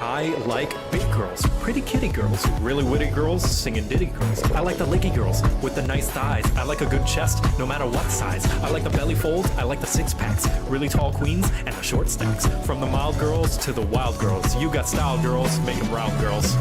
I like big girls, pretty kitty girls, really witty girls, singing ditty girls. I like the leggy girls with the nice thighs. I like a good chest, no matter what size. I like the belly folds, I like the six packs, really tall queens and the short stacks. From the mild girls to the wild girls, you got style girls, make them round girls.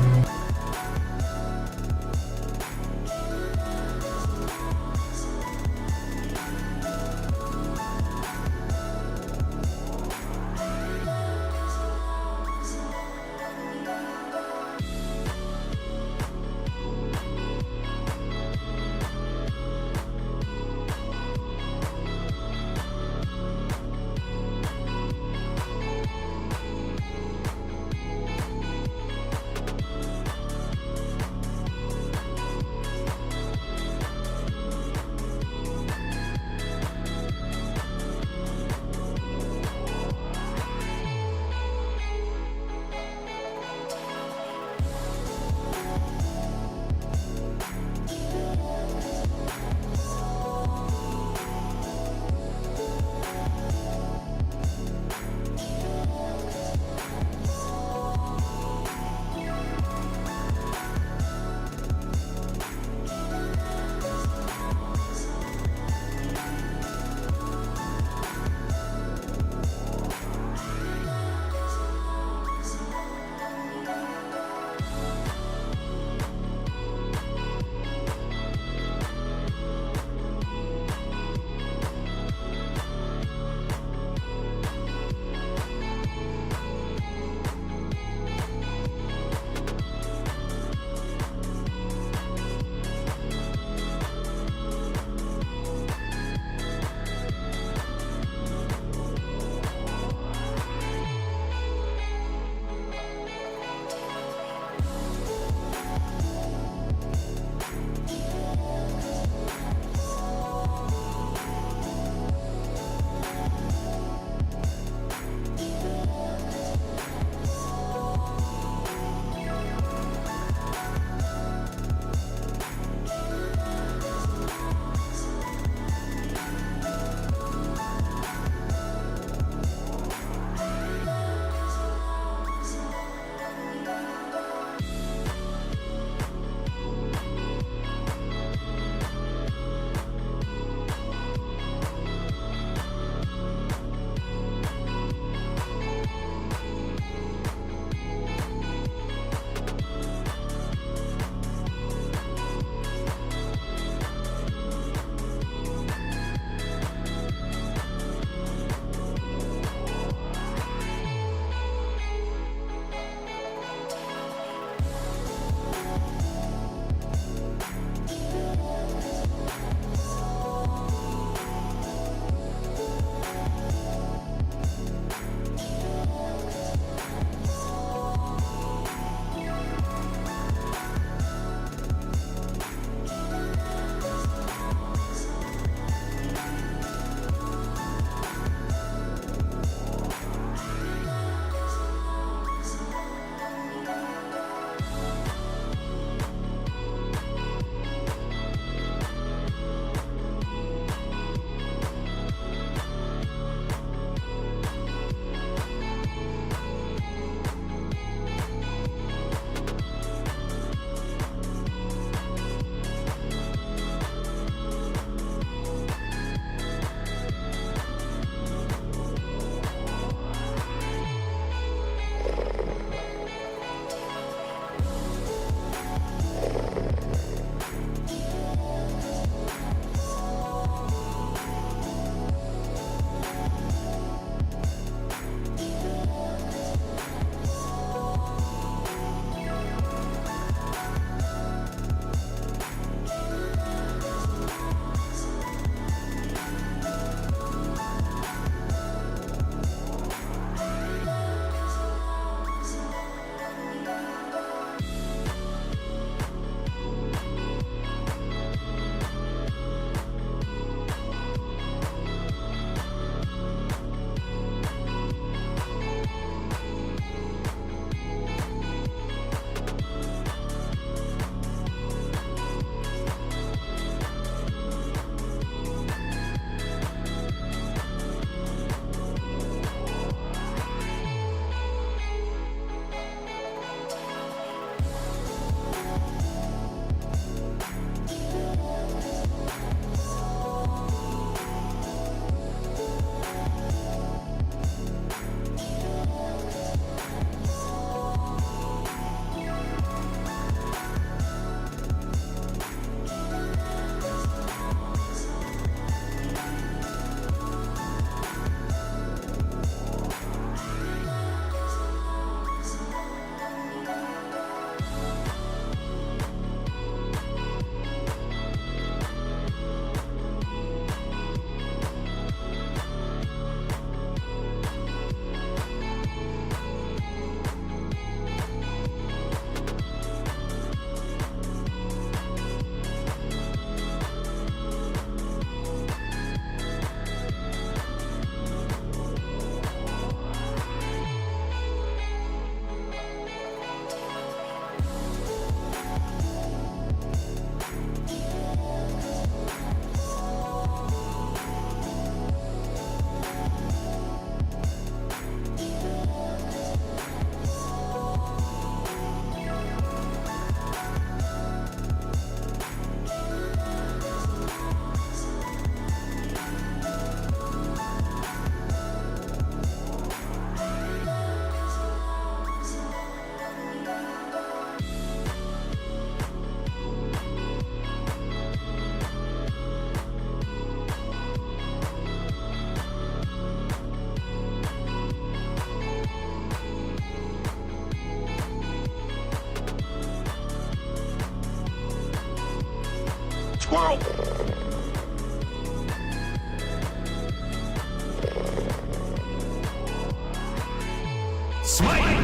Smite!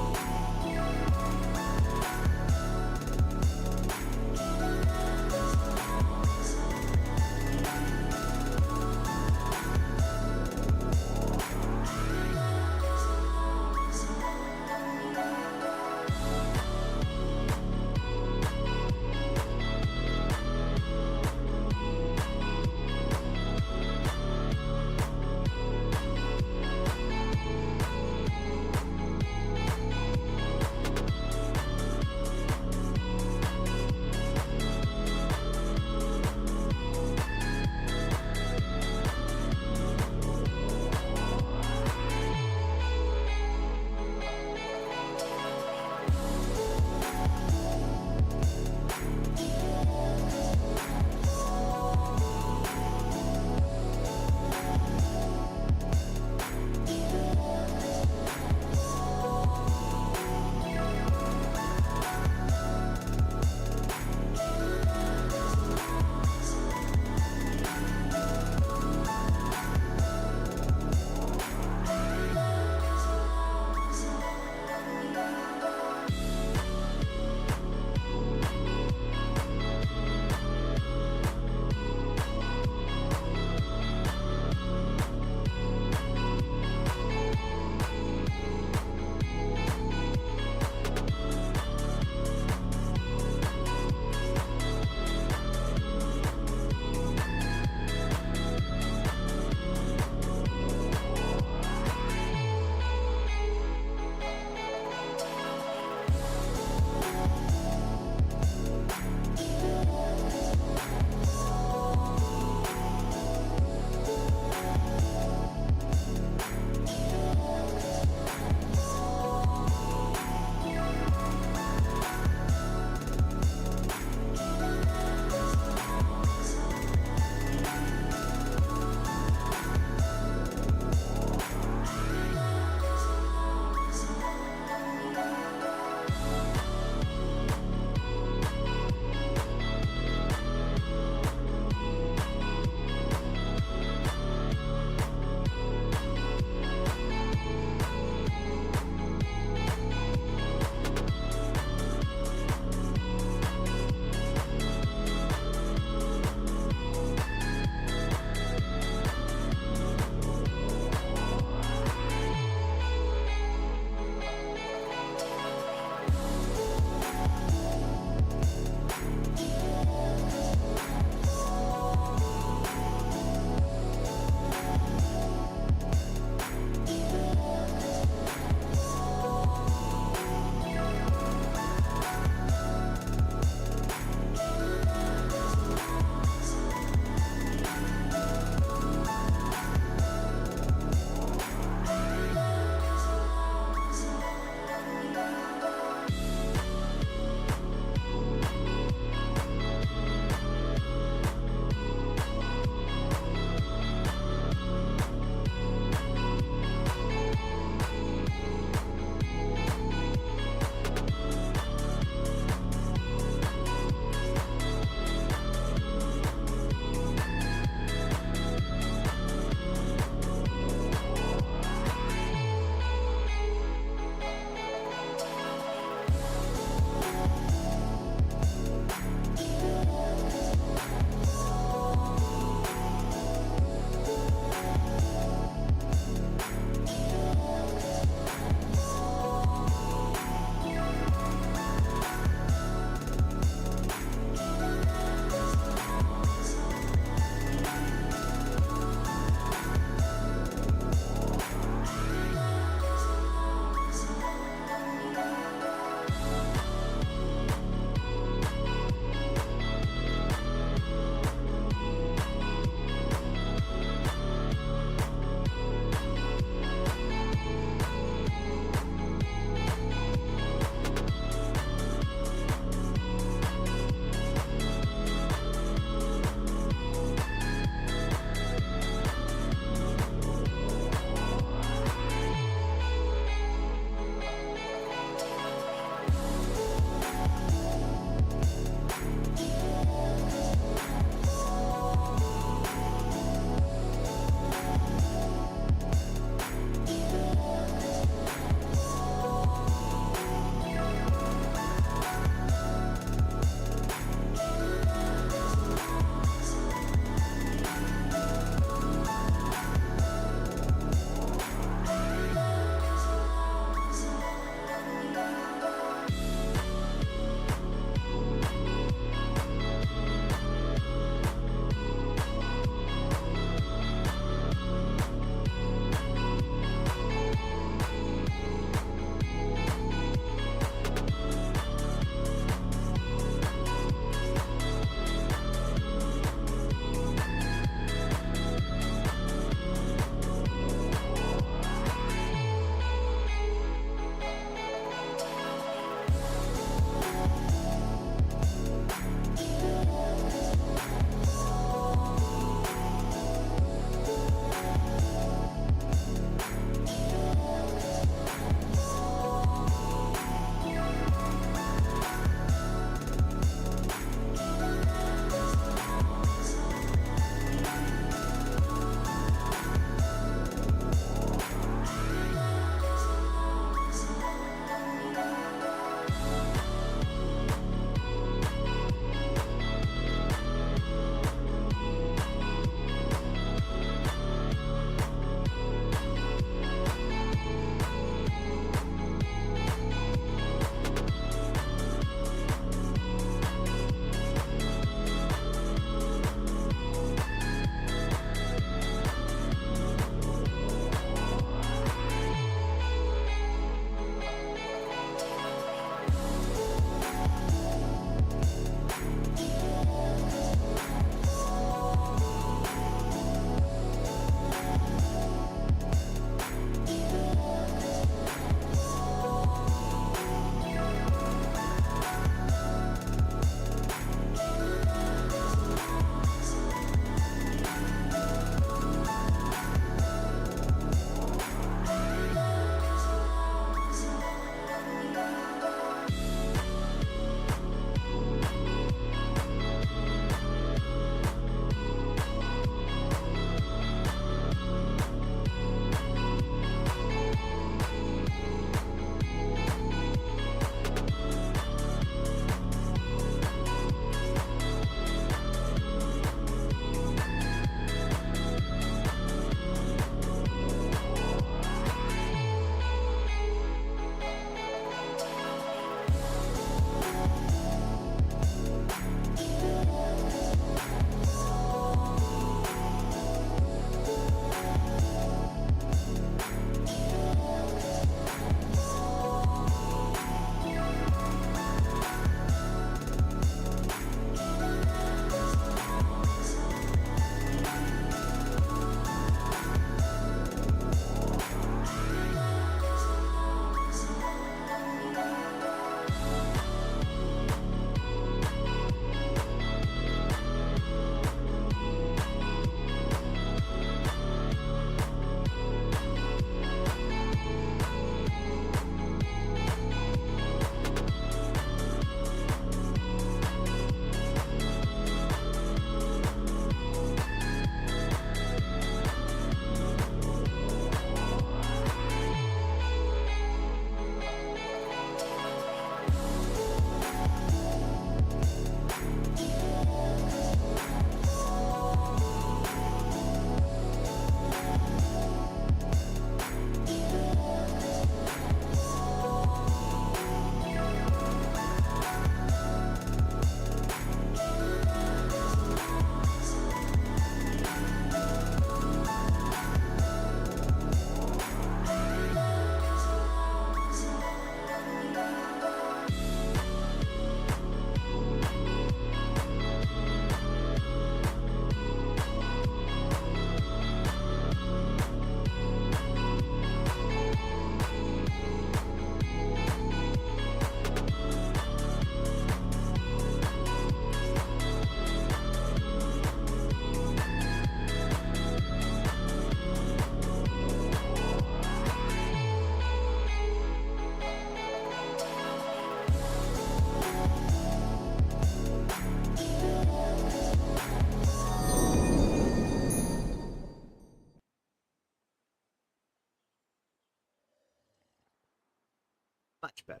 Much better.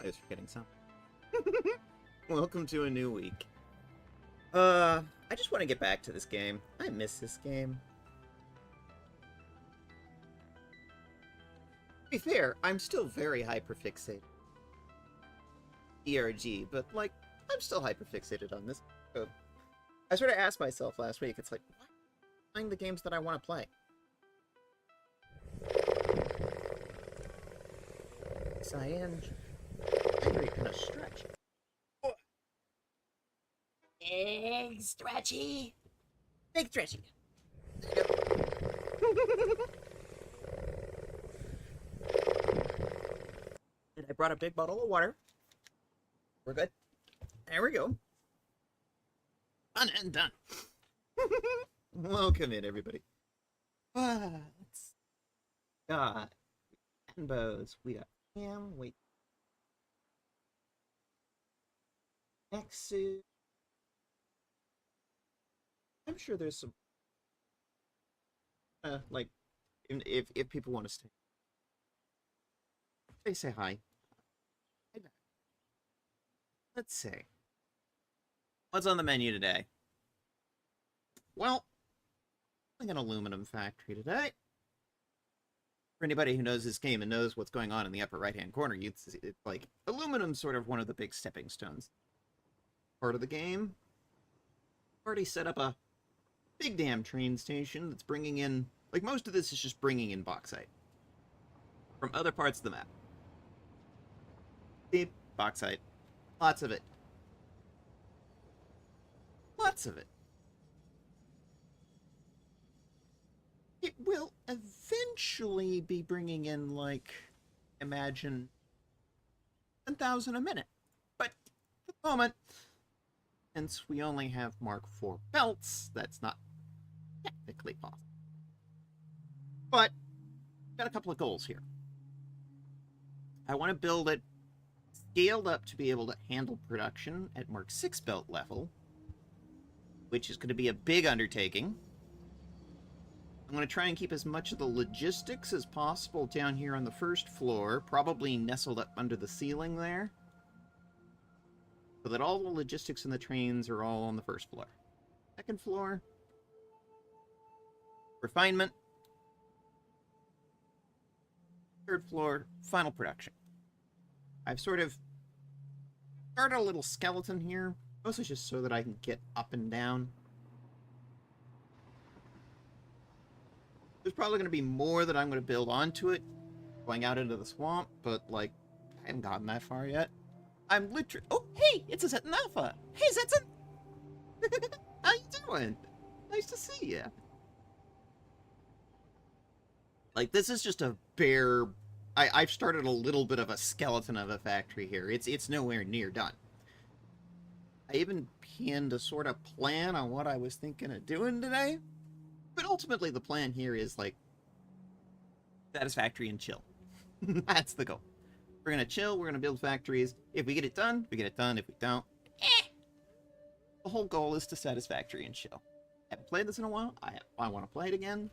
I was forgetting something. Welcome to a new week. I just want to get back to this game. I miss this game. To be fair, I'm still very hyperfixated. ERG, but, like, I'm still hyperfixated on this. So I sort of asked myself last week, it's like, why am I playing the games that I want to play? Cyan. Angry kind of stretch. Big stretchy. Big stretchy. And I brought a big bottle of water. We're good. There we go. Done and done. Welcome in, everybody. Let's got Bows. We got Cam. Wait. Exu. I'm sure there's some like if people want to stay. They say hi. Let's see. What's on the menu today? Well, I'm an aluminum factory today. For anybody who knows this game and knows what's going on in the upper right-hand corner, it's like aluminum's sort of one of the big stepping stones. Part of the game. Already set up a big damn train station that's bringing in, like, most of this is just bringing in bauxite from other parts of the map. Deep bauxite. Lots of it. Lots of it. It will eventually be bringing in, like, imagine 10,000 a minute. But at the moment, since we only have Mark IV belts, that's not technically possible. But got a couple of goals here. I want to build it scaled up to be able to handle production at Mark VI belt level, which is going to be a big undertaking. I'm going to try and keep as much of the logistics as possible down here on the first floor, probably nestled up under the ceiling there, so that all the logistics and the trains are all on the first floor. Second floor, refinement. Third floor, final production. I've sort of started a little skeleton here, mostly just so that I can get up and down. There's probably going to be more that I'm going to build onto it, going out into the swamp, but, like, I haven't gotten that far yet. I'm literally... Oh, hey! It's a Zetan Alpha! Hey, Zetan! How you doing? Nice to see you. Like, this is just a bare... I've started a little bit of a skeleton of a factory here. It's nowhere near done. I even pinned a sort of plan on what I was thinking of doing today. But ultimately, the plan here is, like, Satisfactory and chill. That's the goal. We're going to chill, we're going to build factories. If we get it done, we get it done. If we don't, The whole goal is to Satisfactory and chill. I haven't played this in a while. I want to play it again.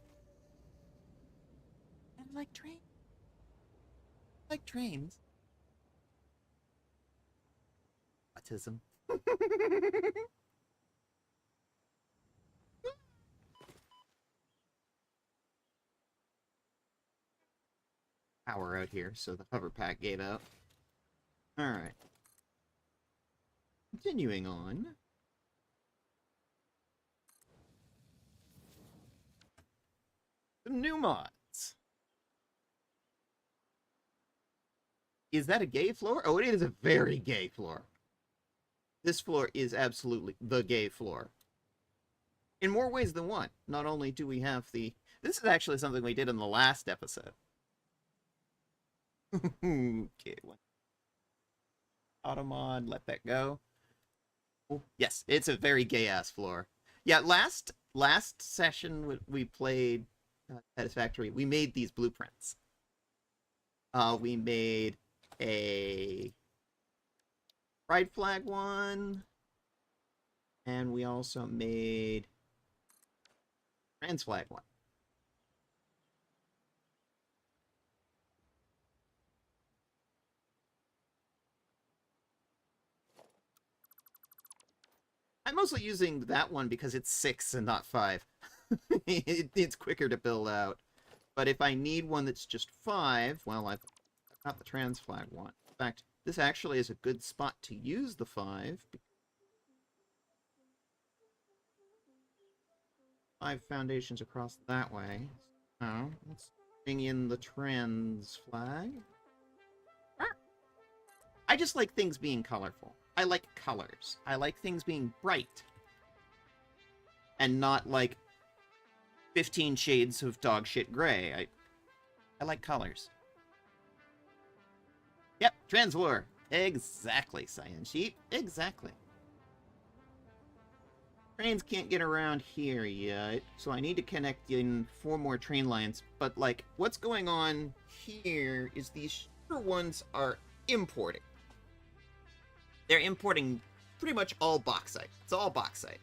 And like trains. Like trains. Autism. Power out here, so the hover pack gave out. Alright. Continuing on. The new mods. Is that a gay floor? Oh, it is a very gay floor. This floor is absolutely the gay floor. In more ways than one. Not only do we have the... This is actually something we did in the last episode. Okay, one. Automod, let that go. Oh, yes, it's a very gay-ass floor. Yeah, last session we played Satisfactory, we made these blueprints. We made a pride flag one. And we also made trans flag one. I'm mostly using that one because it's 6 and not 5. It's quicker to build out. But if I need one that's just 5, well, I've got the trans flag one. In fact, this actually is a good spot to use the 5. 5 foundations across that way. So, let's bring in the trans flag. I just like things being colorful. I like colors. I like things being bright. And not like 15 shades of dog shit gray. I like colors. Yep, trans war. Exactly, Cyan Sheep. Exactly. Trains can't get around here yet, so I need to connect in 4 more train lines. But, like, what's going on here is these shorter ones are importing. They're importing pretty much all bauxite. It's all bauxite.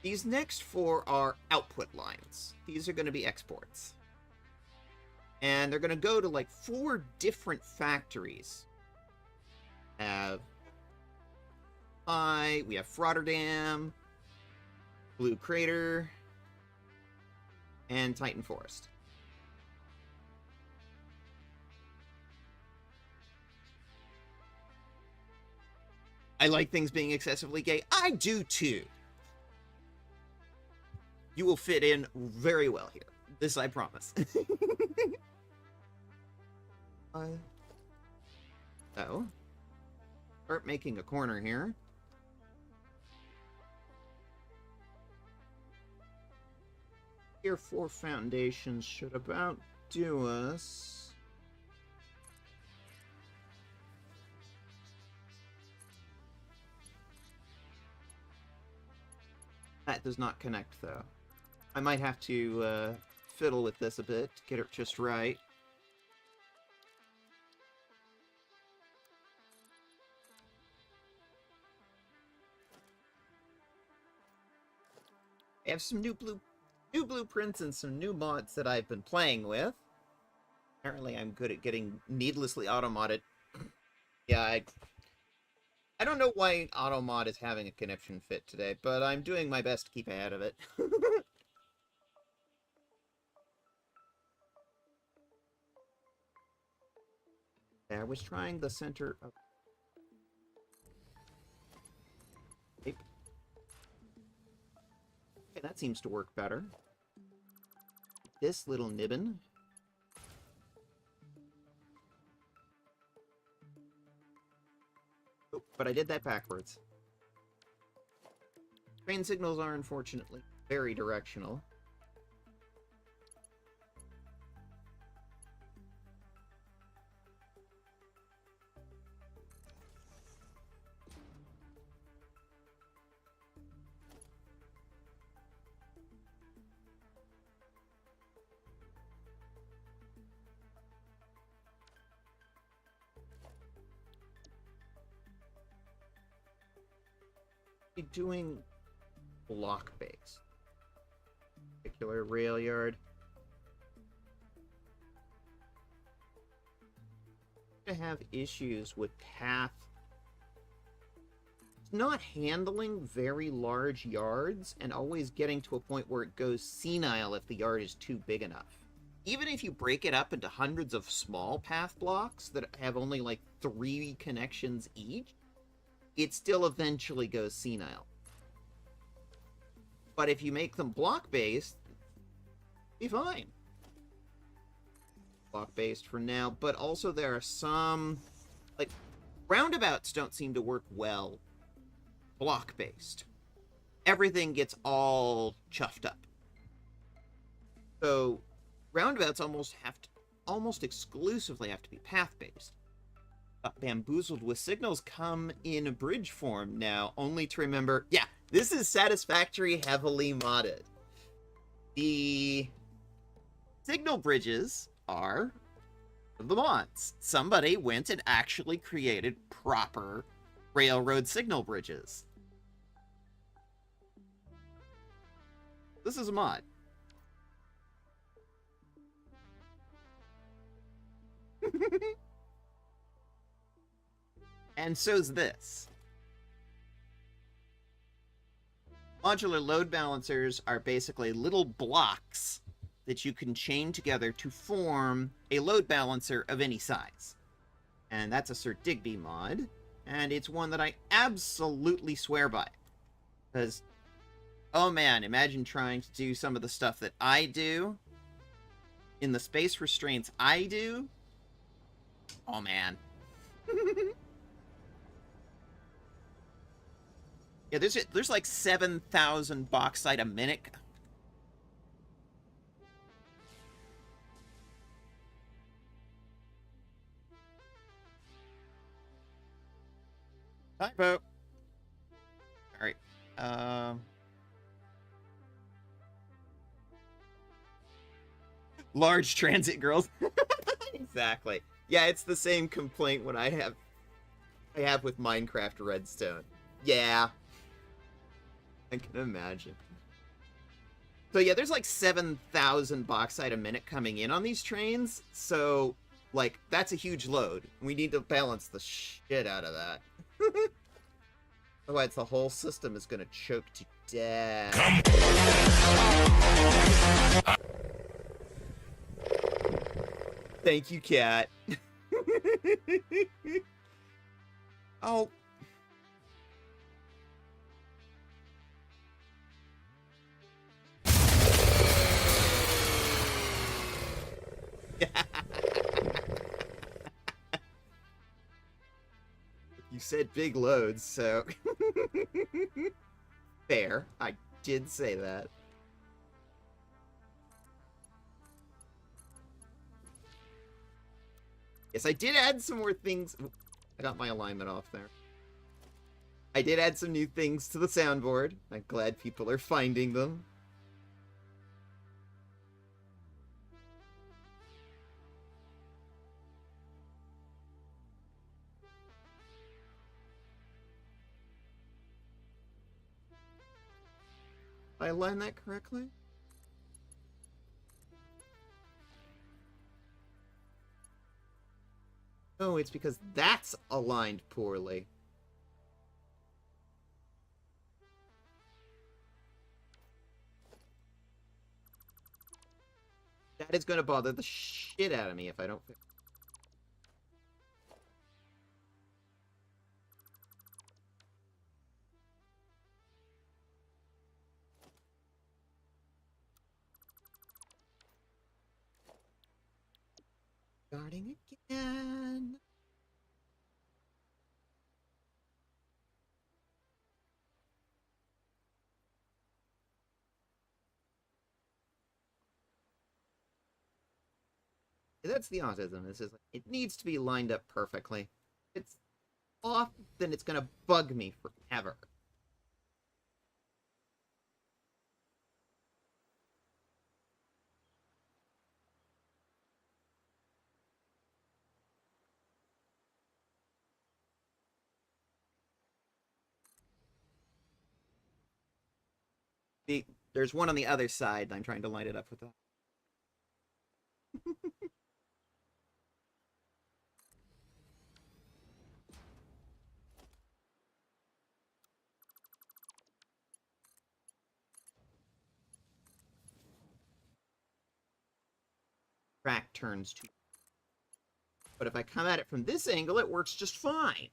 These next 4 are output lines. These are going to be exports. And they're going to go to, like, 4 different factories. We have Rotterdam, Blue Crater, and Titan Forest. I like things being excessively gay. I do too. You will fit in very well here. This I promise. So, start making a corner here. Here, 4 foundations should about do us. That does not connect, though. I might have to fiddle with this a bit to get it just right. I have some new blueprints and some new mods that I've been playing with. Apparently I'm good at getting needlessly auto-modded. Yeah, I don't know why auto-mod is having a conniption fit today, but I'm doing my best to keep ahead of it. I was trying the center of... Okay, that seems to work better. This little nibbin. Oh, but I did that backwards. Train signals are unfortunately very directional. Doing block base. Particular rail yard. To have issues with path. Not handling very large yards and always getting to a point where it goes senile if the yard is too big enough. Even if you break it up into hundreds of small path blocks that have only like 3 connections each, it still eventually goes senile. But if you make them block-based, be fine. Block-based for now, but also there are some... Like, roundabouts don't seem to work well block-based. Everything gets all chuffed up. So, roundabouts almost exclusively have to be path-based. Bamboozled with signals come in bridge form now, only to remember, yeah, this is Satisfactory heavily modded. The signal bridges are the mods. Somebody went and actually created proper railroad signal bridges. This is a mod. And so's this. Modular load balancers are basically little blocks that you can chain together to form a load balancer of any size. And that's a Sir Digby mod, and it's one that I absolutely swear by. Because, oh man, imagine trying to do some of the stuff that I do in the space restraints I do. Oh man. Yeah, there's like 7,000 bauxite a minute. Typo. Alright. Large transit girls. Exactly. Yeah, it's the same complaint when I have with Minecraft Redstone. Yeah. I can imagine. So yeah, there's like 7,000 bauxite a minute coming in on these trains, so like that's a huge load. We need to balance the shit out of that. Otherwise the whole system is gonna choke to death. Thank you, cat. Oh. You said big loads, so... Fair. I did say that. Yes, I did add some more things. I got my alignment off there. I did add some new things to the soundboard. I'm glad people are finding them. Did I align that correctly? Oh, it's because that's aligned poorly. That is going to bother the shit out of me if I don't fix it. Starting again. That's the autism. It's just like, it needs to be lined up perfectly. If it's off, then it's gonna bug me forever. There's one on the other side, and I'm trying to line it up with that. Track turns too. But if I come at it from this angle, it works just fine.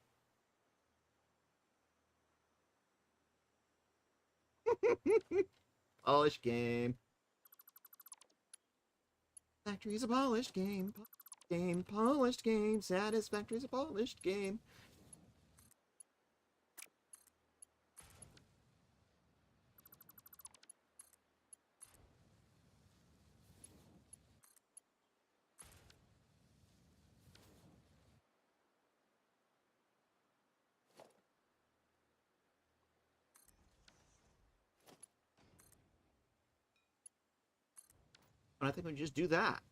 Polished game. Satisfactory's a polished game. Polished game. Satisfactory's a polished game. And I think we just do that.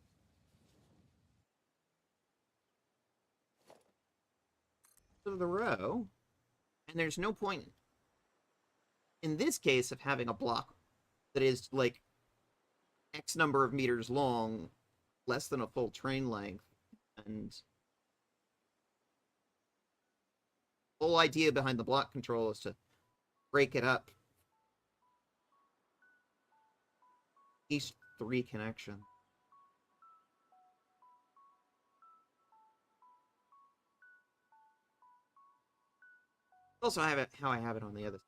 To the row, and there's no point in this case of having a block that is like X number of meters long, less than a full train length, and the whole idea behind the block control is to break it up. At least 3 connections. Also, I have it how I have it on the other.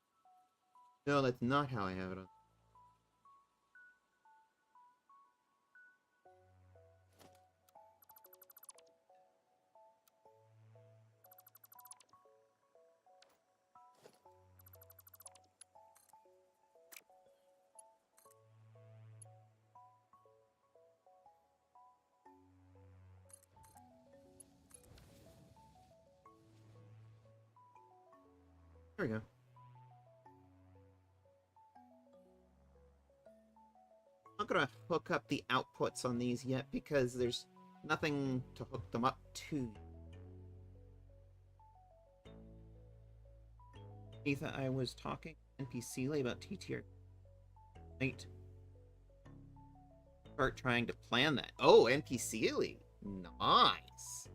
No, that's not how I have it on. There we go. I'm not gonna hook up the outputs on these yet because there's nothing to hook them up to. Ethan, I was talking to NPC about TTR. Right. Start trying to plan that. Oh, NPC. Nice.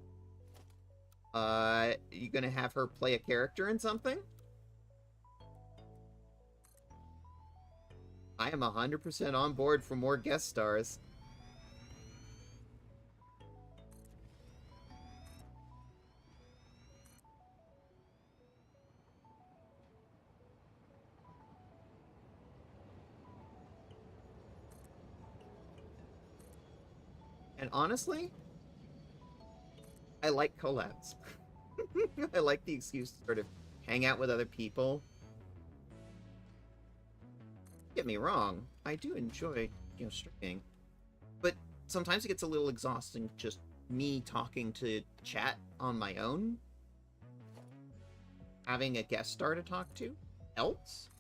You gonna have her play a character in something? I am 100% on board for more guest stars. And honestly, I like collabs. I like the excuse to sort of hang out with other people. Don't get me wrong, I do enjoy, streaming. But sometimes it gets a little exhausting just me talking to chat on my own. Having a guest star to talk to helps.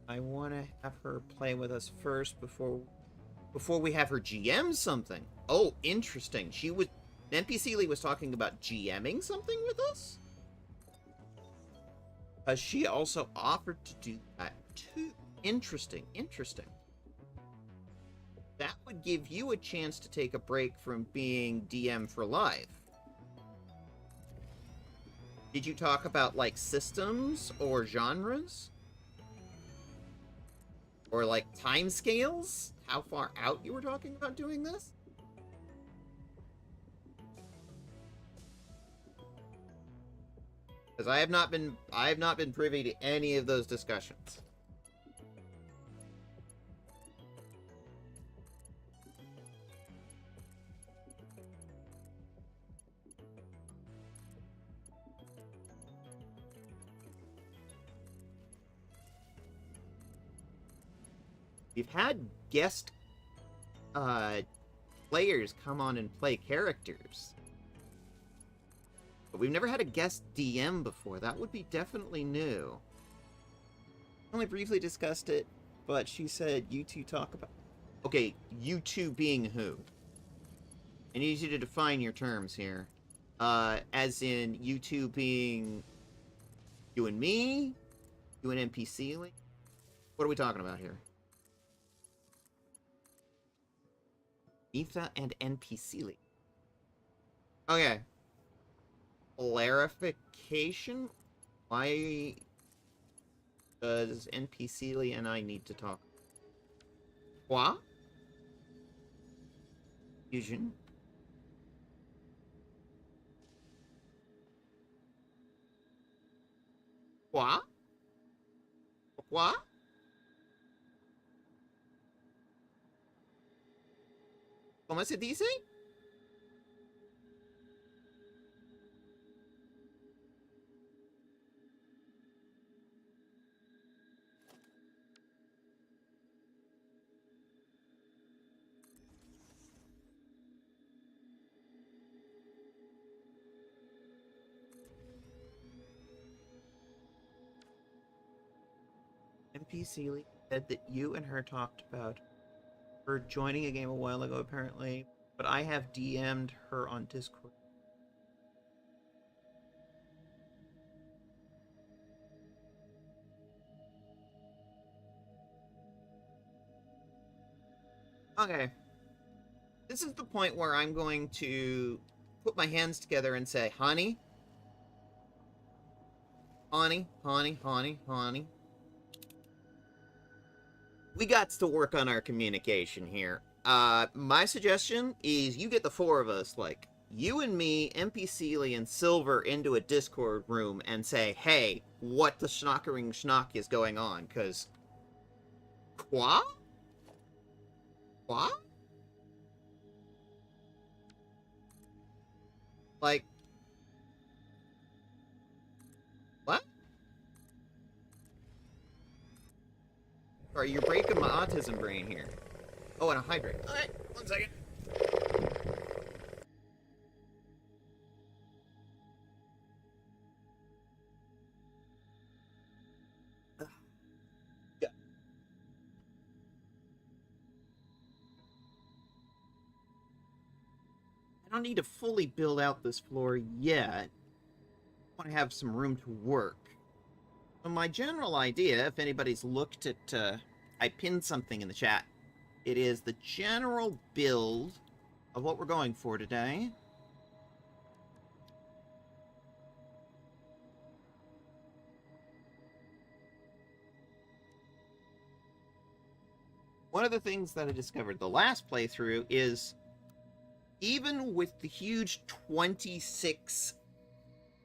I want to have her play with us first before we have her GM something. Oh, interesting. NPC Lee was talking about GMing something with us? She also offered to do that too. Interesting. That would give you a chance to take a break from being DM for life. Did you talk about, like, systems or genres? Or, like, timescales? How far out you were talking about doing this? Because I have not been privy to any of those discussions. We've had guest players come on and play characters. But we've never had a guest DM before. That would be definitely new. Only briefly discussed it, but she said you two talk about... Okay, you two being who? I need you to define your terms here. As in, you two being... you and me? You and NPC? What are we talking about here? Mitha and NPC. Okay. Clarification? Why does NPC and I need to talk? Quoi? Fusion? Quoi? Quoi? ¿Cómo se dice? NPC said that you and her talked about her joining a game a while ago, apparently, but I have DM'd her on Discord. Okay. This is the point where I'm going to put my hands together and say, honey, honey, honey, honey, honey. We got to work on our communication here. My suggestion is you get the four of us, like, you and me, NPC and Silver, into a Discord room and say, hey, what the schnockering schnock is going on, because... Quoi? What? Like... What? Sorry, you're breaking my autism brain here. Oh, and a hydrate. Alright, 1 second. Yeah. I don't need to fully build out this floor yet. I want to have some room to work. So my general idea, if anybody's looked at, I pinned something in the chat. It is the general build of what we're going for today. One of the things that I discovered the last playthrough is even with the huge 26,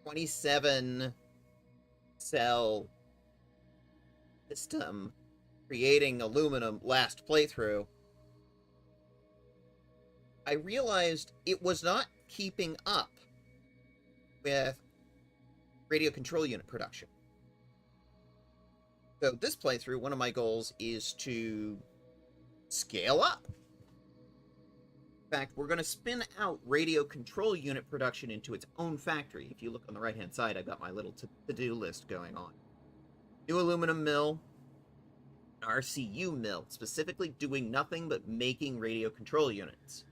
27 cell system creating aluminum last playthrough, I realized it was not keeping up with radio control unit production. So this playthrough, one of my goals is to scale up. In fact, we're going to spin out radio control unit production into its own factory. If you look on the right-hand side, I've got my little to-do list going on. New aluminum mill, an RCU mill, specifically doing nothing but making radio control units.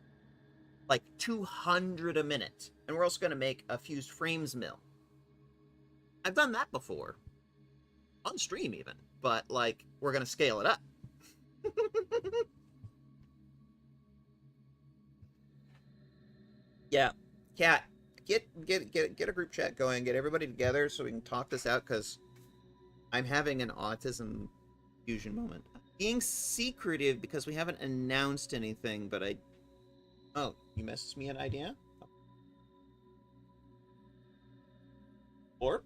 Like 200 a minute. And we're also going to make a fused frames mill. I've done that before. On stream even. But, like, we're going to scale it up. Yeah. Cat, get a group chat going. Get everybody together so we can talk this out, because I'm having an autism fusion moment. Being secretive because we haven't announced anything, but I... Oh, you messaged me an idea? Orp?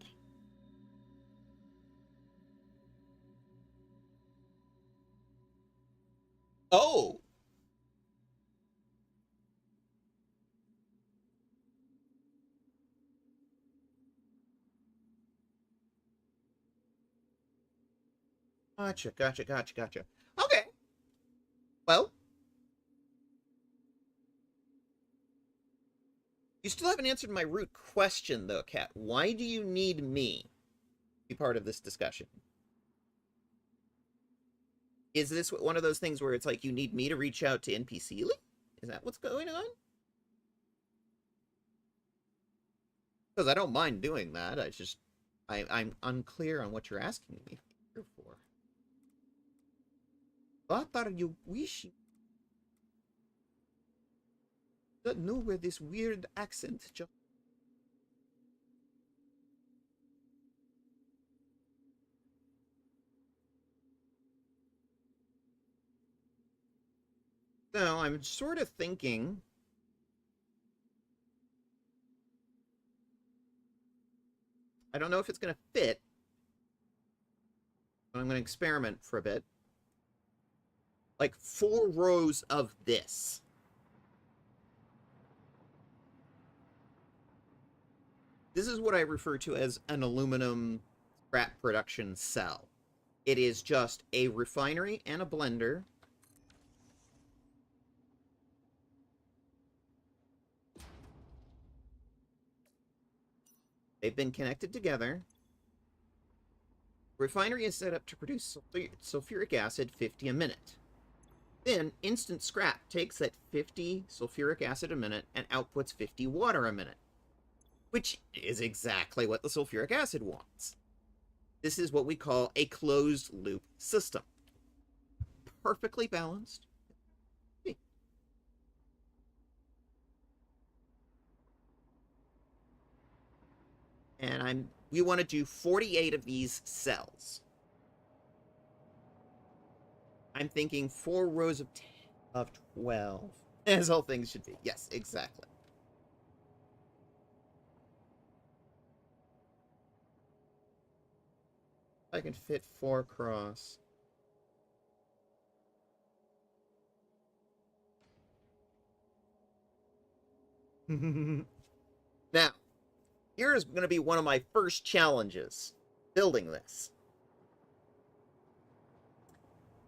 Oh! Gotcha. Okay. Well, you still haven't answered my root question, though, Kat. Why do you need me to be part of this discussion? Is this one of those things where it's like you need me to reach out to NPC? Is that what's going on? Because I don't mind doing that. I'm unclear on what you're asking me here for. What are you wishing? I don't know where this weird accent just... No, I'm sort of thinking... I don't know if it's going to fit, but I'm going to experiment for a bit. Like 4 rows of this. This is what I refer to as an aluminum scrap production cell. It is just a refinery and a blender. They've been connected together. Refinery is set up to produce sulfuric acid 50 a minute. Then, instant scrap takes that 50 sulfuric acid a minute and outputs 50 water a minute, which is exactly what the sulfuric acid wants. This is what we call a closed-loop system. Perfectly balanced. And we want to do 48 of these cells. I'm thinking 4 rows of 12, as all things should be. Yes, exactly. I can fit 4 across. Now, here's going to be one of my first challenges building this.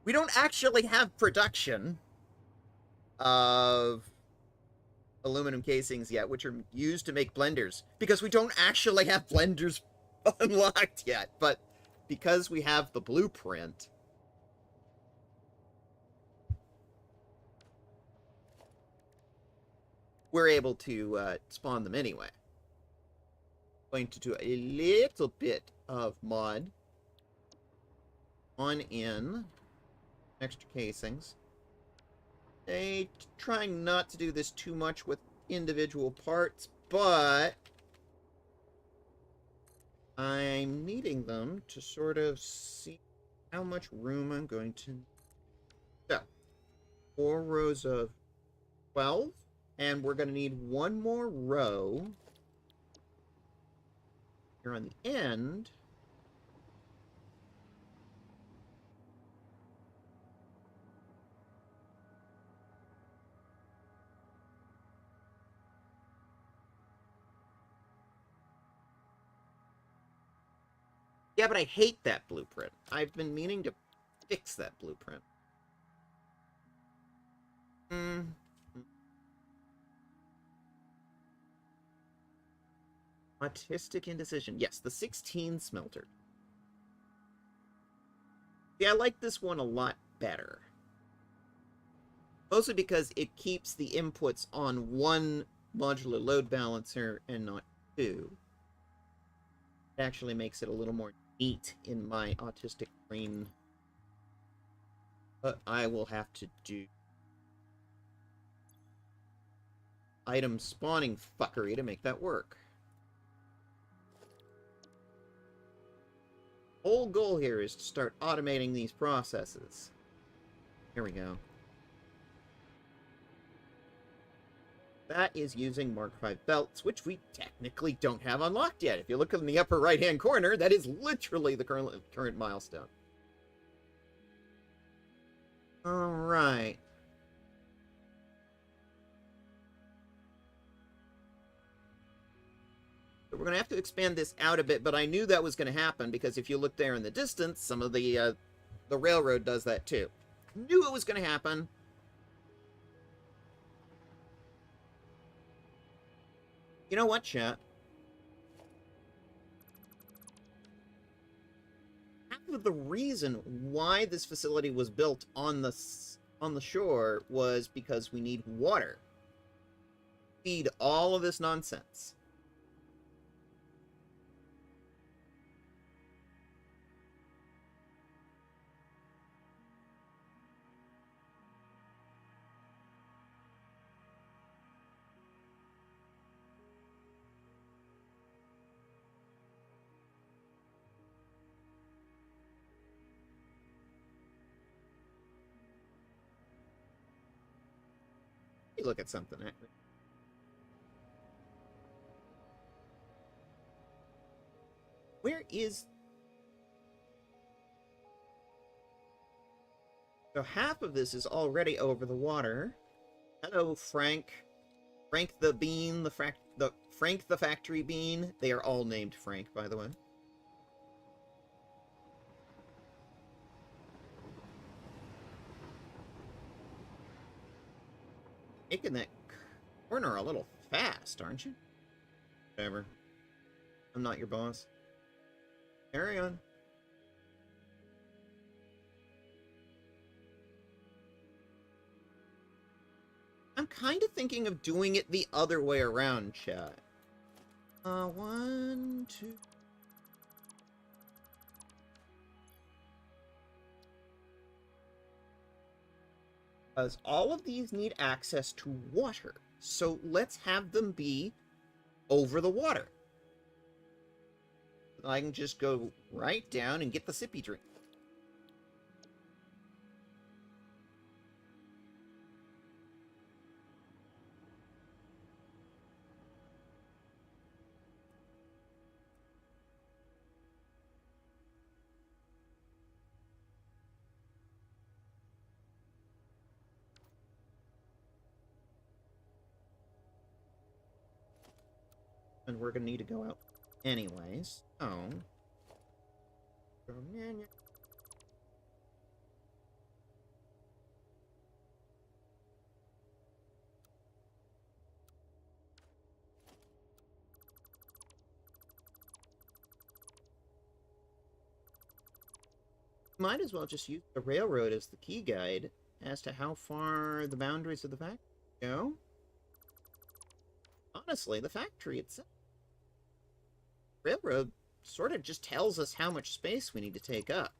We don't actually have production of aluminum casings yet, which are used to make blenders, because we don't actually have blenders unlocked yet. But because we have the blueprint, we're able to spawn them anyway. Going to do a little bit of mod on in extra casings. Trying not to do this too much with individual parts, but I'm needing them to sort of see how much room I'm going to. So, 4 rows of 12, and we're going to need 1 more row here on the end. Yeah, but I hate that blueprint. I've been meaning to fix that blueprint. Autistic indecision. Yes, the 16 smelter. See, I like this one a lot better. Mostly because it keeps the inputs on 1 modular load balancer and not 2. It actually makes it a little more neat in my autistic brain. But I will have to do item spawning fuckery to make that work. Whole goal here is to start automating these processes. Here we go. That is using Mark V belts, which we technically don't have unlocked yet. If you look in the upper right-hand corner, that is literally the current milestone. Alright. So we're going to have to expand this out a bit, but I knew that was going to happen, because if you look there in the distance, some of the railroad does that too. Knew it was going to happen. You know what, chat? Half of the reason why this facility was built on the shore was because we need water. Feed all of this nonsense. You look at something. Where is... So half of this is already over the water. Hello, Frank. Frank the Bean, Frank the Factory Bean. They are all named Frank, by the way. Making that corner a little fast, aren't you? Whatever. I'm not your boss. Carry on. I'm kind of thinking of doing it the other way around, chat. 1, 2... Because all of these need access to water. So let's have them be over the water. I can just go right down and get the sippy drink. And we're gonna need to go out anyways. Oh. Might as well just use the railroad as the key guide as to how far the boundaries of the factory go. Honestly, the factory itself. Railroad sort of just tells us how much space we need to take up.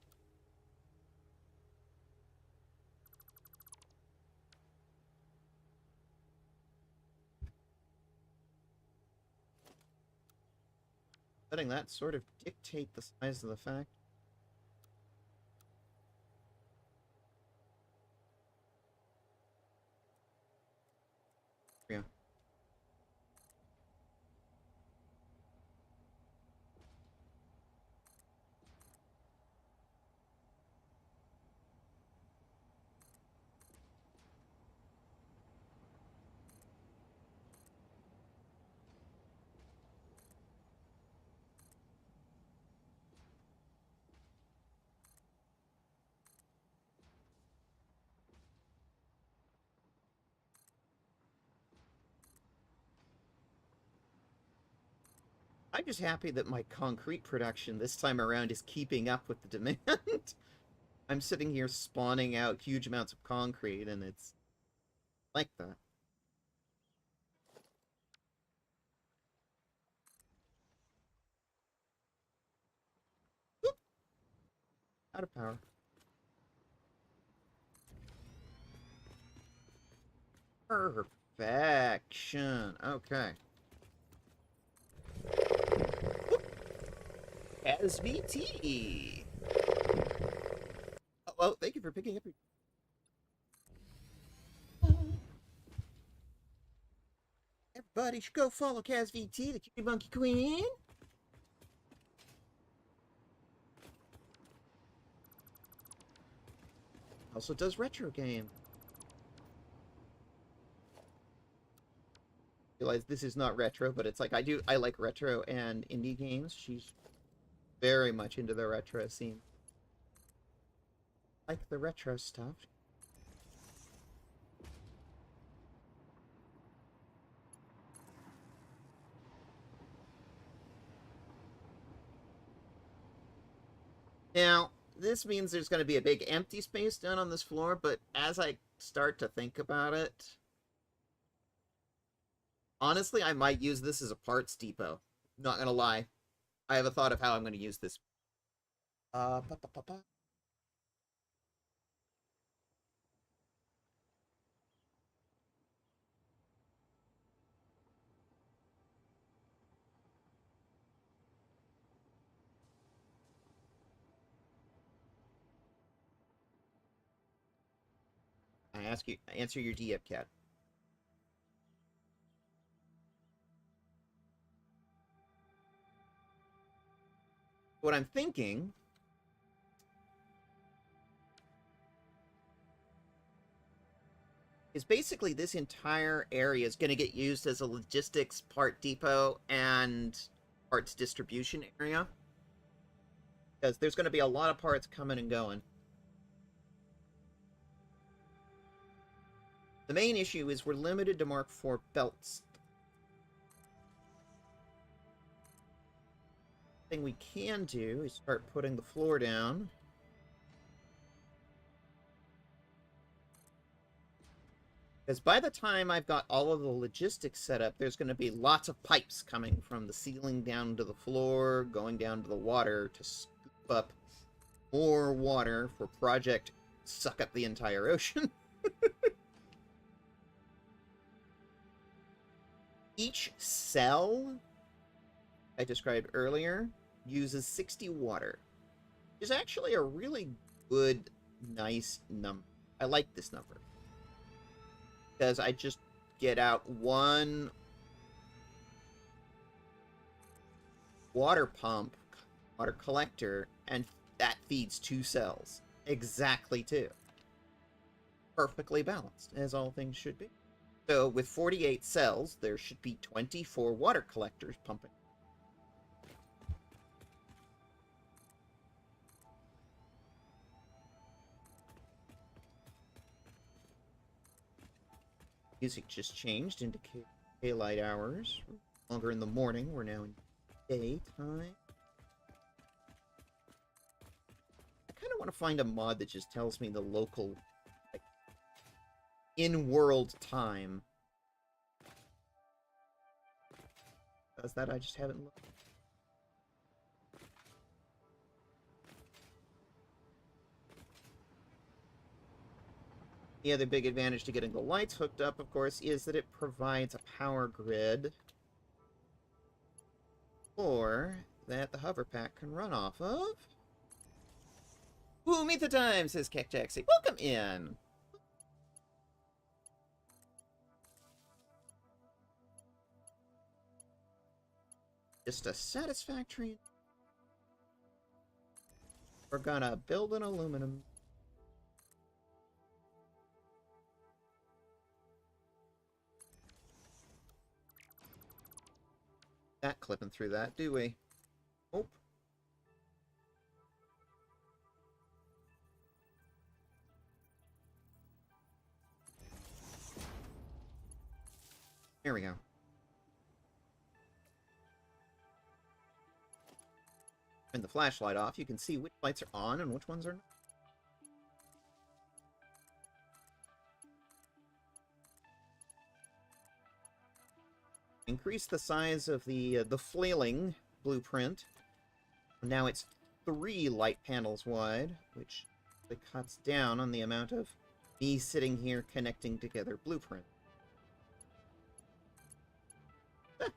Letting that sort of dictate the size of the factory. Yeah. I'm just happy that my concrete production this time around is keeping up with the demand. I'm sitting here spawning out huge amounts of concrete, and it's like that. Oop! Out of power. Perfection. Okay. MithaVT. Oh, thank you for picking up your... Everybody should go follow MithaVT, the Cutie Monkey Queen. Also does retro game. Realize this is not retro, but it's like I like retro and indie games. She's very much into the retro scene. Like the retro stuff. Now, this means there's going to be a big empty space down on this floor, but as I start to think about it, honestly, I might use this as a parts depot. Not going to lie. I have a thought of how I'm going to use this. Pa, pa, pa, pa. Answer your DM, cat. What I'm thinking is basically this entire area is going to get used as a logistics part depot and parts distribution area. Because there's going to be a lot of parts coming and going. The main issue is we're limited to Mark IV belts. The thing we can do is start putting the floor down. Because by the time I've got all of the logistics set up, there's going to be lots of pipes coming from the ceiling down to the floor, going down to the water to scoop up more water for Project Suck Up the Entire Ocean. Each cell I described earlier uses 60 water. Is actually a really good, nice number. I like this number. Because I just get out one water pump, water collector, and that feeds 2 cells. Exactly 2. Perfectly balanced, as all things should be. So with 48 cells, there should be 24 water collectors pumping. Music just changed into daylight hours. Longer in the morning. We're now in daytime. I kind of want to find a mod that just tells me the local, like, in-world time. Does that? I just haven't looked. The other big advantage to getting the lights hooked up, of course, is that it provides a power grid or that the hover pack can run off of. Ooh, meet the time, says Cactaxi. Welcome in. Just a satisfactory. We're gonna build an aluminum. Not clipping through that, do we? Oh. Here we go. Turn the flashlight off. You can see which lights are on and which ones are not. Increase the size of the flailing blueprint. Now it's 3 light panels wide, which cuts down on the amount of me sitting here connecting together blueprint. Ah.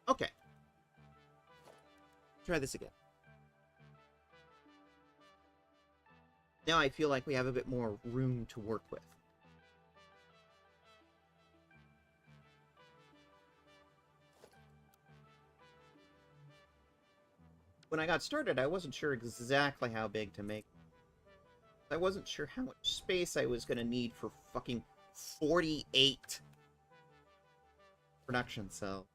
Okay. Try this again. Now I feel like we have a bit more room to work with. When I got started, I wasn't sure exactly how big to make. I wasn't sure how much space I was going to need for fucking 48 production cells.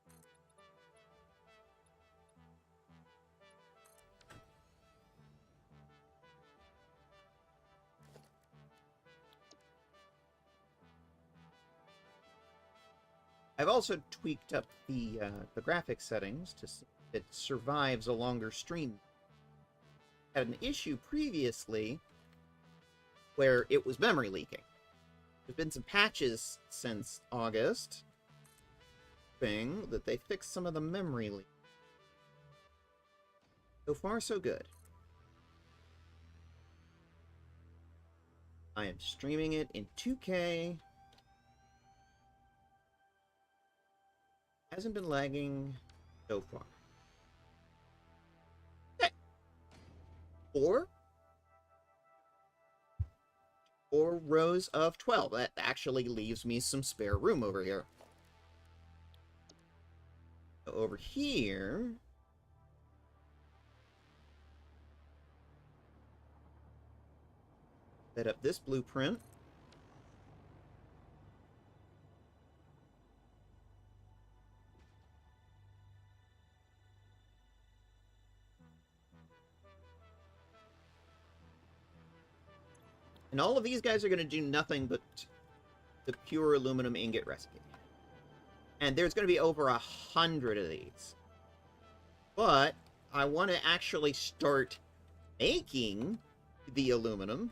I've also tweaked up the graphics settings to see if it survives a longer stream. Had an issue previously where it was memory leaking. There's been some patches since August that they fixed some of the memory leak. So far, so good. I am streaming it in 2K. Hasn't been lagging so far. Okay. 4 rows of 12. That actually leaves me some spare room over here. So over here, set up this blueprint. And all of these guys are going to do nothing but the pure aluminum ingot recipe. And there's going to be over 100 of these. But I want to actually start making the aluminum,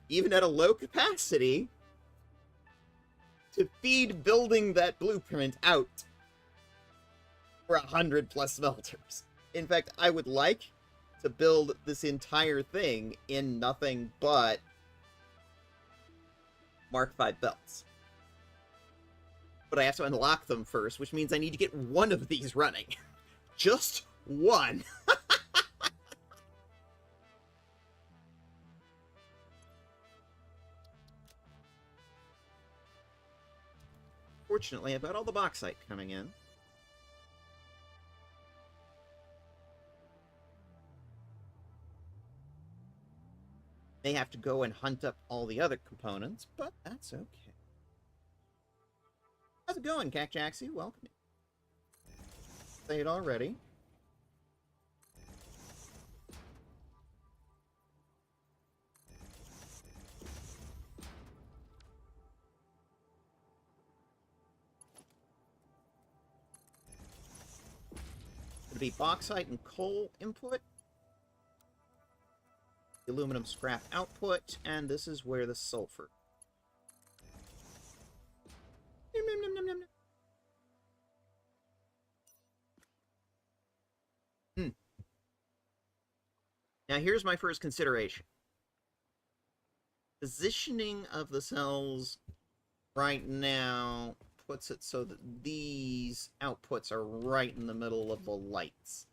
even at a low capacity, to feed building that blueprint out for 100+ smelters. In fact, I would like to build this entire thing in nothing but Mark V belts. But I have to unlock them first, which means I need to get one of these running. Just one. Fortunately, I've got all the bauxite coming in. May have to go and hunt up all the other components, but that's okay. How's it going, Cacjaxie? Welcome. Say it already. It'll be bauxite and coal input, the aluminum scrap output, and this is where the sulfur. Now here's my first consideration. Positioning of the cells right now puts it so that these outputs are right in the middle of the lights.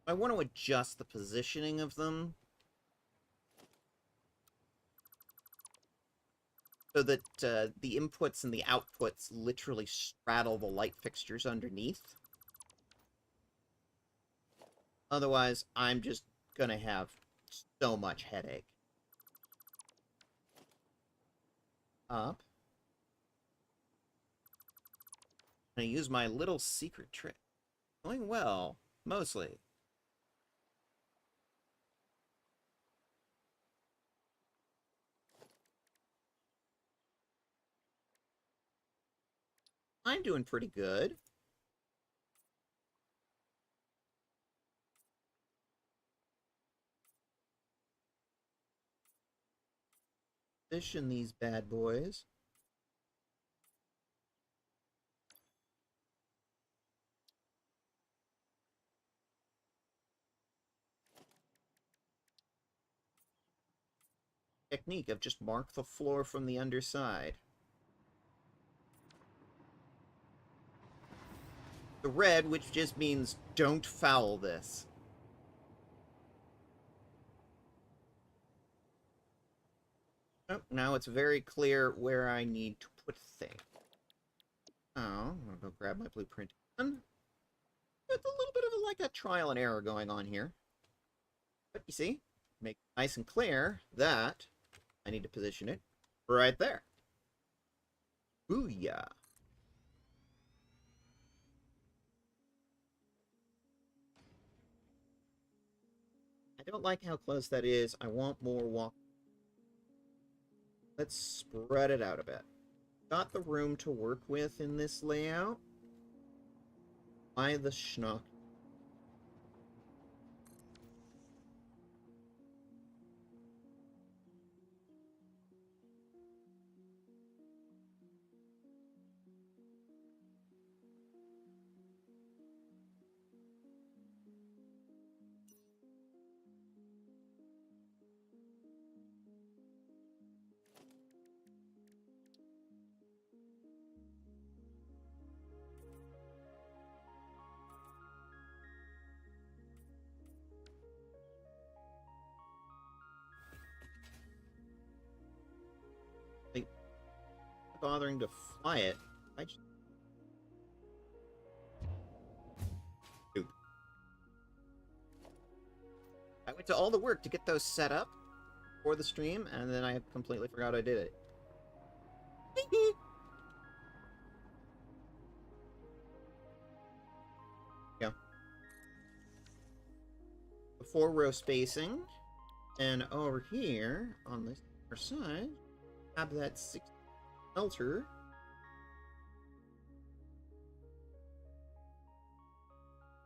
I want to adjust the positioning of them so that the inputs and the outputs literally straddle the light fixtures underneath. Otherwise, I'm just gonna have so much headache. Up. I'm gonna use my little secret trick. Going well, mostly. I'm doing pretty good. Position these bad boys. Technique of just mark the floor from the underside. The red, which just means don't foul this. Oh, now it's very clear where I need to put things. Oh, I'm gonna go grab my blueprint again. It's a little bit of like a trial and error going on here. But you see, make it nice and clear that I need to position it right there. Booyah. I don't like how close that is. I want more walk. Let's spread it out a bit. Got the room to work with in this layout. Why the schnock? Bothering to fly it. I just... Oop. I went to all the work to get those set up for the stream, and then I completely forgot I did it. Yeah. The 4-row spacing, and over here on this other side, have that 6 smelter.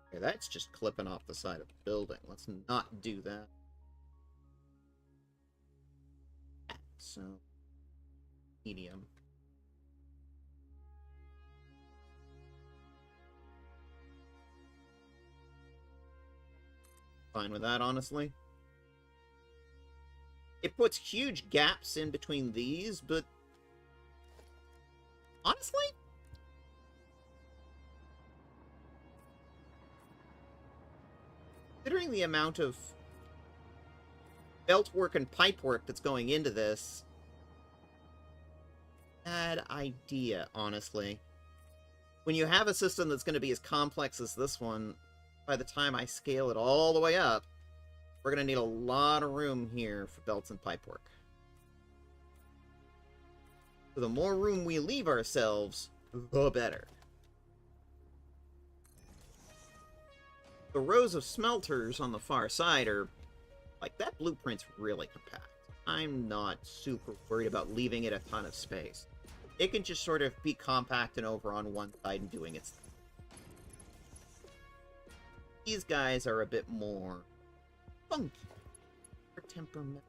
Okay, that's just clipping off the side of the building. Let's not do that. So, medium. fine with that, honestly. It puts huge gaps in between these, but honestly, considering the amount of belt work and pipe work that's going into this, bad idea, honestly. When you have a system that's going to be as complex as this one, by the time I scale it all the way up, we're going to need a lot of room here for belts and pipe work. So the more room we leave ourselves, the better. The rows of smelters on the far side are, like, that blueprint's really compact. I'm not super worried about leaving it a ton of space. It can just sort of be compact and over on one side and doing its thing. These guys are a bit more funky or temperamental.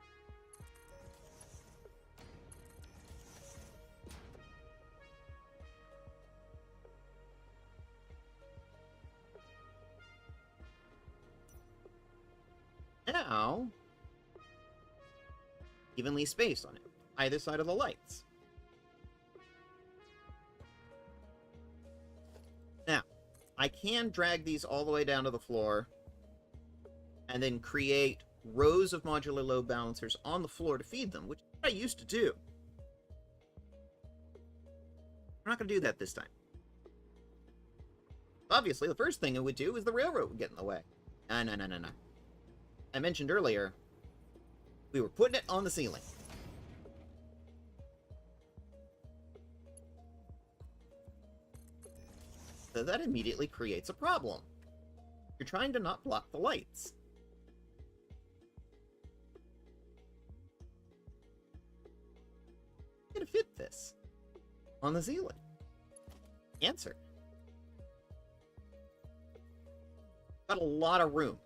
Now, evenly spaced on it, either side of the lights. Now, I can drag these all the way down to the floor and then create rows of modular load balancers on the floor to feed them, which is what I used to do. I'm not going to do that this time. Obviously, the first thing it would do is the railroad would get in the way. No. I mentioned earlier, we were putting it on the ceiling. So that immediately creates a problem. You're trying to not block the lights. How to fit this on the ceiling? Answer. Got a lot of room.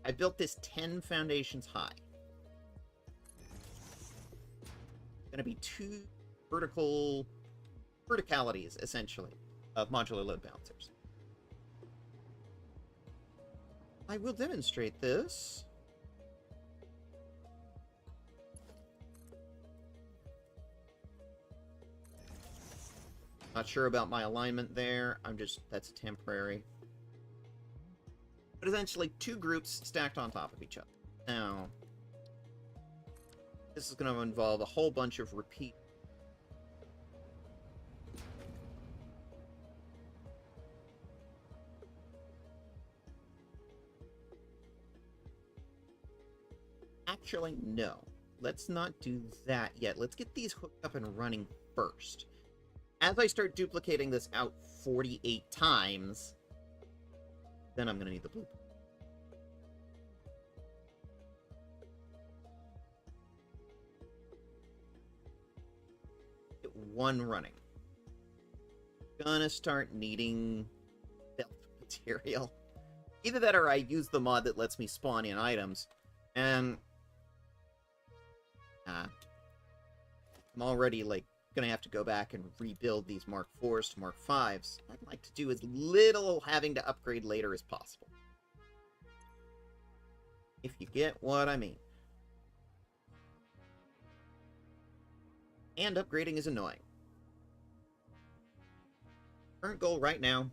I built this 10 foundations high. Gonna be 2 verticalities, essentially, of modular load balancers. I will demonstrate this. Not sure about my alignment there. That's temporary. But essentially 2 groups stacked on top of each other. Now, this is going to involve a whole bunch of repeat. Actually, no. Let's not do that yet. Let's get these hooked up and running first. As I start duplicating this out 48 times, then I'm going to need the blueprint. Get 1 running. Gonna start needing belt material. Either that or I use the mod that lets me spawn in items. And I'm already, like, gonna have to go back and rebuild these Mark 4s to Mark 5s. I'd like to do as little having to upgrade later as possible. If you get what I mean. And upgrading is annoying. Current goal right now,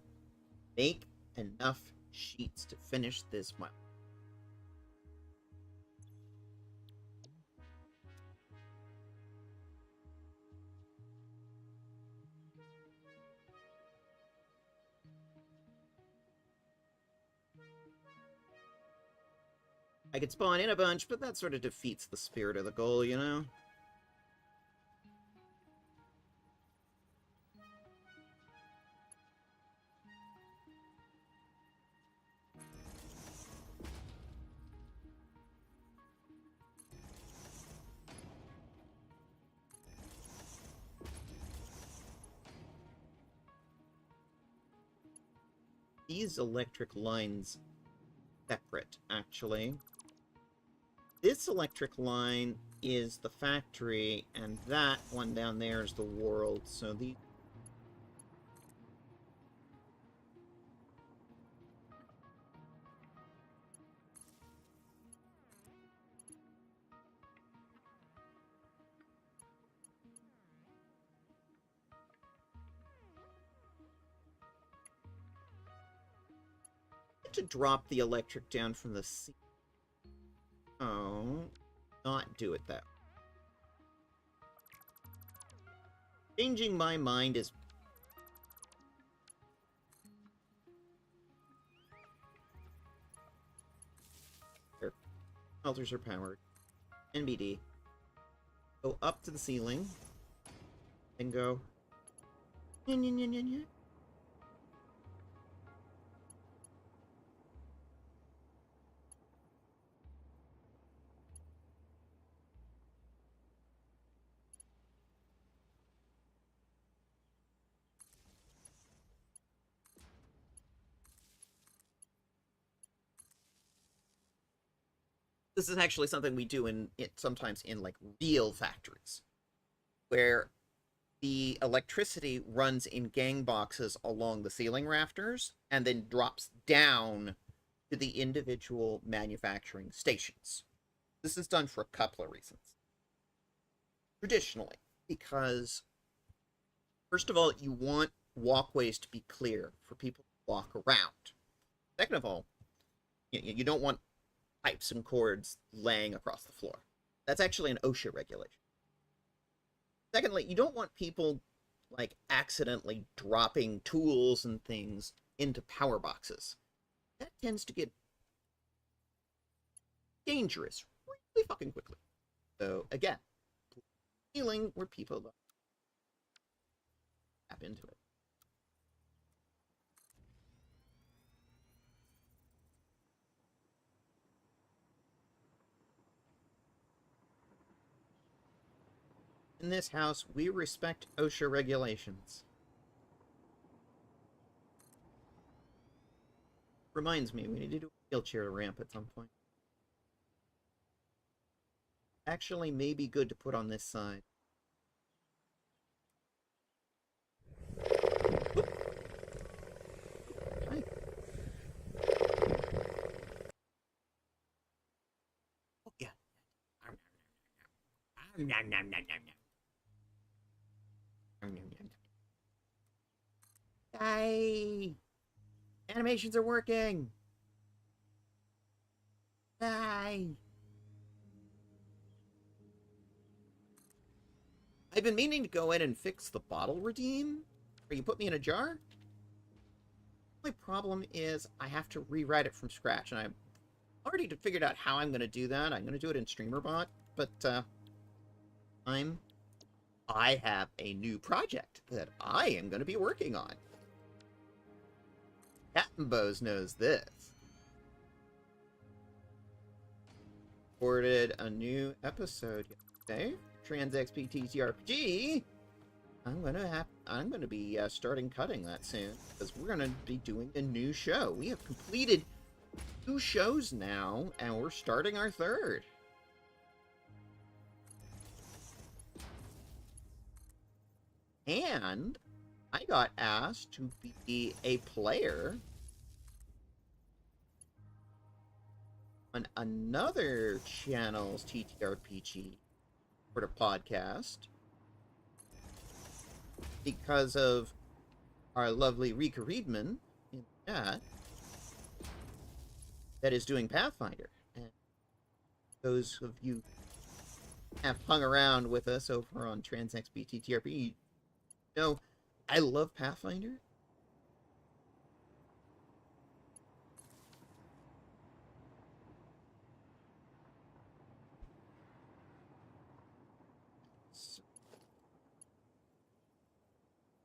make enough sheets to finish this mile. I could spawn in a bunch, but that sort of defeats the spirit of the goal, you know? These electric lines separate, actually. This electric line is the factory, and that one down there is the world, so the... want to drop the electric down from the ceiling. Oh, not do it that way. Changing my mind is... There. Smelters are powered. NBD. Go up to the ceiling. And go... Yin, yin, yin, yin, yin. This is actually something we do sometimes in like real factories, where the electricity runs in gang boxes along the ceiling rafters and then drops down to the individual manufacturing stations. This is done for a couple of reasons. Traditionally, because first of all, you want walkways to be clear for people to walk around. Second of all, you don't want pipes and cords laying across the floor. That's actually an OSHA regulation. Secondly, you don't want people like accidentally dropping tools and things into power boxes. That tends to get dangerous really fucking quickly. So again, ceiling where people tap into it. In this house, we respect OSHA regulations. Reminds me, we need to do a wheelchair ramp at some point. Actually, may be good to put on this side. Hi. Oh, yeah. Yay! Animations are working! Yay! I've been meaning to go in and fix the bottle redeem. Or you put me in a jar? My problem is I have to rewrite it from scratch, and I've already figured out how I'm going to do that. I'm going to do it in StreamerBot, but I have a new project that I am going to be working on. Captain Bose knows this. Recorded a new episode yesterday, TransXPTTRPG. I'm gonna be starting cutting that soon because we're gonna be doing a new show. We have completed 2 shows now, and we're starting our 3rd. And I got asked to be a player on another channel's TTRPG sort of podcast because of our lovely Rika Reedman in the chat that is doing Pathfinder. And those of you who have hung around with us over on TransXPTTRP know I love Pathfinder. So,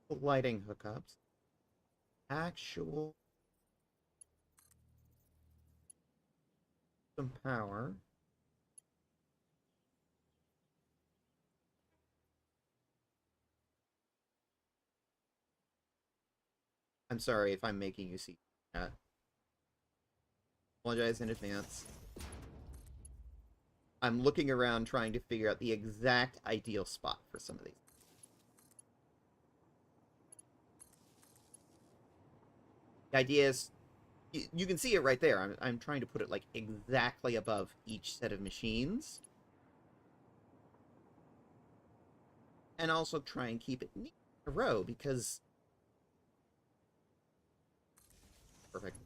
lighting hookups. Actual some power. I'm sorry if I'm making you see that. Apologize in advance. I'm looking around trying to figure out the exact ideal spot for some of these. The idea is, you can see it right there. I'm trying to put it like exactly above each set of machines. And also try and keep it neat in a row because... Perfect.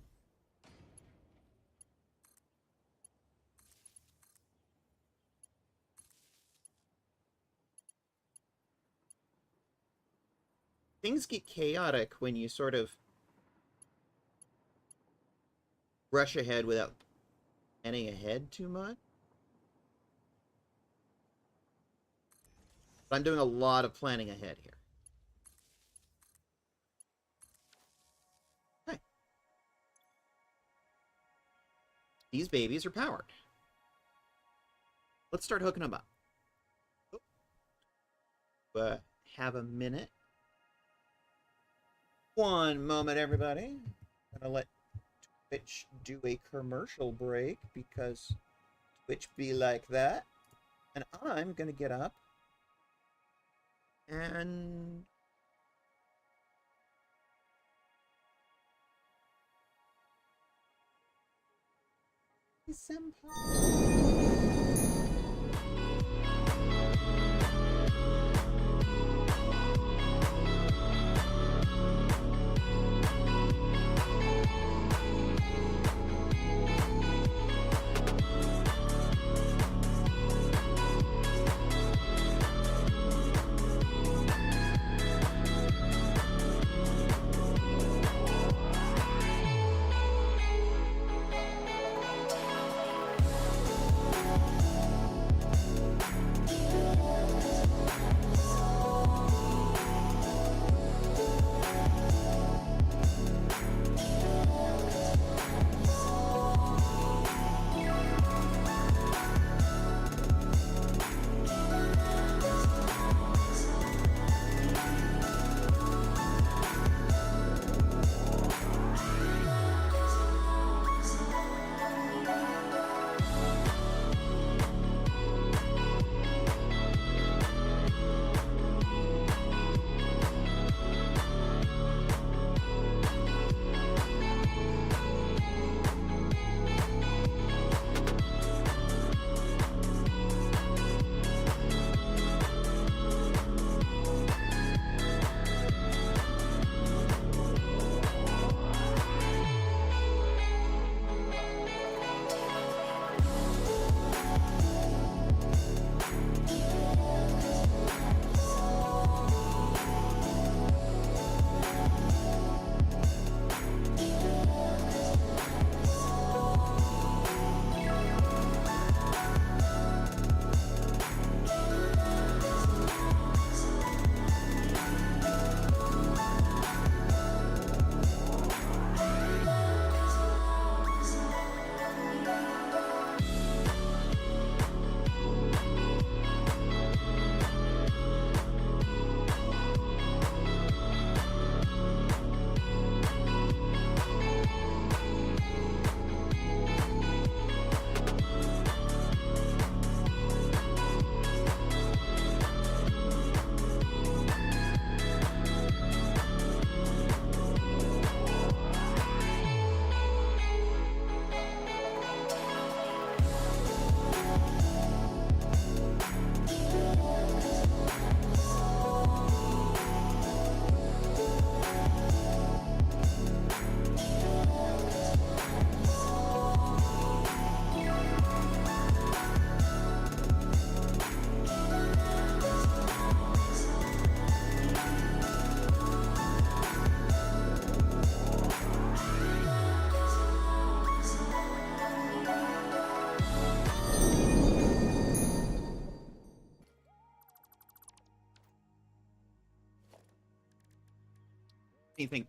things get chaotic when you sort of rush ahead without planning ahead too much. But I'm doing a lot of planning ahead here. Okay. These babies are powered. Let's start hooking them up. Have a minute. One moment, everybody. I'm gonna let Twitch do a commercial break because Twitch be like that. And I'm gonna get up and senpai.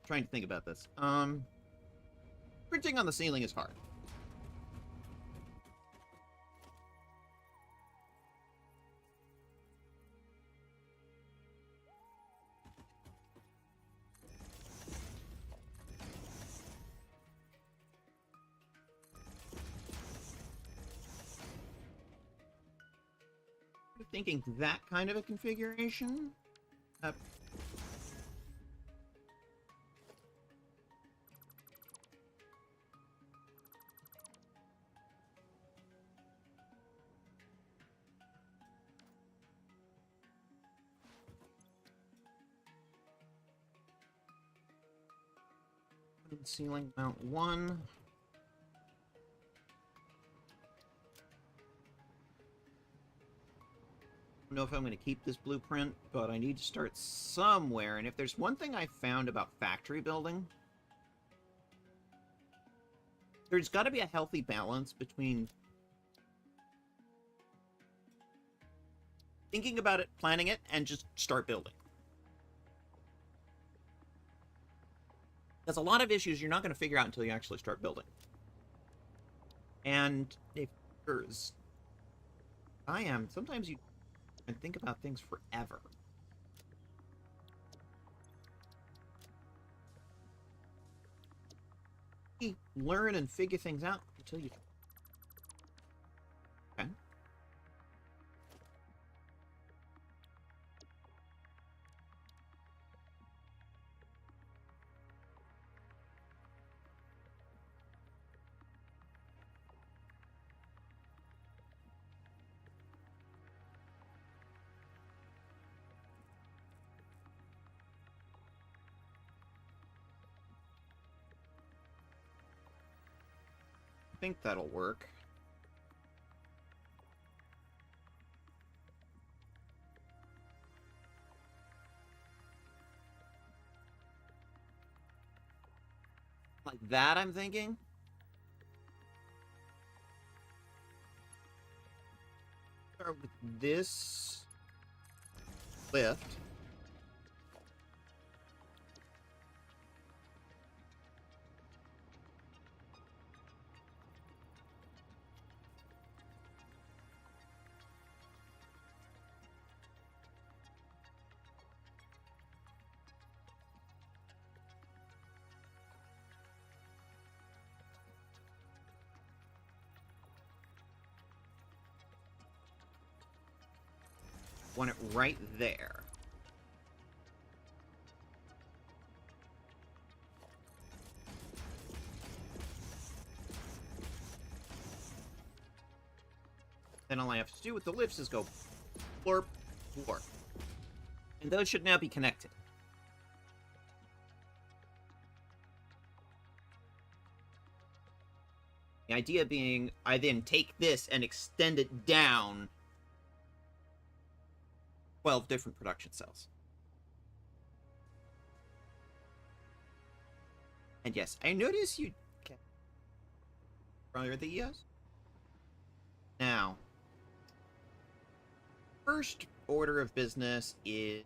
Trying to think about this. Printing on the ceiling is hard. Thinking that kind of a configuration. Ceiling mount 1. don't know if I'm going to keep this blueprint, but I need to start somewhere. And if there's one thing I found about factory building, there's got to be a healthy balance between thinking about it, planning it, and just start building. There's a lot of issues you're not going to figure out until you actually start building. And if there's... I am. Sometimes you can think about things forever. You learn and figure things out until you... Okay. I think that'll work. Like that, I'm thinking. Start with this lift. Want it right there. Then all I have to do with the lifts is go florp, florp. And those should now be connected. The idea being, I then take this and extend it down 12 different production cells. And yes, I notice you... Okay. Are these? Now, first order of business is...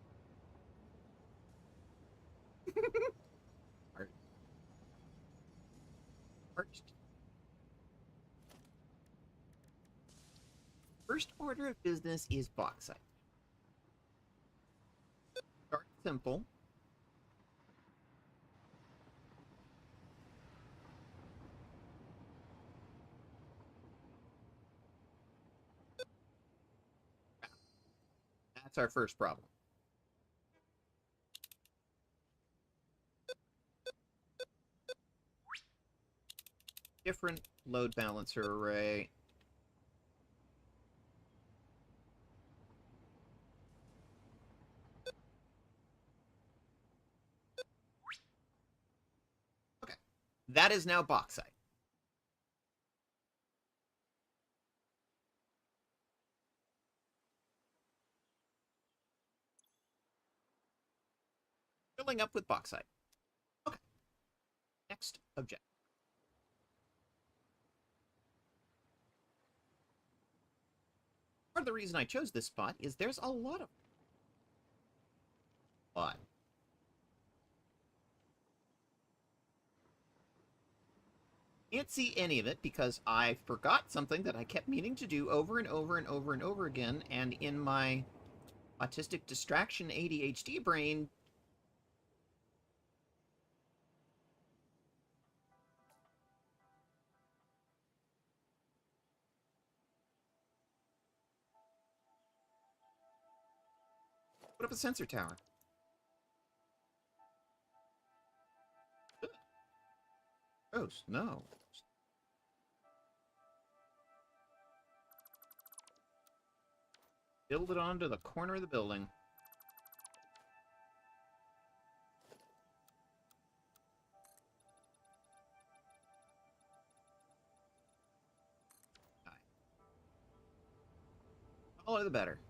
First order of business is bauxite. Start simple. That's our first problem. Different load balancer array. Okay. That is now bauxite. Filling up with bauxite. Okay. Next objective. Part of the reason I chose this spot is there's a lot of... But... Can't see any of it because I forgot something that I kept meaning to do over and over and over and over again, and in my autistic distraction ADHD brain... Put up a sensor tower. Gross, no. Build it onto the corner of the building. The taller the better.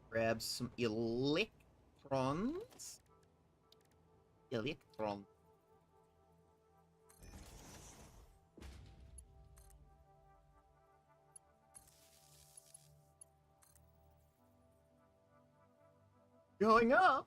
Grab some electrons. Electron. Going up.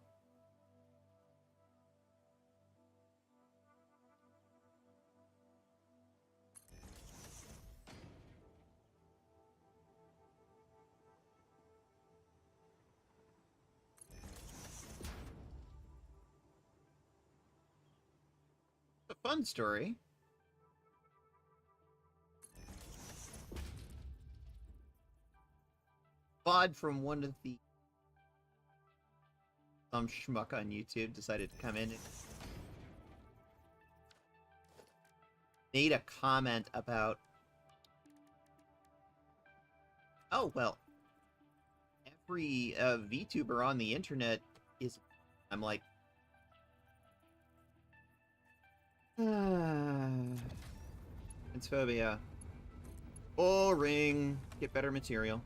A fun story. VOD from one of the some schmuck on YouTube decided to come in and made a comment about, oh well, every VTuber on the internet is. I'm like, transphobia. Boring. Get better material.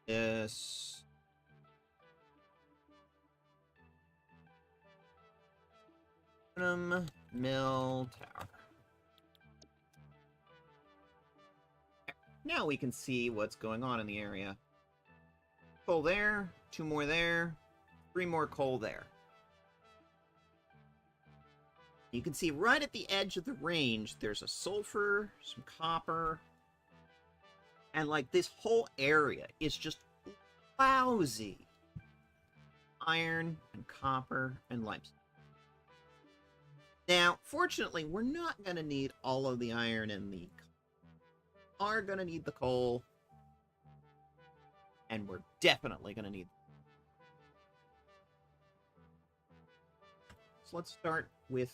Yes. Mill Tower. Now we can see what's going on in the area. Coal there, 2 more there, 3 more coal there. You can see right at the edge of the range, there's a sulfur, some copper, and like this whole area is just lousy. Iron and copper and limestone. Now, fortunately, we're not going to need all of the iron and the copper. Are going to need the coal. And we're definitely going to need. So let's start with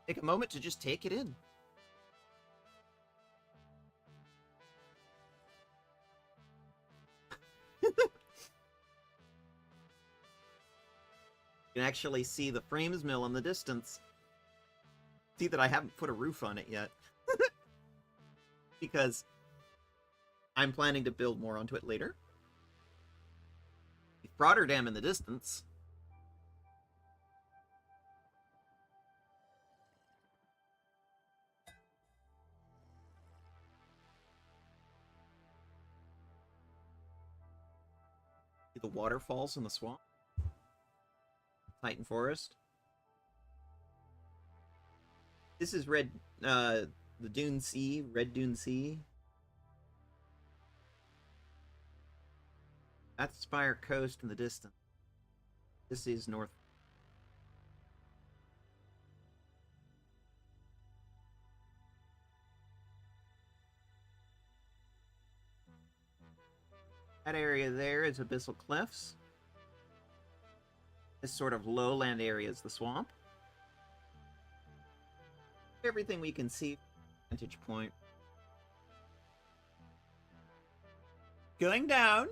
take a moment to just take it in. You can actually see the frames mill in the distance. See that I haven't put a roof on it yet. Because I'm planning to build more onto it later. Rotterdam in the distance. See the waterfalls in the swamp. Titan Forest. This is the Dune Sea, Red Dune Sea. That's Spire Coast in the distance. This is north. That area there is Abyssal Cliffs. This sort of lowland area is the swamp. Everything we can see, vantage point. Going down.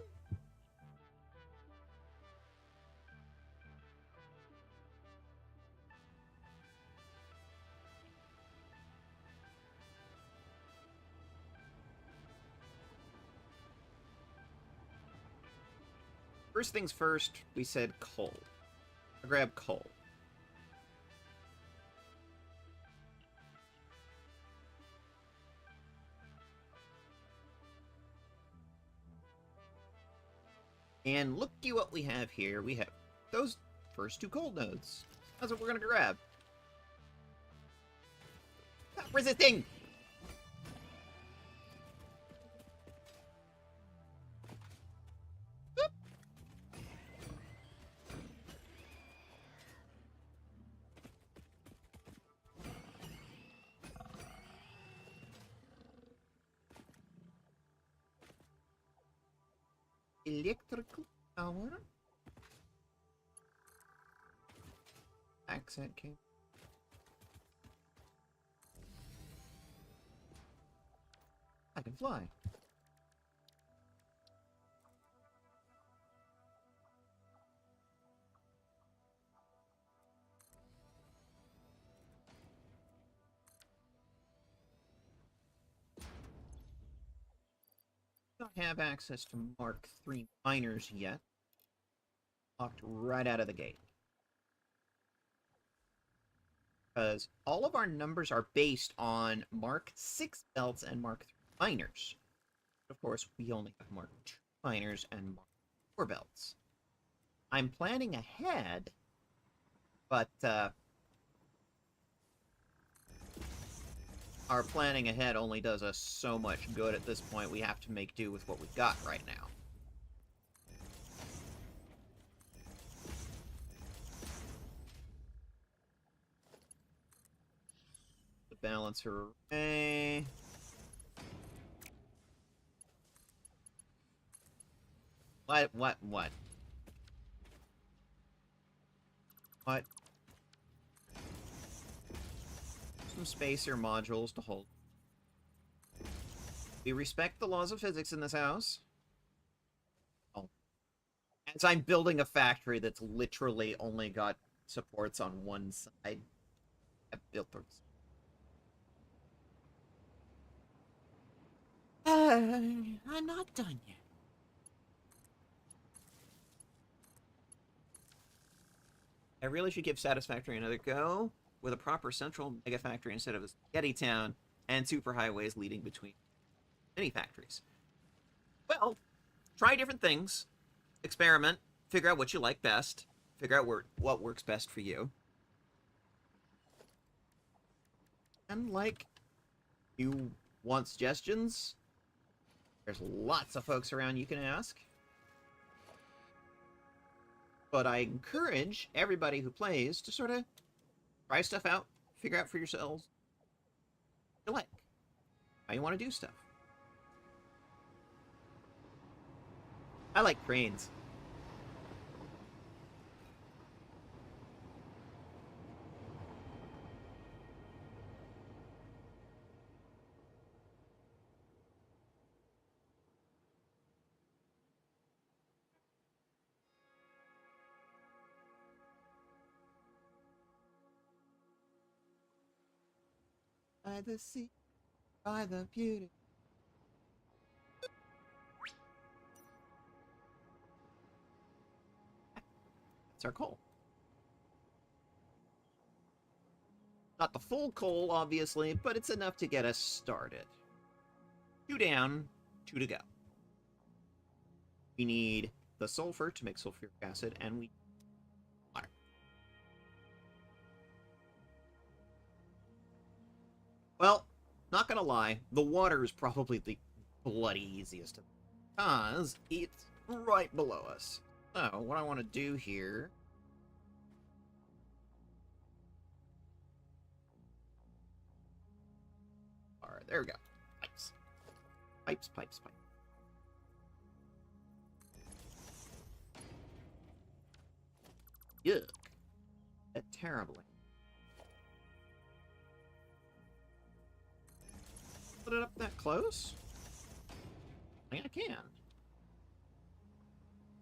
First things first, we said coal. I'll grab coal. And looky what we have here. We have those first 2 coal nodes. That's what we're gonna grab. Stop resisting! Boop. Electrical power. Accent cable. I can fly. not have access to Mark III miners yet. Locked right out of the gate. Because all of our numbers are based on Mark 6 belts and Mark 3 miners. Of course, we only have Mark 2 miners and Mark 4 belts. I'm planning ahead, but our planning ahead only does us so much good at this point. We have to make do with what we've got right now. The balancer array. What? Some spacer modules to hold. We respect the laws of physics in this house. Oh. As I'm building a factory that's literally only got supports on one side. I've built those. I'm not done yet. I really should give Satisfactory another go with a proper central mega factory instead of a spaghetti town and superhighways leading between mini factories. Well, try different things, experiment, figure out what you like best, figure out what works best for you. And, like, you want suggestions? There's lots of folks around you can ask. But I encourage everybody who plays to sort of try stuff out, figure out for yourselves what you like, how you want to do stuff. I like cranes. By the sea, by the beauty. That's our coal. Not the full coal, obviously, but it's enough to get us started. 2 down, 2 to go. We need the sulfur to make sulfuric acid, and we need water. Well, not gonna lie, the water is probably the bloody easiest of them, because it's right below us. So, what I want to do here... Alright, there we go. Pipes. Pipes, pipes, pipes. Yuck. That terribly. Put it up that close? I mean, I can.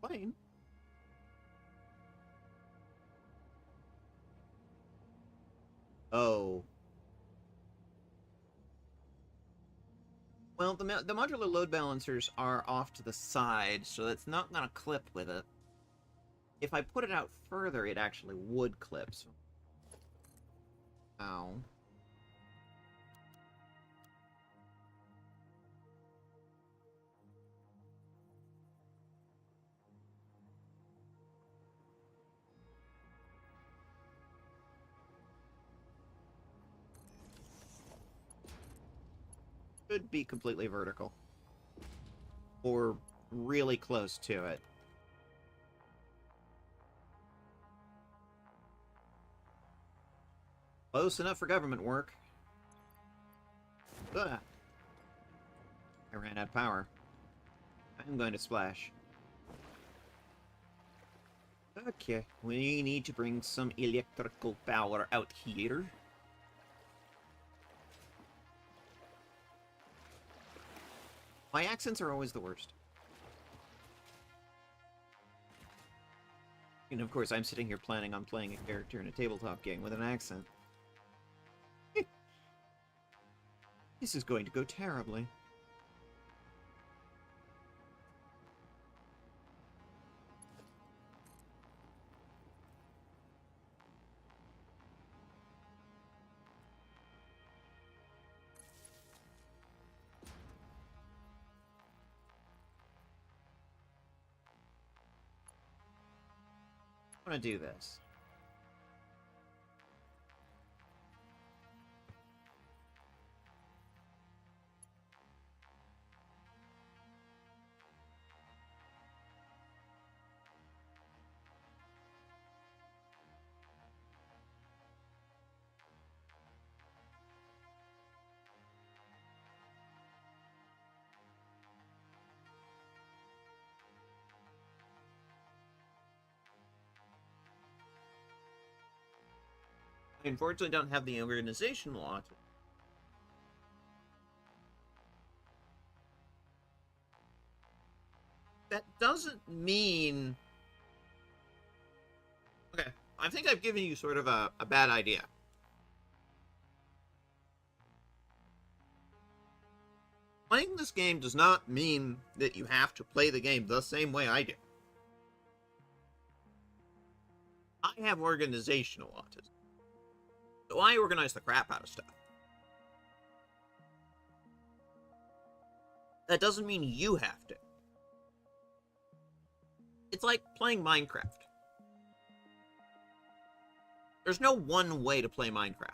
Plane. Oh. Well, the modular load balancers are off to the side, so that's not going to clip with it. If I put it out further, it actually would clip. So... Ow. Could be completely vertical. Or really close to it. Close enough for government work. Ugh. I ran out of power. I'm going to splash. Okay, we need to bring some electrical power out here. My accents are always the worst. And of course, I'm sitting here planning on playing a character in a tabletop game with an accent. This is going to go terribly. want to do this. I unfortunately don't have the organization law. That doesn't mean... Okay, I think I've given you sort of a bad idea. Playing this game does not mean that you have to play the game the same way I do. I have organizational autism. So I organize the crap out of stuff. That doesn't mean you have to. It's like playing Minecraft. There's no one way to play Minecraft.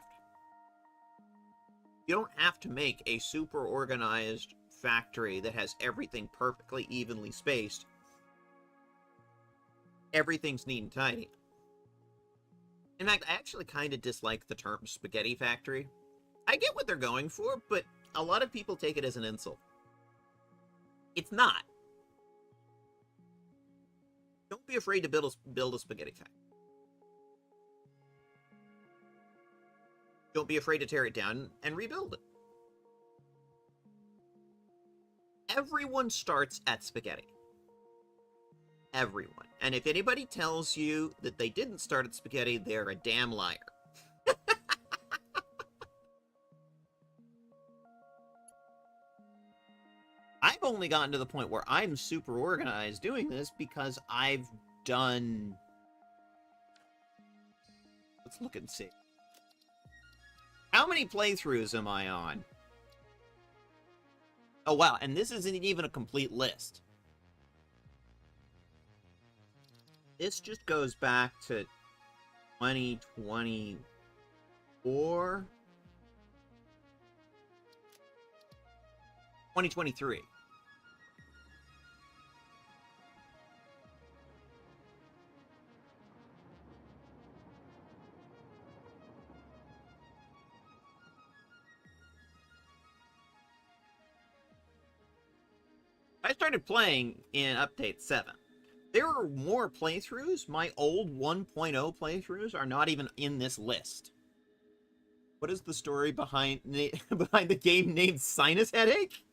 You don't have to make a super organized factory that has everything perfectly evenly spaced. Everything's neat and tidy. In fact, I actually kind of dislike the term spaghetti factory. I get what they're going for, but a lot of people take it as an insult. It's not. Don't be afraid to build a spaghetti factory. Don't be afraid to tear it down and rebuild it. Everyone starts at spaghetti. Everyone. And if anybody tells you that they didn't start at spaghetti, they're a damn liar. I've only gotten to the point where I'm super organized doing this because I've done... Let's look and see. How many playthroughs am I on? Oh, wow. And this isn't even a complete list. This just goes back to 2024? 2023. I started playing in Update 7. There are more playthroughs. My old 1.0 playthroughs are not even in this list. What is the story behind the game named Sinus Headache?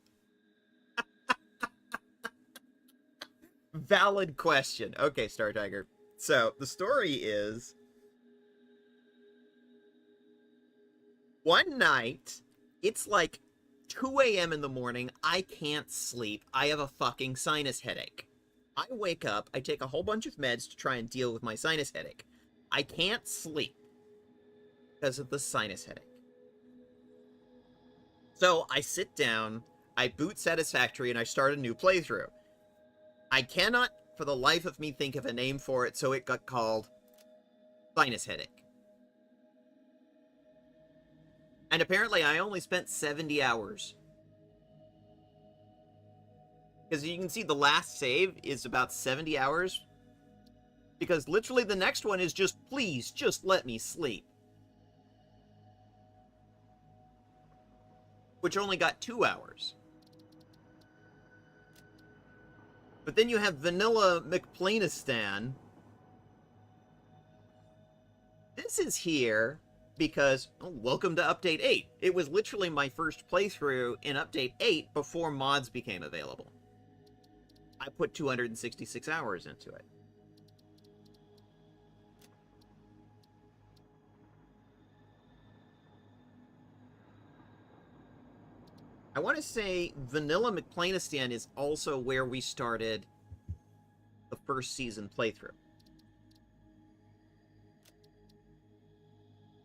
Valid question. Okay, Star Tiger. So, the story is... One night, it's like 2 a.m. in the morning, I can't sleep, I have a fucking sinus headache. I wake up, I take a whole bunch of meds to try and deal with my sinus headache. I can't sleep because of the sinus headache. So I sit down, I boot Satisfactory, and I start a new playthrough. I cannot, for the life of me, think of a name for it, so it got called Sinus Headache. And apparently I only spent 70 hours. Because you can see the last save is about 70 hours. Because literally the next one is just, please, just let me sleep. Which only got 2 hours. But then you have Vanilla McPlanistan. This is here because, oh, welcome to Update 8. It was literally my first playthrough in Update 8 before mods became available. I put 266 hours into it. I want to say Vanilla McPlanistan is also where we started the first season playthrough.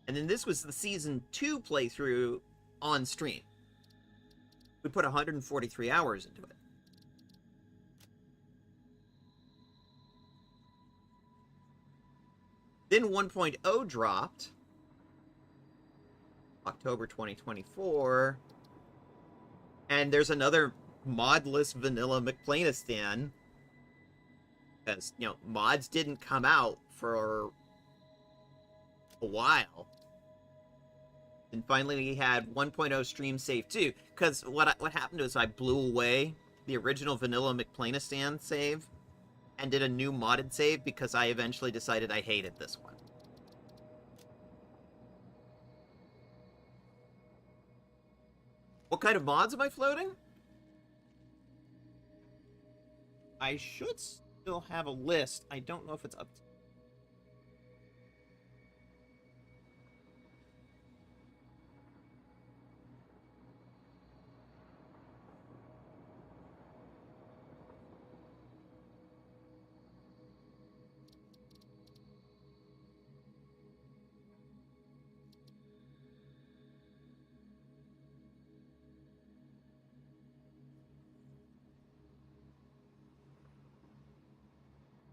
And then this was the season 2 playthrough on stream. We put 143 hours into it. Then 1.0 dropped. October 2024. And there's another modless vanilla McPlanistan. Because, you know, mods didn't come out for a while. And finally we had 1.0 stream save too. Because what happened was I blew away the original vanilla McPlanistan save and did a new modded save because I eventually decided I hated this one. What kind of mods am I floating? I should still have a list. I don't know if it's up to...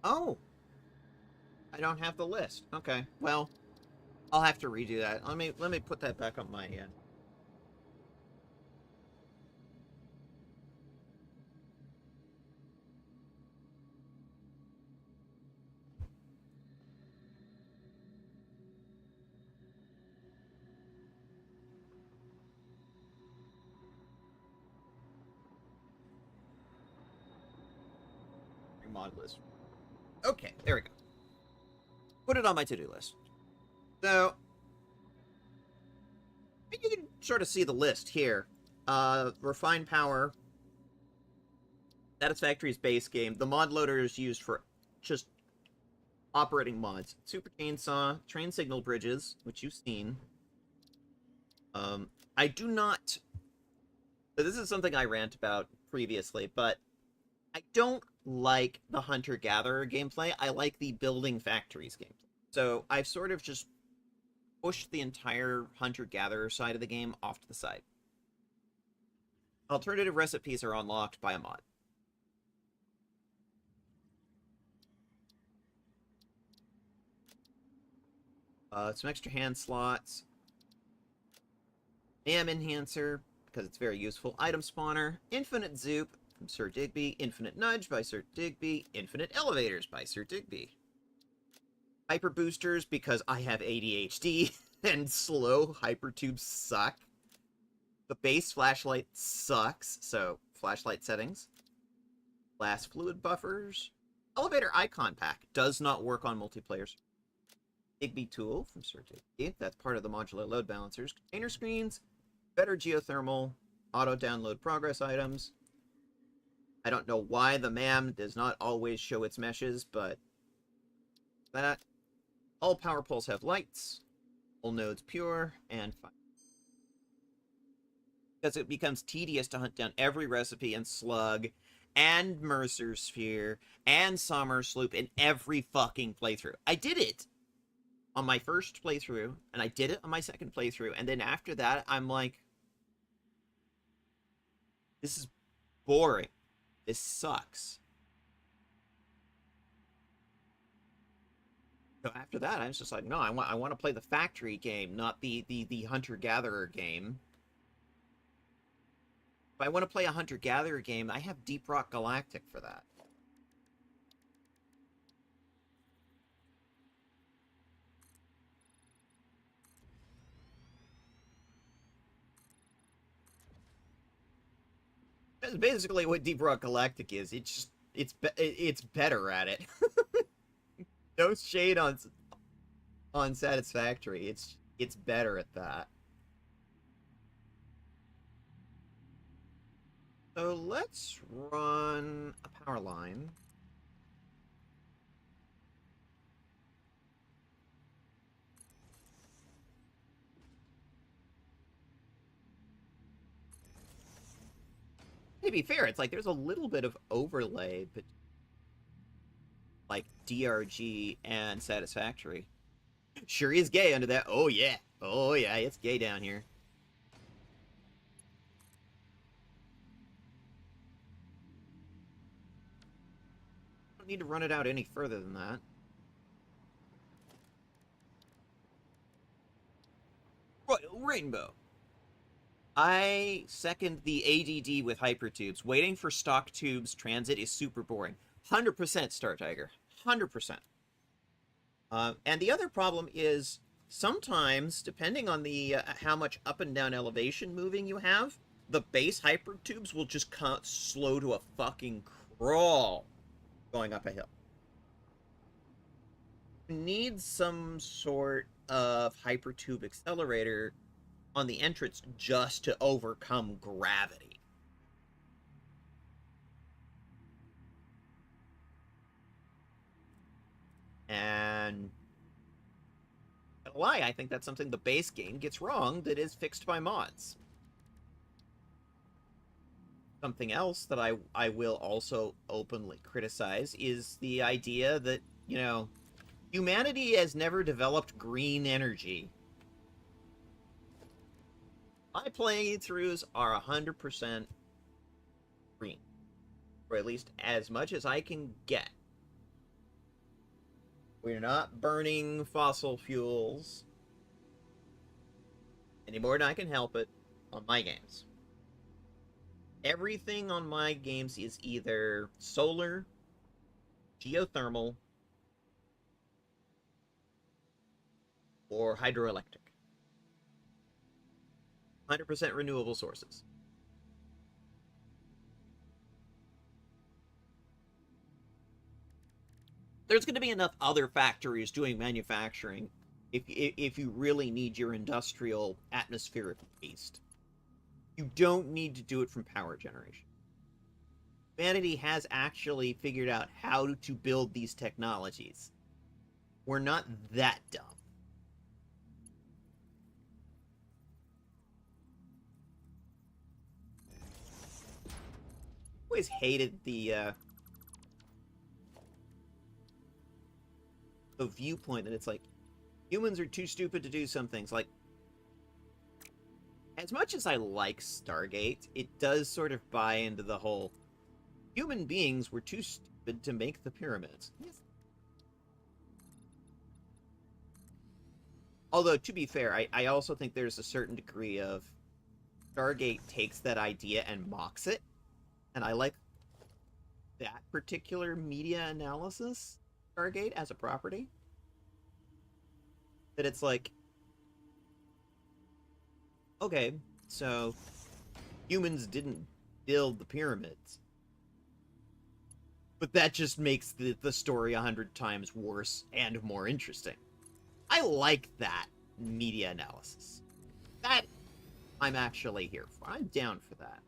Oh! I don't have the list. Okay, well, I'll have to redo that. Let me put that back on my end. Mod list. Okay, there we go. Put it on my to-do list. So, you can sort of see the list here. Refined Power, Satisfactory's base game. The mod loader is used for just operating mods. Super Chainsaw, Train Signal Bridges, which you've seen. I do not... This is something I rant about previously, but I don't like the Hunter-Gatherer gameplay. I like the Building Factories gameplay. So I've sort of just pushed the entire Hunter-Gatherer side of the game off to the side. Alternative recipes are unlocked by a mod. Some extra hand slots. Am Enhancer, because it's very useful. Item Spawner. Infinite Zoop from Sir Digby. Infinite Nudge by Sir Digby. Infinite Elevators by Sir Digby. Hyper Boosters, because I have ADHD, and slow hypertubes suck. The base flashlight sucks, so flashlight settings. Blast fluid buffers. Elevator icon pack does not work on multiplayers. Digby tool from Sir Digby. That's part of the modular load balancers. Container screens. Better geothermal. Auto download progress items. I don't know why the MAM does not always show its meshes, but that. All power poles have lights. All nodes pure and fine. Because it becomes tedious to hunt down every recipe and slug and Mercer Sphere and Summer Sloop in every fucking playthrough. I did it on my first playthrough, and I did it on my second playthrough, and then after that, I'm like, this is boring. This sucks. So after that, I was just like, no, I want to play the factory game, not the hunter-gatherer game. If I want to play a hunter-gatherer game, I have Deep Rock Galactic for that. That's basically what Deep Rock Galactic is. It's just it's better at it. No shade on Satisfactory. It's better at that. So let's run a power line. To be fair, it's like there's a little bit of overlay, but like DRG and Satisfactory. Sure is gay under that. Oh yeah. Oh yeah, it's gay down here. Don't need to run it out any further than that. Rainbow. I second the ADD with hypertubes. Waiting for stock tubes transit is super boring. 100% Star Tiger. 100%. And the other problem is sometimes, depending on the how much up and down elevation moving you have, the base hypertubes will just slow to a fucking crawl going up a hill. You need some sort of hypertube accelerator on the entrance just to overcome gravity. And I don't lie, I think that's something the base game gets wrong that is fixed by mods. Something else that I will also openly criticize is the idea that, you know, humanity has never developed green energy. My playthroughs are 100% green. Or at least as much as I can get. We're not burning fossil fuels any more than I can help it on my games. Everything on my games is either solar, geothermal, or hydroelectric. 100% renewable sources. There's going to be enough other factories doing manufacturing if you really need your industrial atmospheric waste. You don't need to do it from power generation. Humanity has actually figured out how to build these technologies. We're not that dumb. Always hated the viewpoint that it's like humans are too stupid to do some things. Like, as much as I like Stargate, it does sort of buy into the whole human beings were too stupid to make the pyramids. Yes. Although, to be fair, I also think there's a certain degree of Stargate takes that idea and mocks it. And I like that particular media analysis, Stargate, as a property. That it's like, okay, so humans didn't build the pyramids. But that just makes the story 100 times worse and more interesting. I like that media analysis. That I'm actually here for. I'm down for that.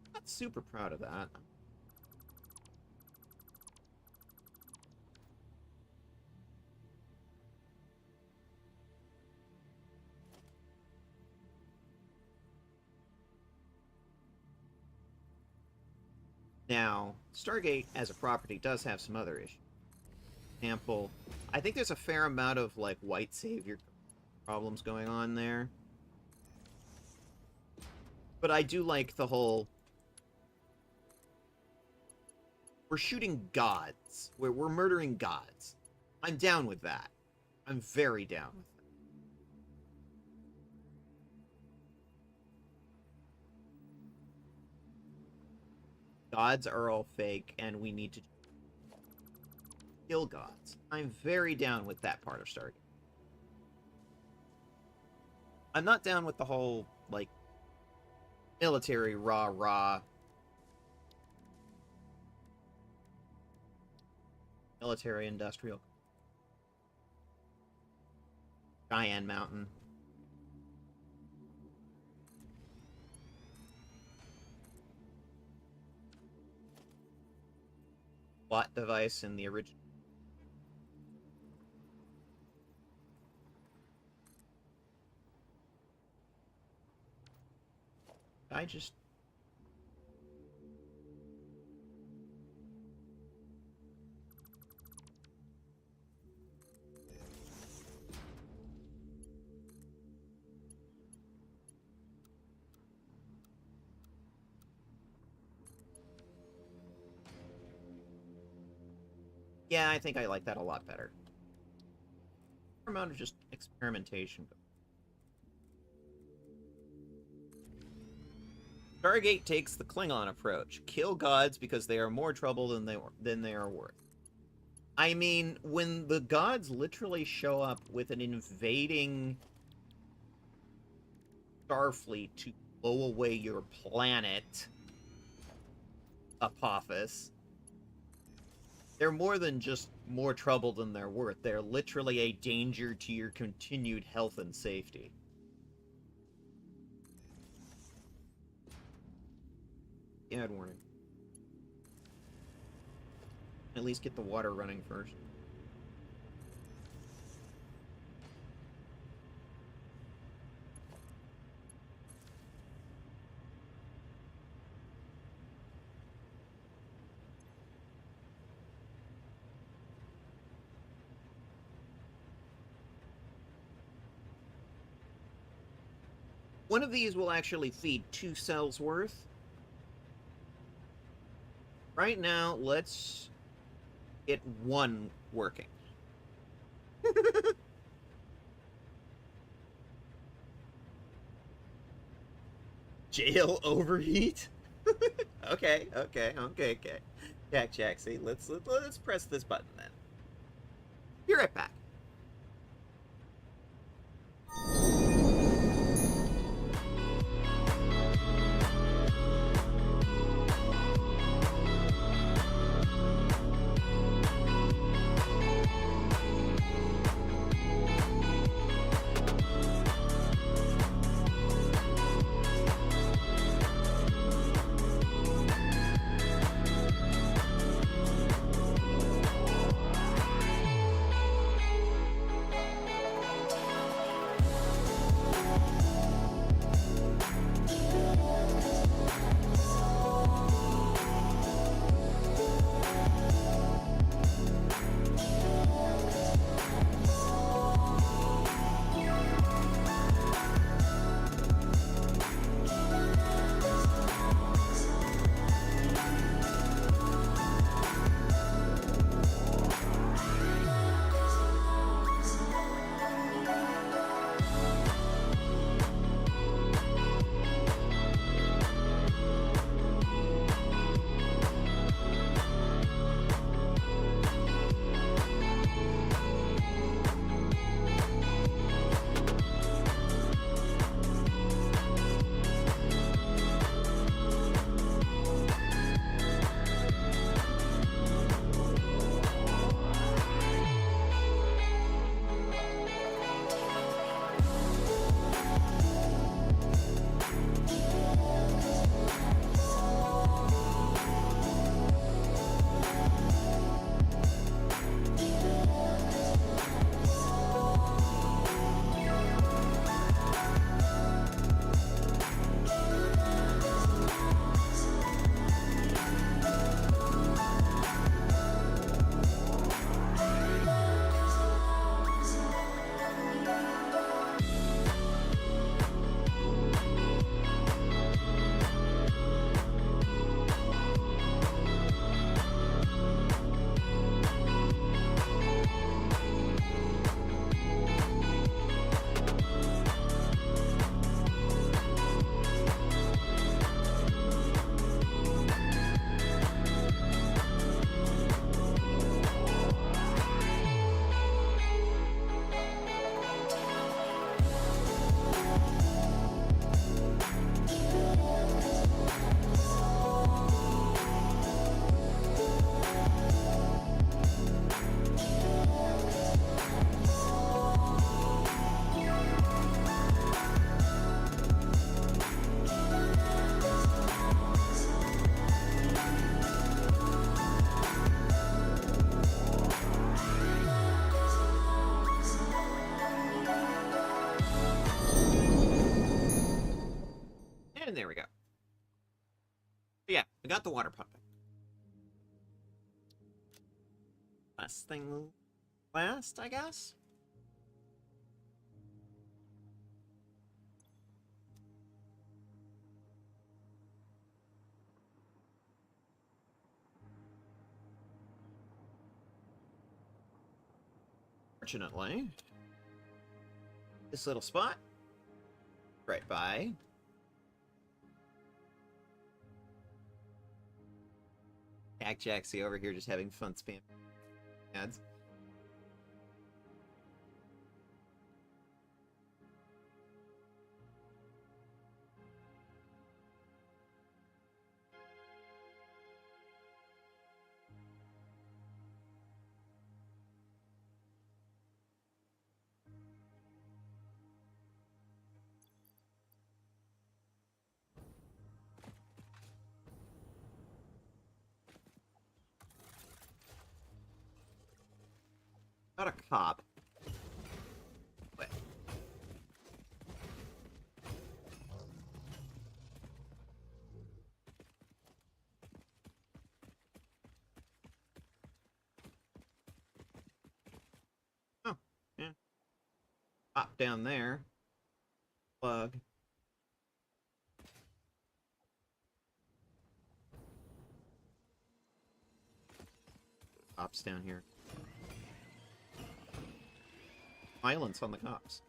I'm not super proud of that. Now, Stargate as a property does have some other issues. For example, I think there's a fair amount of, like, white savior problems going on there. But I do like the whole... We're shooting gods. We're murdering gods. I'm down with that. I'm very down with that. Gods are all fake, and we need to kill gods. I'm very down with that part of Stargate. I'm not down with the whole, like, military rah-rah. Military-industrial. Cheyenne Mountain. Plot device in the original. I just... Yeah, I think I like that a lot better. amount of just experimentation. Stargate takes the Klingon approach. Kill gods because they are more trouble than they are worth. I mean, when the gods literally show up with an invading Starfleet to blow away your planet, Apophis, they're more than just more trouble than they're worth. They're literally a danger to your continued health and safety. Bad warning. At least get the water running first. One of these will actually feed 2 cells worth. Right now, let's get 1 working. Jail overheat? Okay. Jack, see, let's press this button then. Be right back. And there we go. But yeah, we got the water pumping. Last thing last, I guess? Fortunately, this little spot. Right by. Hack Jaxie over here just having fun spam ads. Not a cop. Wait. Oh, yeah. Pop down there. Plug. Cops down here. Violence on the cops.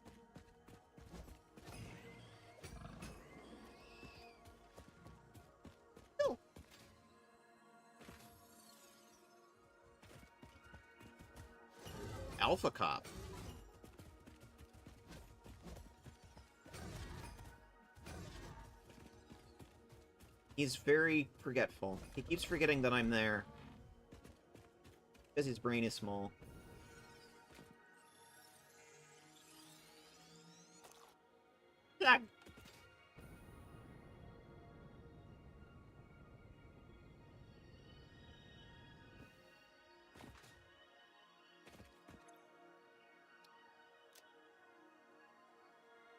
No. Alpha cop. He's very forgetful. He keeps forgetting that I'm there. Because his brain is small. Yeah.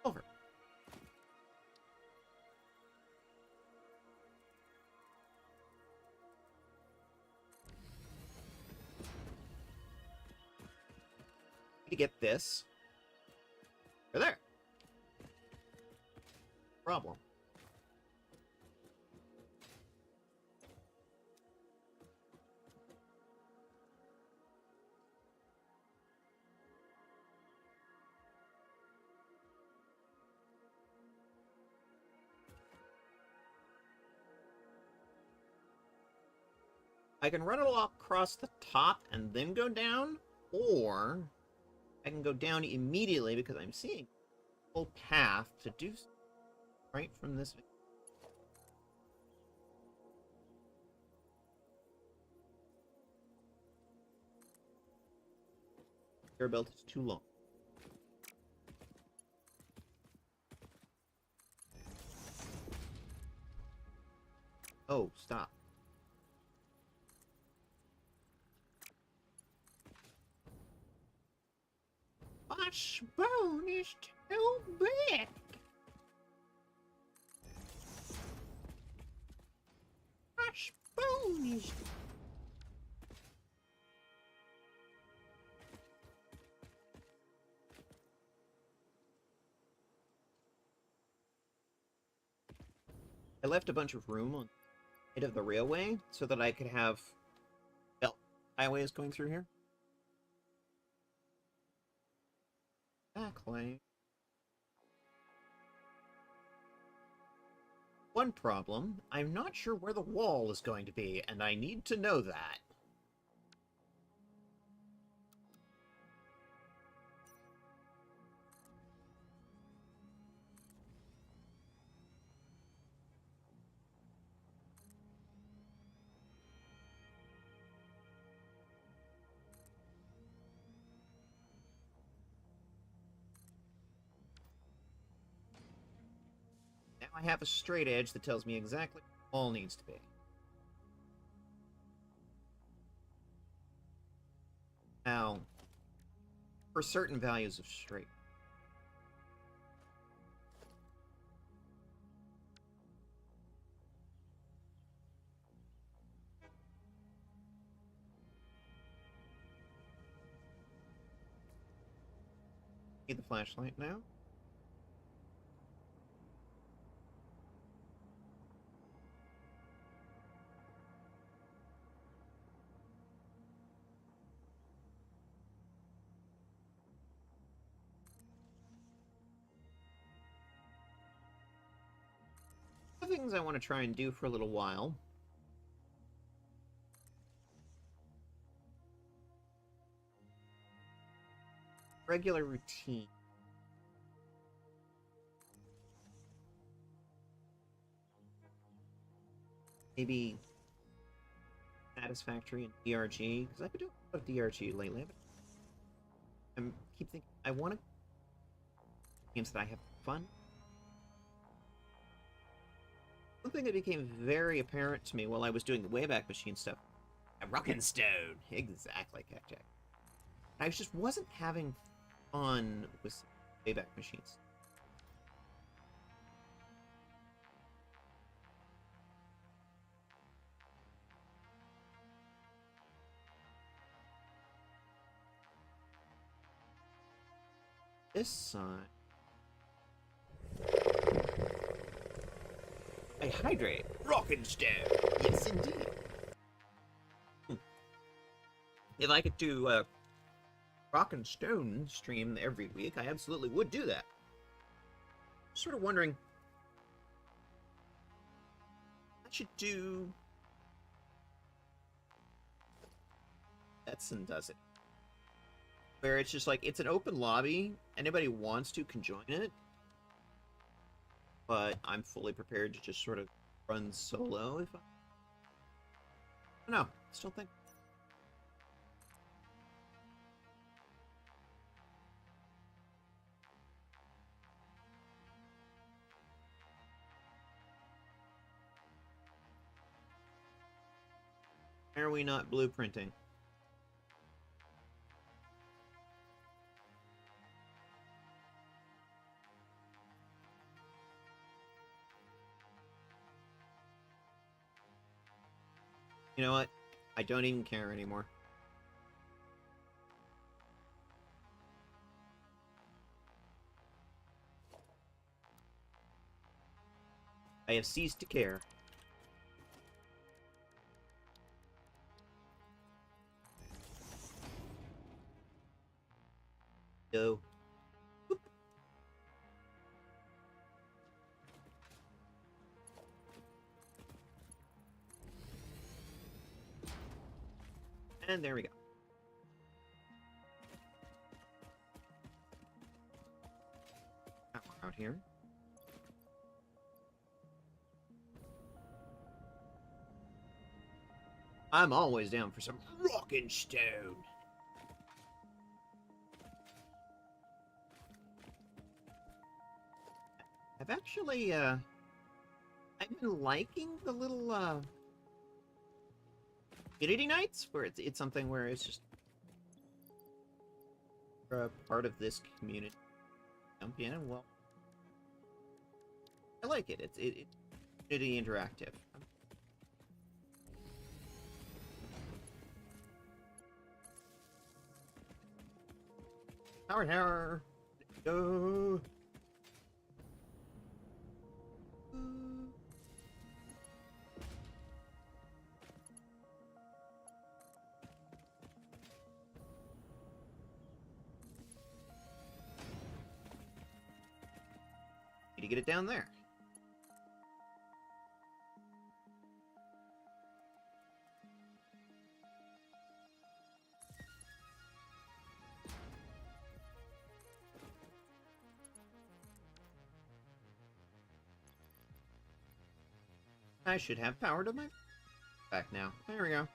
Over. To get this. Over there. Problem. I can run it all across the top and then go down, or I can go down immediately because I'm seeing a full path to do right from this. Air belt is too long. Oh, stop. My spoon is too big. My spoon is... I left a bunch of room on the end of the railway so that I could have belt highways going through here. Exactly. One problem, I'm not sure where the wall is going to be, and I need to know that. Now I have a straight edge that tells me exactly what the wall needs to be. Now, for certain values of straight. Need the flashlight now. Other things I want to try and do for a little while. Regular routine. Maybe Satisfactory and DRG, because I've been doing a lot of DRG lately. I keep thinking I want to games that I have fun. One thing that became very apparent to me while I was doing the Wayback Machine stuff, Rockin' Stone, exactly, Jack. I just wasn't having fun with Wayback Machines. This side, I hydrate. Rockin' Stone. Yes, indeed. If I could do Rockin' Stone stream every week, I absolutely would do that. Sort of wondering, I should do. Betson does it, where it's just like it's an open lobby. Anybody who wants to can join it, but I'm fully prepared to just sort of run solo if I don't know. Still think. Why are we not blueprinting? You know what? I don't even care anymore. I have ceased to care. Go. Boop. And there we go. Out here. I'm always down for some Rockin' Stone. I've actually, I've been liking the little, community nights, where it's something where it's just a part of this community. Jump in, well, I like it. It's community interactive. Tower, go. Need to get it down there. I should have power to my back now. There we go.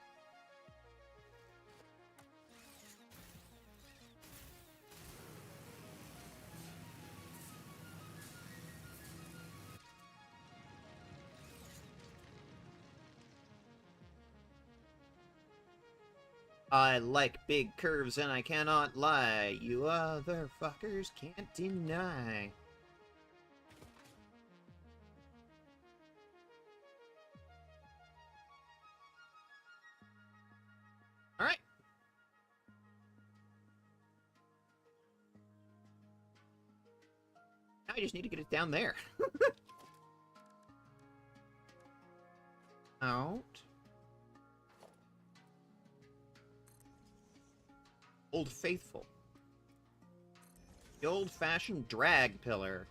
I like big curves and I cannot lie. You other fuckers can't deny. Alright. Now I just need to get it down there. Out. Old Faithful. The old-fashioned drag pillar.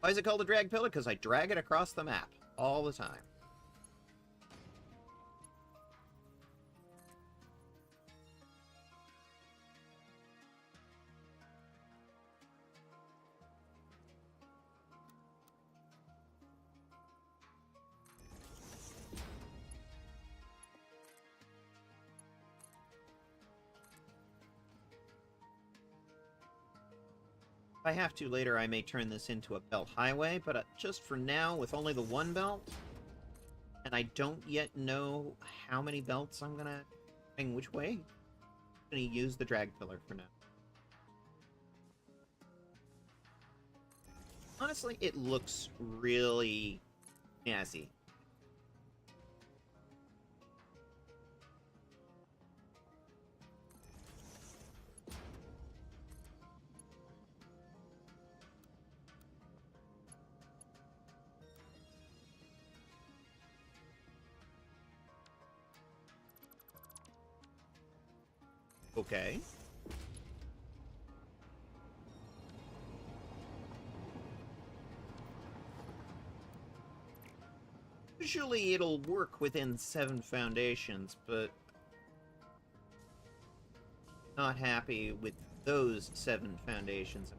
Why is it called a drag pillar? Because I drag it across the map all the time. If I have to later, I may turn this into a belt highway, but just for now, with only the one belt, and I don't yet know how many belts I'm gonna hang which way, I'm gonna use the drag pillar for now. Honestly, it looks really snazzy. Okay. Usually it'll work within 7 foundations, but not happy with those 7 foundations.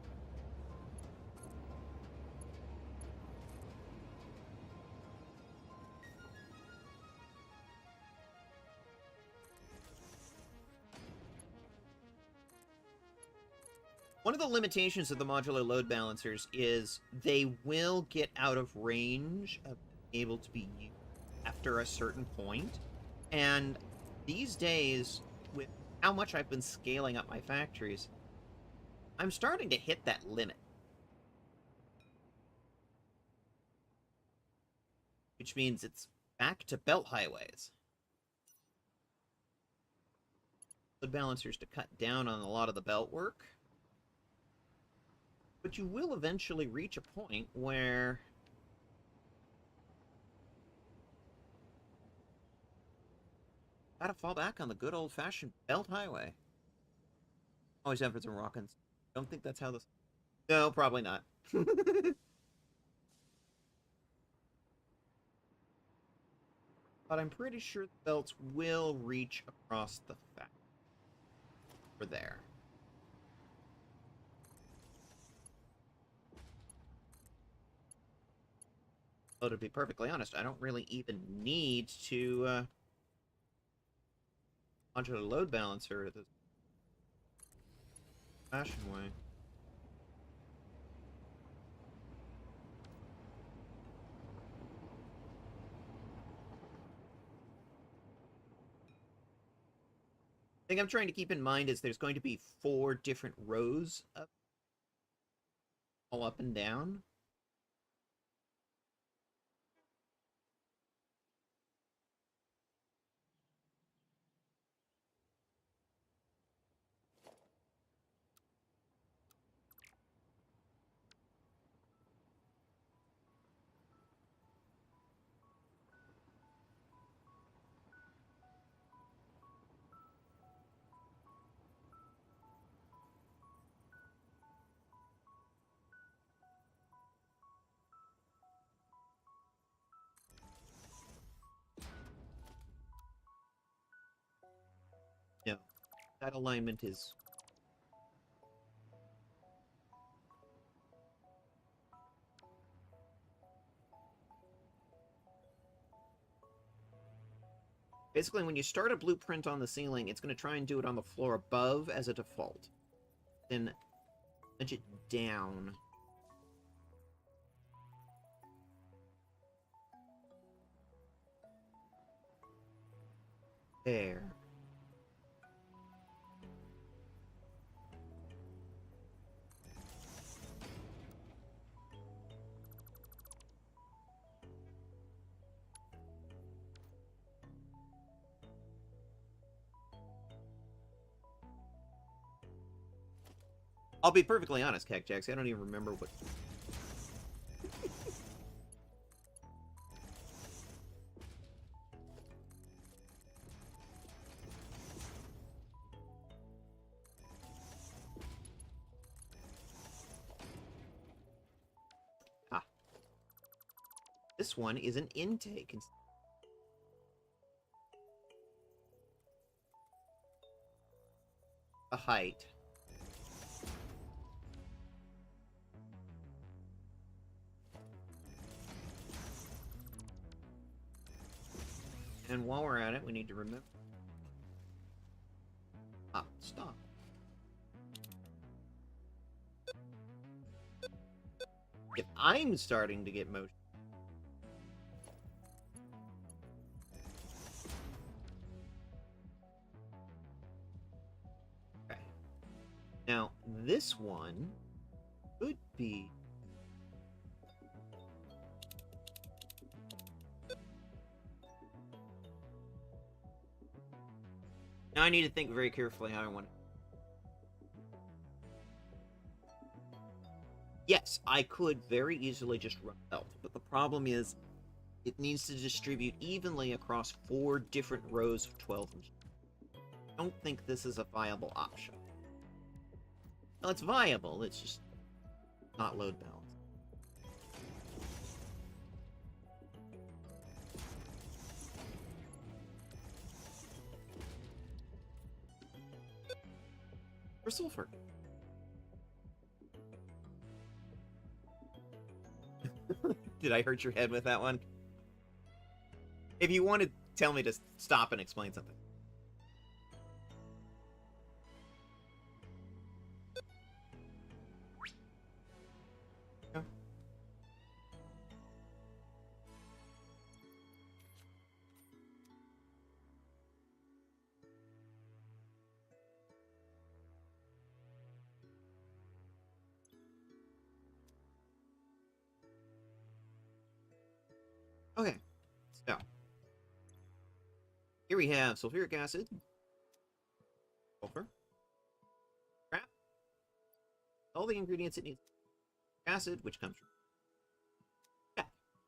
One of the limitations of the modular load balancers is they will get out of range of being able to be used after a certain point. And these days, with how much I've been scaling up my factories, I'm starting to hit that limit. Which means it's back to belt highways. Load balancers to cut down on a lot of the belt work. But you will eventually reach a point where gotta fall back on the good old-fashioned belt highway. Always have some rockins. Don't think that's how this... No, probably not. But I'm pretty sure the belts will reach across the factory. For there. Though, to be perfectly honest, I don't really even need to modular load balancer the fashion way. The thing I'm trying to keep in mind is there's going to be 4 different rows up, all up and down. No, that alignment is... Basically, when you start a blueprint on the ceiling, it's going to try and do it on the floor above as a default. Then nudge it down. There. I'll be perfectly honest, Cacjax, I don't even remember what... Ah. this one is an intake. A height. And while we're at it, we need to remember. Stop. If I'm starting to get motion. Okay. Now, this one could be. Now I need to think very carefully how I want it. Yes, I could very easily just run belt, but the problem is it needs to distribute evenly across 4 different rows of 12 inches. I don't think this is a viable option. Well, it's viable, it's just not load balanced. For sulfur. Did I hurt your head with that one? If you want to tell me to stop and explain something. Oh. Okay, so here we have sulfuric acid, sulfur, crap, all the ingredients it needs. Acid, which comes from cat.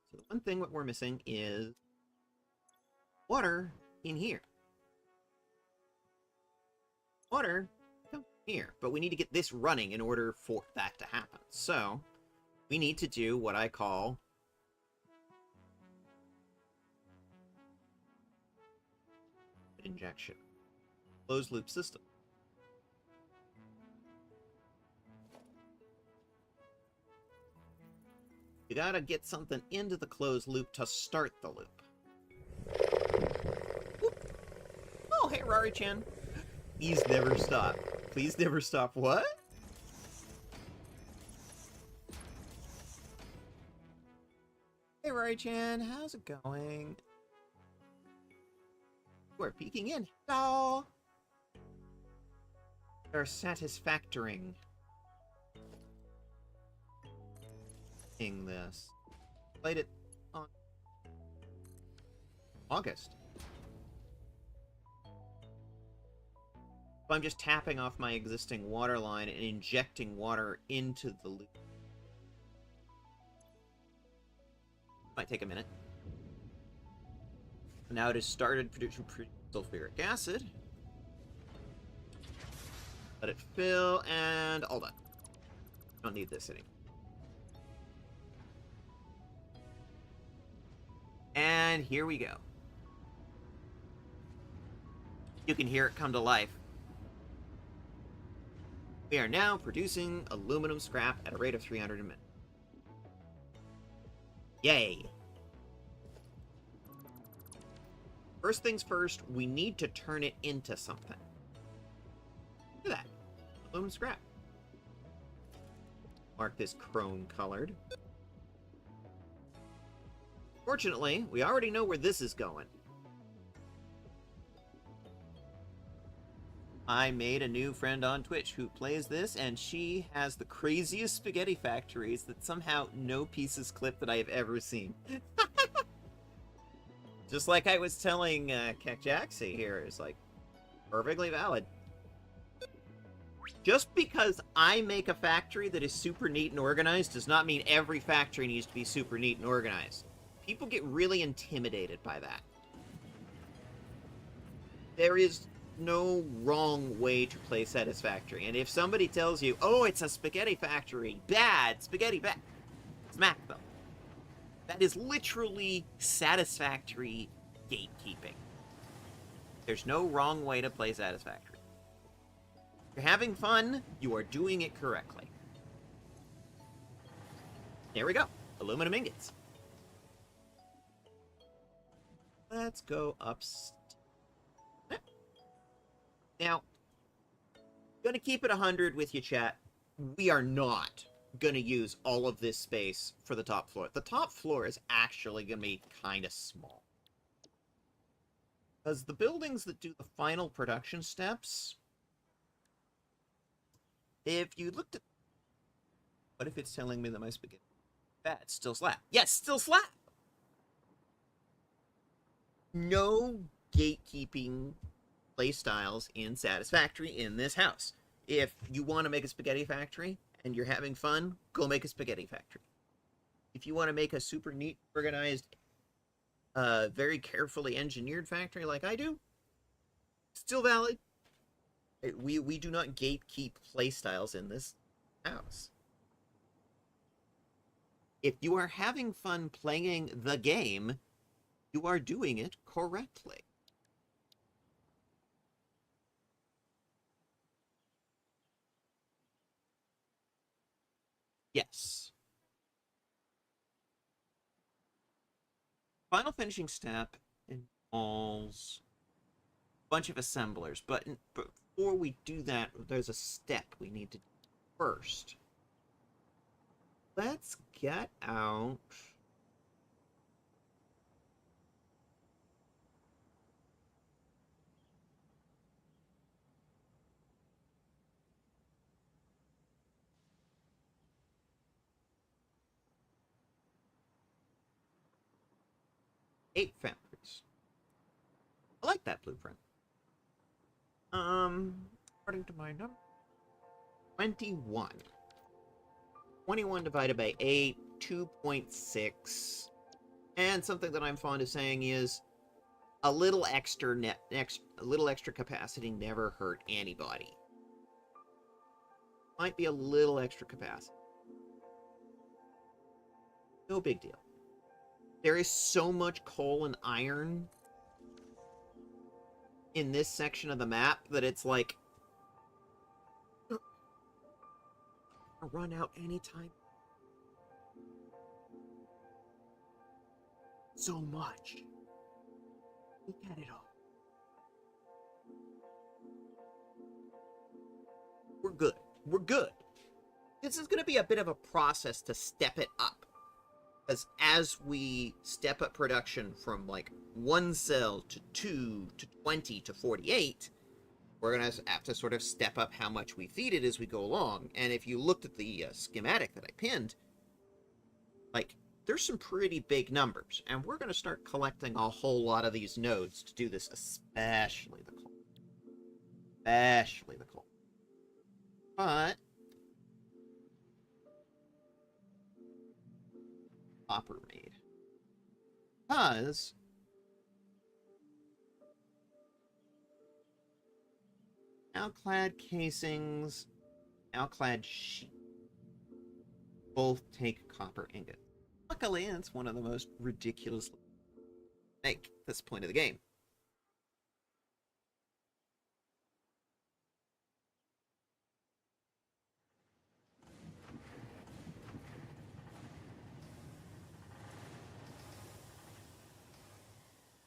So the one thing that we're missing is water in here. Water comes here, but we need to get this running in order for that to happen. So we need to do what I call injection. Closed loop system. You gotta get something into the closed loop to start the loop. Whoop. Oh, hey, Rari-chan. Please never stop. Please never stop. What? Hey, Rari-chan. How's it going? We're peeking in. Hello! They're satisfactoring. This. Played it on August. So I'm just tapping off my existing water line and injecting water into the loop. Might take a minute. Now it has started producing sulfuric acid. Let it fill, and all done. Don't need this anymore. And here we go. You can hear it come to life. We are now producing aluminum scrap at a rate of 300 a minute. Yay! First things first, we need to turn it into something. Look at that. Aluminum scrap. Mark this chrome colored. Fortunately, we already know where this is going. I made a new friend on Twitch who plays this, and she has the craziest spaghetti factories that somehow no piece is clipped that I have ever seen. Just like I was telling Kekjaxi here, is like perfectly valid. Just because I make a factory that is super neat and organized does not mean every factory needs to be super neat and organized. People get really intimidated by that. There is no wrong way to play Satisfactory, and if somebody tells you, oh, it's a spaghetti factory, bad, spaghetti bad, smack them. That is literally satisfactory gatekeeping. There's no wrong way to play Satisfactory. If you're having fun, you are doing it correctly. There we go. Aluminum ingots. Let's go upstairs. Now, gonna keep it 100 with you, chat. We are not gonna use all of this space for the top floor. The top floor is actually gonna be kind of small. Because the buildings that do the final production steps, if you looked at... What if it's telling me that my spaghetti... Bad, still slap. Yes, still slap! No gatekeeping playstyles in Satisfactory in this house. If you want to make a spaghetti factory and you're having fun, go make a spaghetti factory. If you want to make a super neat, organized, very carefully engineered factory like I do, still valid. We do not gatekeep playstyles in this house. If you are having fun playing the game, you are doing it correctly. Yes. Final finishing step involves a bunch of assemblers, but before we do that, there's a step we need to do first. Let's get out... eight foundries. I like that blueprint. According to my number, 21. 21 divided by 8, 2.6. And something that I'm fond of saying is a little extra capacity never hurt anybody. Might be a little extra capacity. No big deal. There is so much coal and iron in this section of the map that it's like... I'll run out anytime. So much. Look at it all. We're good. We're good. This is going to be a bit of a process to step it up. Because as we step up production from like 1 cell to 2 to 20 to 48, we're going to have to sort of step up how much we feed it as we go along. And if you looked at the schematic that I pinned, like, there's some pretty big numbers. And we're going to start collecting a whole lot of these nodes to do this, especially the coal. Especially the coal. But... copper made. Because alclad casings, alclad sheet both take copper ingot. Luckily, it's one of the most ridiculous make at this point of the game.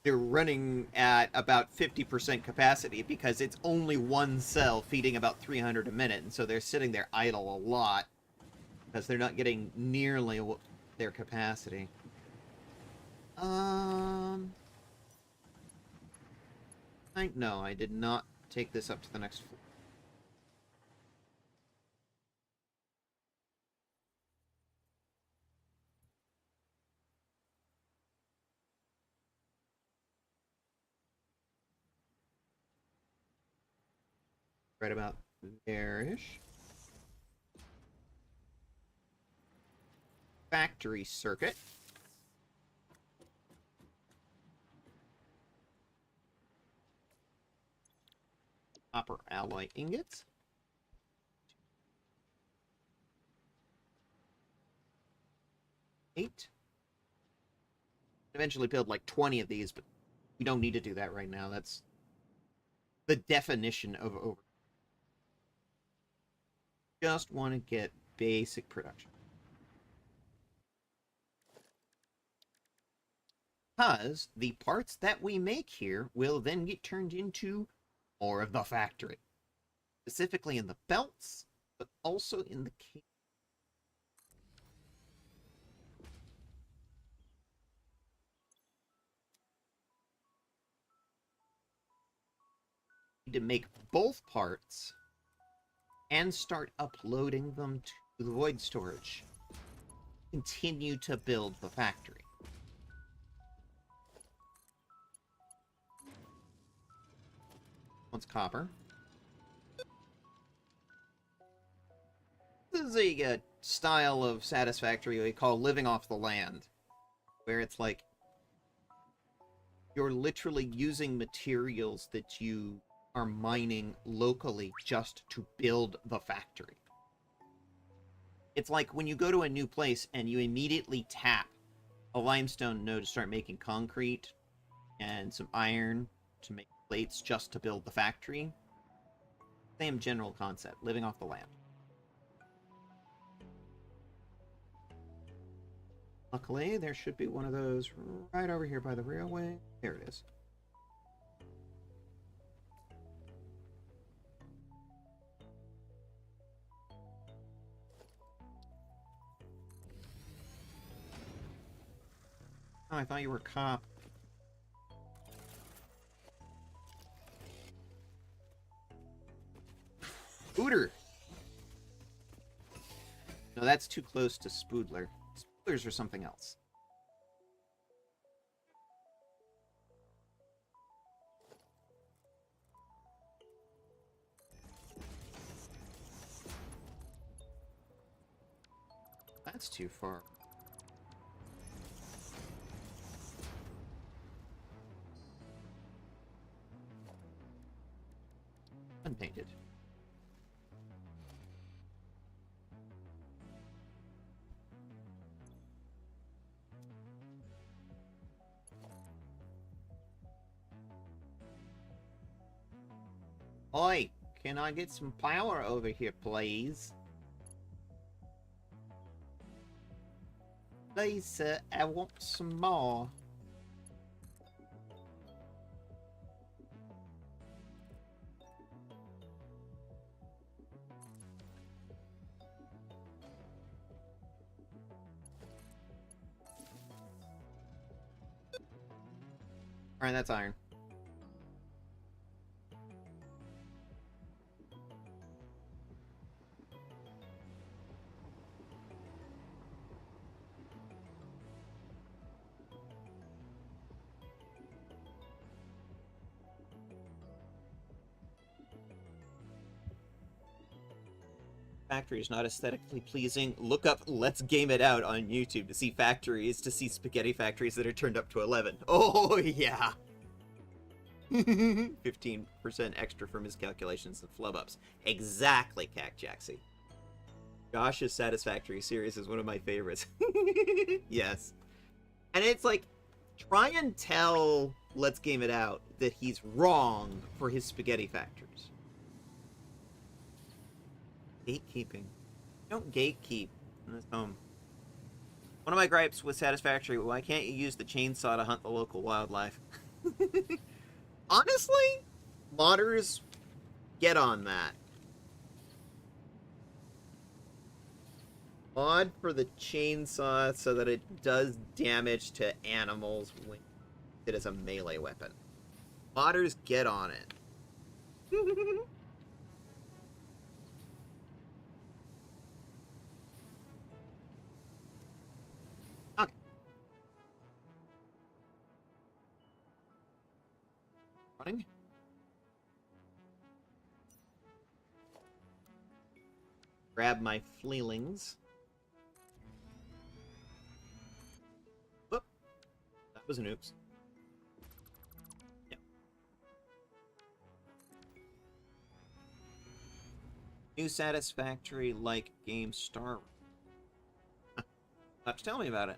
They're running at about 50% capacity because it's only 1 cell feeding about 300 a minute, and so they're sitting there idle a lot because they're not getting nearly their capacity. No, I did not take this up to the next floor. Right about there-ish. Factory circuit. Copper alloy ingots. Eight. Eventually build like 20 of these, but we don't need to do that right now. That's the definition of over. Just want to get basic production. Because the parts that we make here will then get turned into more of the factory. Specifically in the belts, but also in the case. To make both parts and start uploading them to the void storage. Continue to build the factory. What's copper? This is a style of Satisfactory we call living off the land, where it's like you're literally using materials that you are mining locally just to build the factory. It's like when you go to a new place and you immediately tap a limestone node to start making concrete and some iron to make plates just to build the factory. Same general concept, living off the land. Luckily, there should be one of those right over here by the railway. There it is. Oh, I thought you were a cop. Spooder! No, that's too close to Spoodler. Spoodlers are something else. That's too far. Unpainted. Oi, can I get some power over here, please? Please, sir, I want some more. Alright, that's iron. Factory is not aesthetically pleasing. Look up Let's Game It Out on YouTube to see factories, to see spaghetti factories that are turned up to 11. Oh, yeah! 15% extra for miscalculations and flub-ups. Exactly, CacJaxie. Josh's Satisfactory series is one of my favorites. Yes. And it's like, try and tell Let's Game It Out that he's wrong for his spaghetti factories. Gatekeeping. Don't gatekeep in this home. One of my gripes with Satisfactory, why can't you use the chainsaw to hunt the local wildlife? Honestly, modders, get on that. Mod for the chainsaw so that it does damage to animals when it is a melee weapon. Modders, get on it. Okay. Running. Grab my fleelings. Whoop. That was an oops. Yeah. New Satisfactory like game star. Have to tell me about it.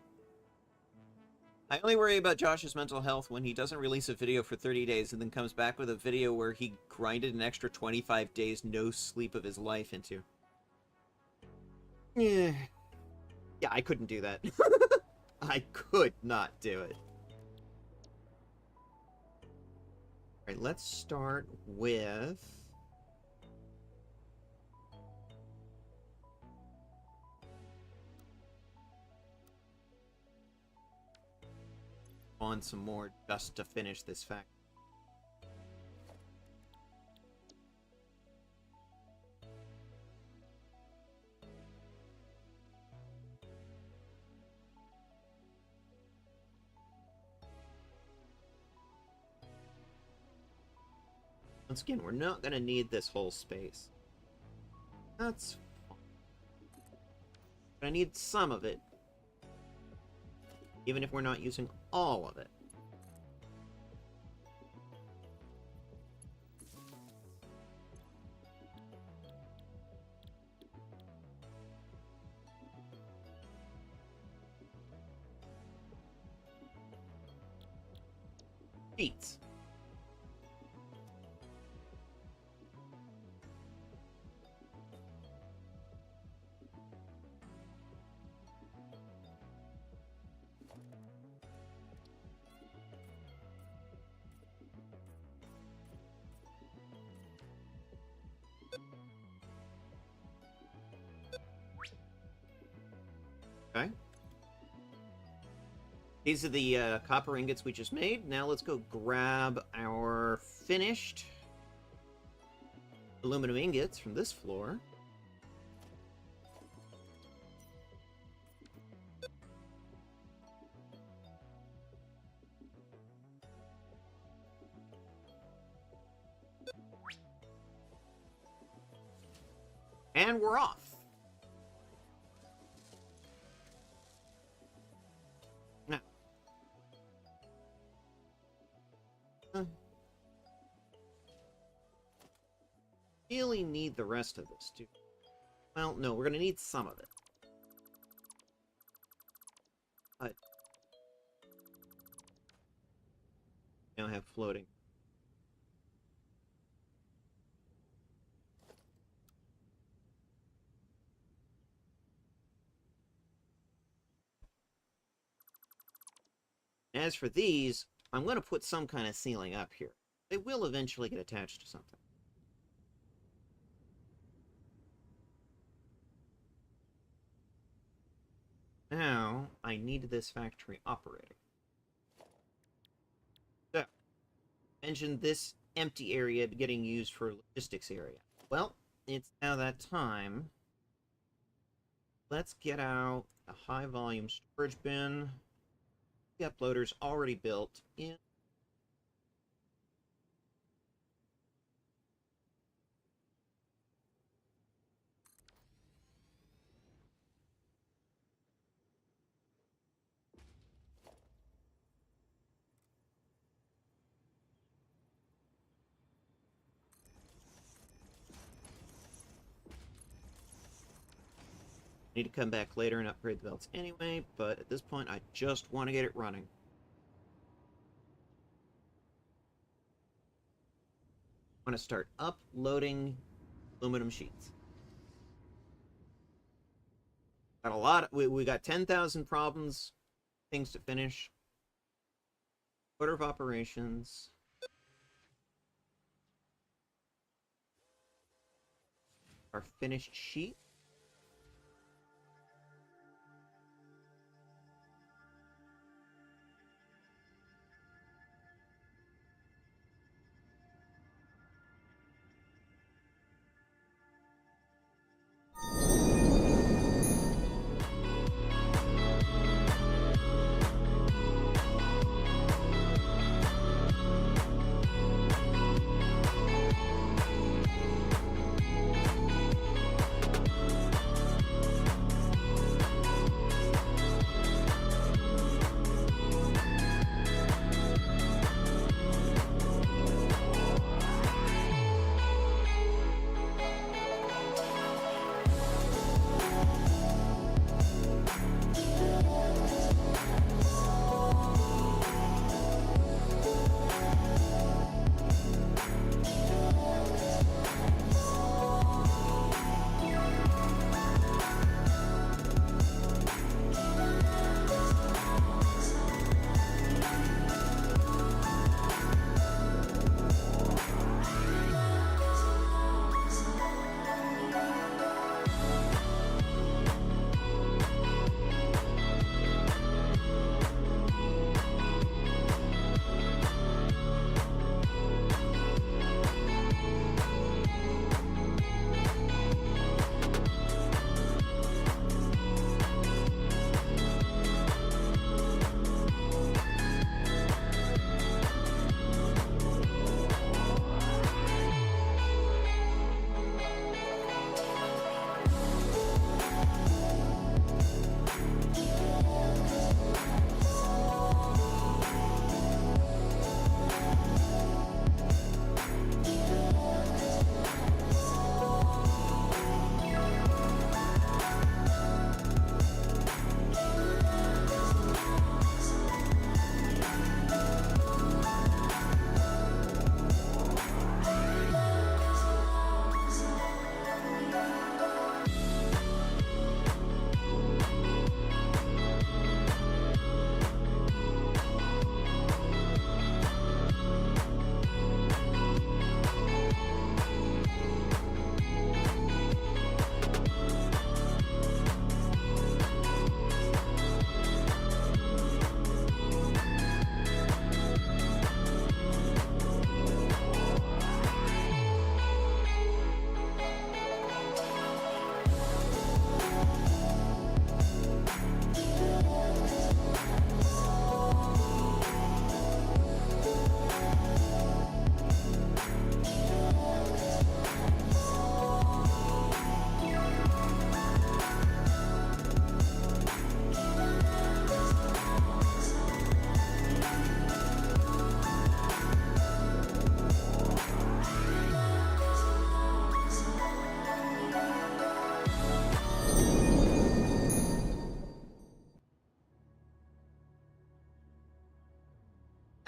I only worry about Josh's mental health when he doesn't release a video for 30 days and then comes back with a video where he grinded an extra 25 days no sleep of his life into. Yeah. Yeah, I couldn't do that. I could not do it. Alright, let's start with... on some more just to finish this fact. Once again, we're not going to need this whole space. That's fine. But I need some of it. Even if we're not using all of it. Sheets. Okay. These are the copper ingots we just made. Now let's go grab our finished aluminum ingots from this floor. And we're off. Now. Really need the rest of this, too. Well, no, we're going to need some of it. But now have floating. As for these, I'm going to put some kind of ceiling up here. They will eventually get attached to something. Now, I need this factory operating. So, mentioned this empty area getting used for logistics area. Well, it's now that time. Let's get out a high volume storage bin. The uploader's already built in. Need to come back later and upgrade the belts anyway, but at this point I just want to get it running. I want to start uploading aluminum sheets. Got a lot. We got 10,000 problems, things to finish. Order of operations. Our finished sheet.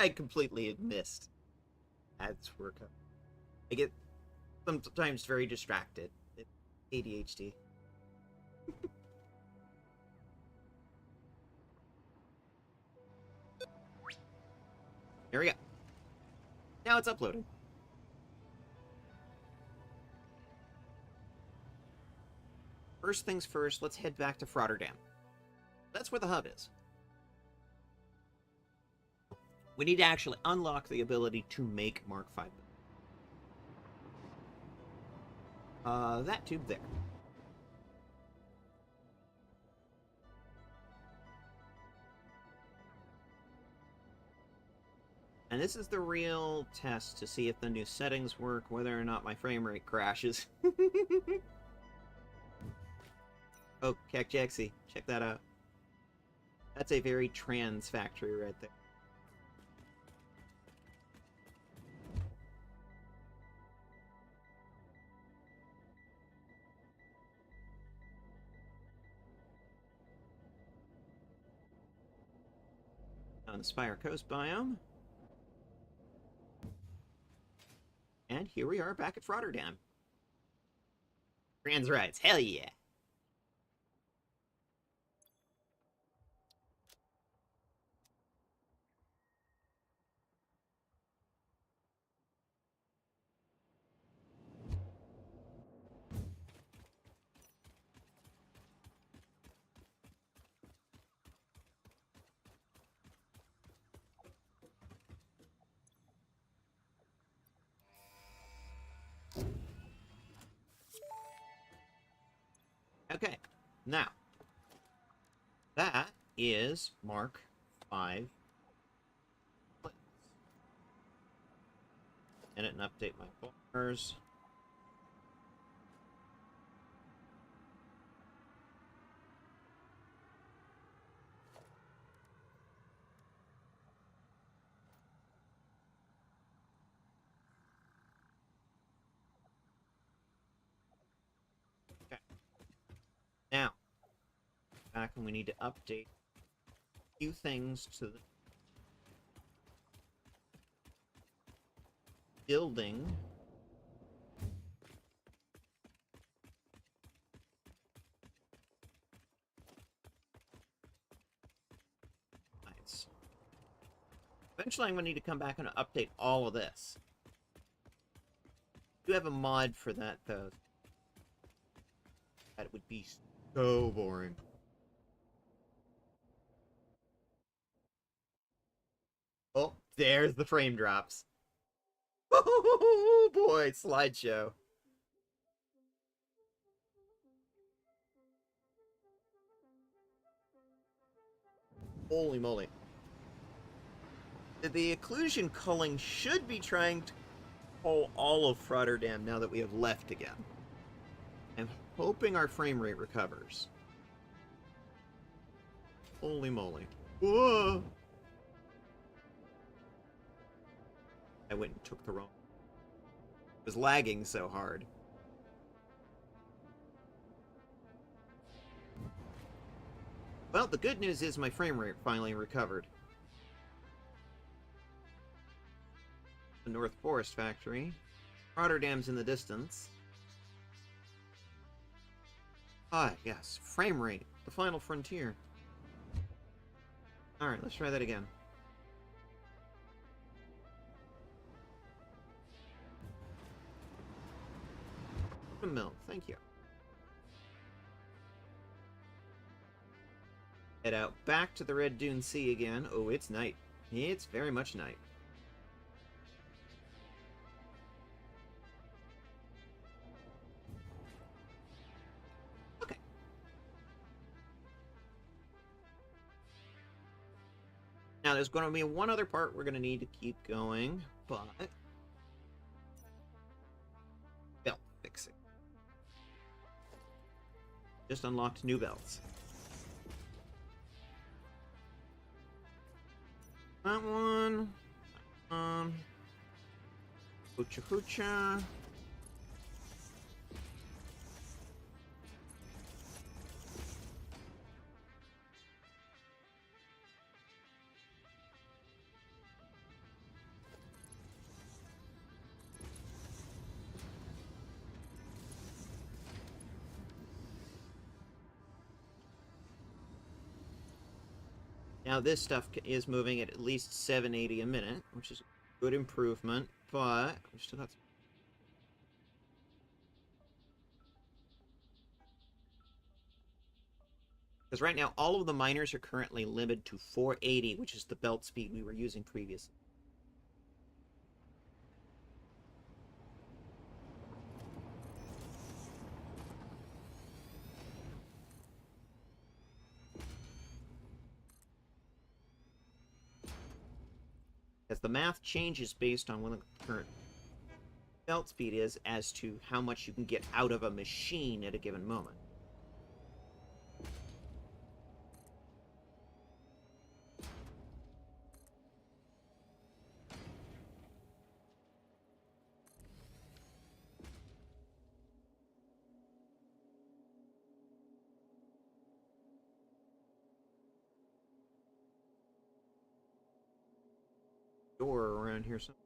I completely missed. Ads were coming. I get sometimes very distracted. It's ADHD. There we go. Now it's uploading. First things first, let's head back to Rotterdam. That's where the hub is. We need to actually unlock the ability to make Mark V. That tube there. And this is the real test to see if the new settings work, whether or not my frame rate crashes. Oh, Cacjaxy, check that out. That's a very trans factory right there. On the Spire Coast biome. And here we are back at Rotterdam. Trans rights, hell yeah! Okay, now, that is Mark V. Edit and update my bars. Okay. Now, back and we need to update a few things to the building. Nice. Eventually I'm going to need to come back and update all of this. I do have a mod for that, though. That would be so boring. Oh, there's the frame drops. Oh boy, slideshow. Holy moly. The occlusion culling should be trying to pull all of Rotterdam now that we have left again. I'm hoping our frame rate recovers. Holy moly. Whoa! I went and took the wrong... It was lagging so hard. Well, the good news is my frame rate finally recovered. The North Forest Factory. Rotterdam's in the distance. Ah, yes. Frame rate. The final frontier. Alright, let's try that again. Mill, thank you. Head out back to the Red Dune Sea again. Oh, it's night. It's very much night. Okay. Now, there's going to be one other part we're going to need to keep going, but... belt fixing. Just unlocked new belts. That one. Hoocha hoocha. Now this stuff is moving at least 780 a minute, which is a good improvement, but we've still got some... Because right now, all of the miners are currently limited to 480, which is the belt speed we were using previously. As the math changes based on what the current belt speed is as to how much you can get out of a machine at a given moment. Door around here somewhere.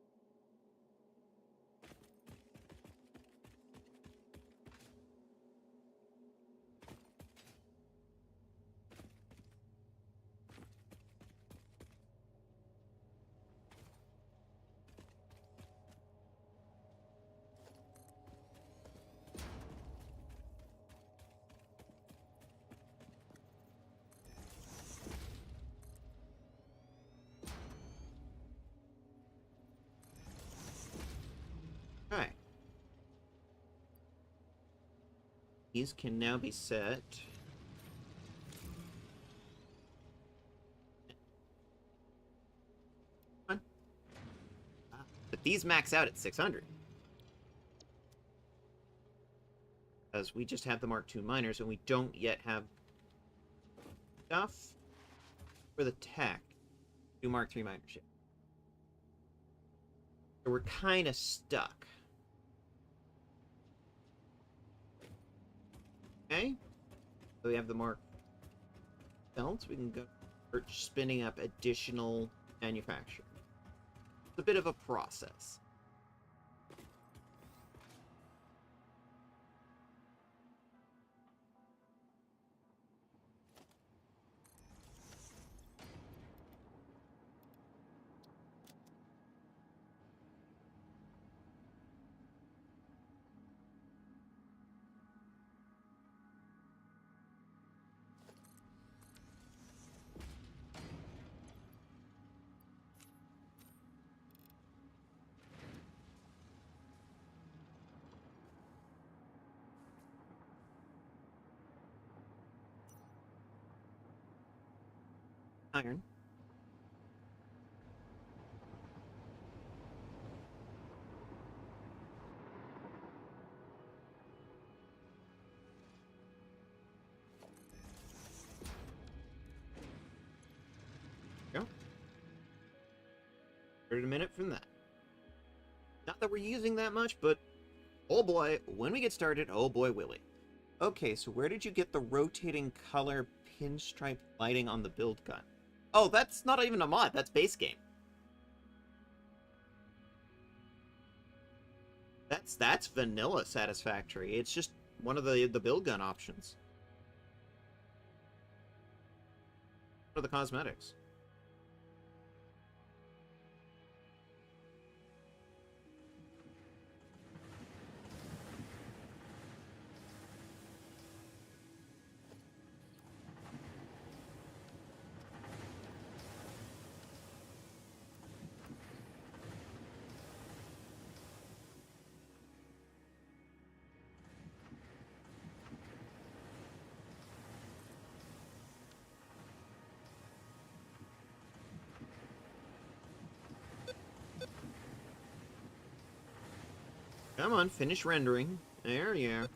Alright. These can now be set. But these max out at 600. Because we just have the Mark II miners and we don't yet have stuff for the tech to Mark III miners yet. So we're kind of stuck. Okay. So we have the Mark belts. We can go start spinning up additional manufacturing. It's a bit of a process. Iron. Go. 30 minutes from that. Not that we're using that much, but oh boy, when we get started, oh boy, will we. Okay, so where did you get the rotating color pinstripe lighting on the build gun? Oh, that's not even a mod, that's base game. That's vanilla Satisfactory. It's just one of the build gun options. One of the cosmetics. Come on, finish rendering. There you are.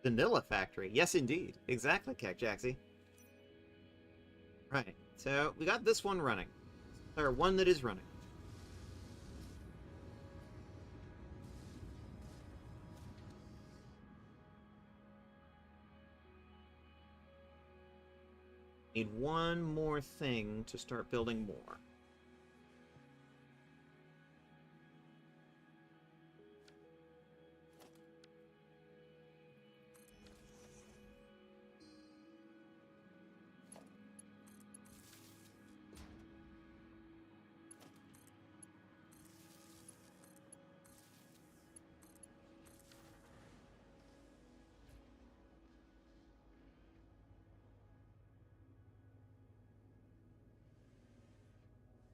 Vanilla Factory. Yes, indeed. Exactly, Cacjaxy. Right. So, we got this one running. Or one that is running. Need one more thing to start building more.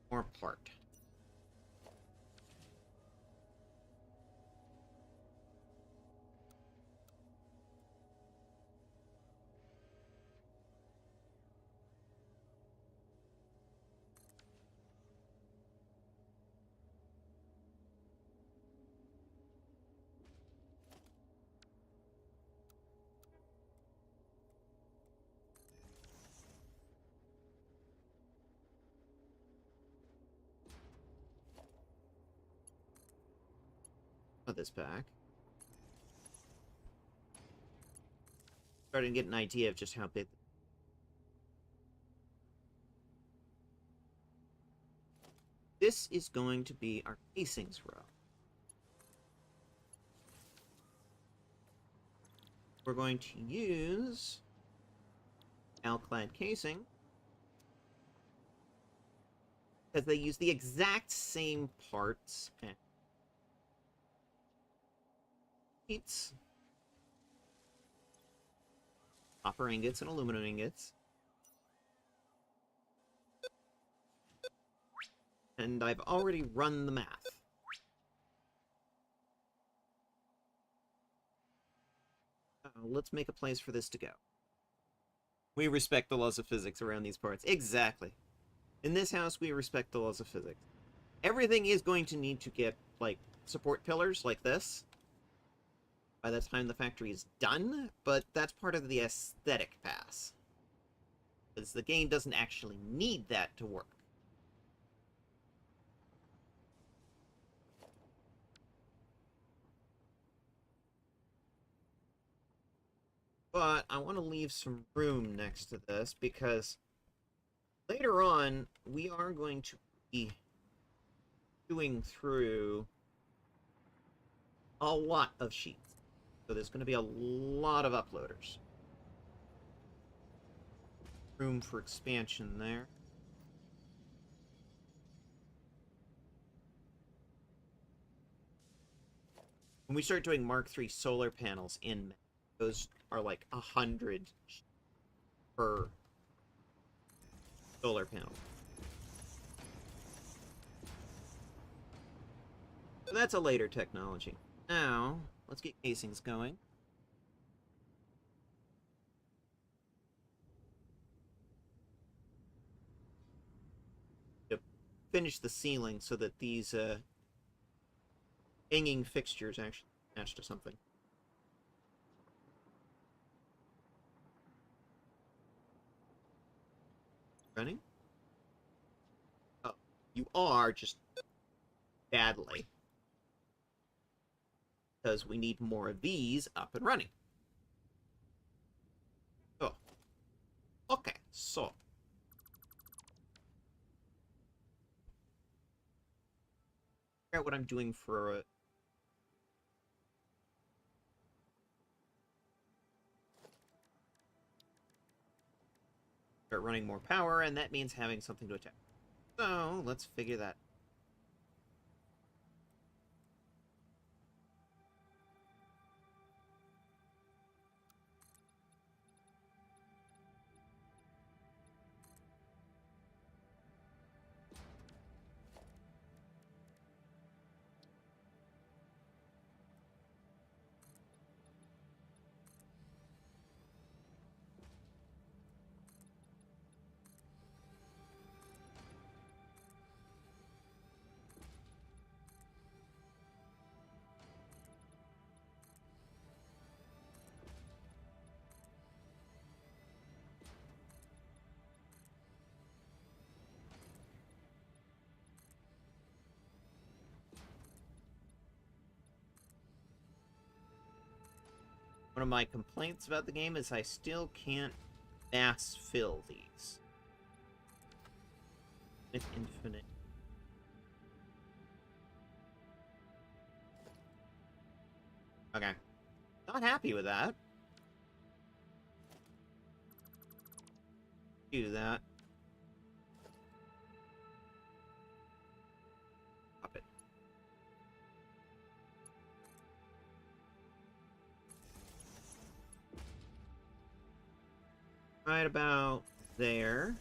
More part. Put this back. Starting to get an idea of just how big. This is going to be our casings row. We're going to use alclad casing because they use the exact same parts and sheets, copper ingots and aluminum ingots. And I've already run the math. Let's make a place for this to go. We respect the laws of physics around these parts. Exactly. In this house, we respect the laws of physics. Everything is going to need to get, like, support pillars like this by the time the factory is done, but that's part of the aesthetic pass. Because the game doesn't actually need that to work. But I want to leave some room next to this because later on we are going to be doing through a lot of sheets. So there's going to be a lot of uploaders. Room for expansion there. When we start doing Mark III solar panels in, those are like 100 per solar panel. So that's a later technology. Now, let's get casings going. To finish the ceiling so that these hanging fixtures actually match to something. Running? Oh, you are just badly. Because we need more of these up and running. Oh. Okay, so. Figure out what I'm doing for start running more power, and that means having something to attack. So, let's figure that. One of my complaints about the game is I still can't mass fill these. Infinite. Okay. Not happy with that. Do that. Pop it. Right about there.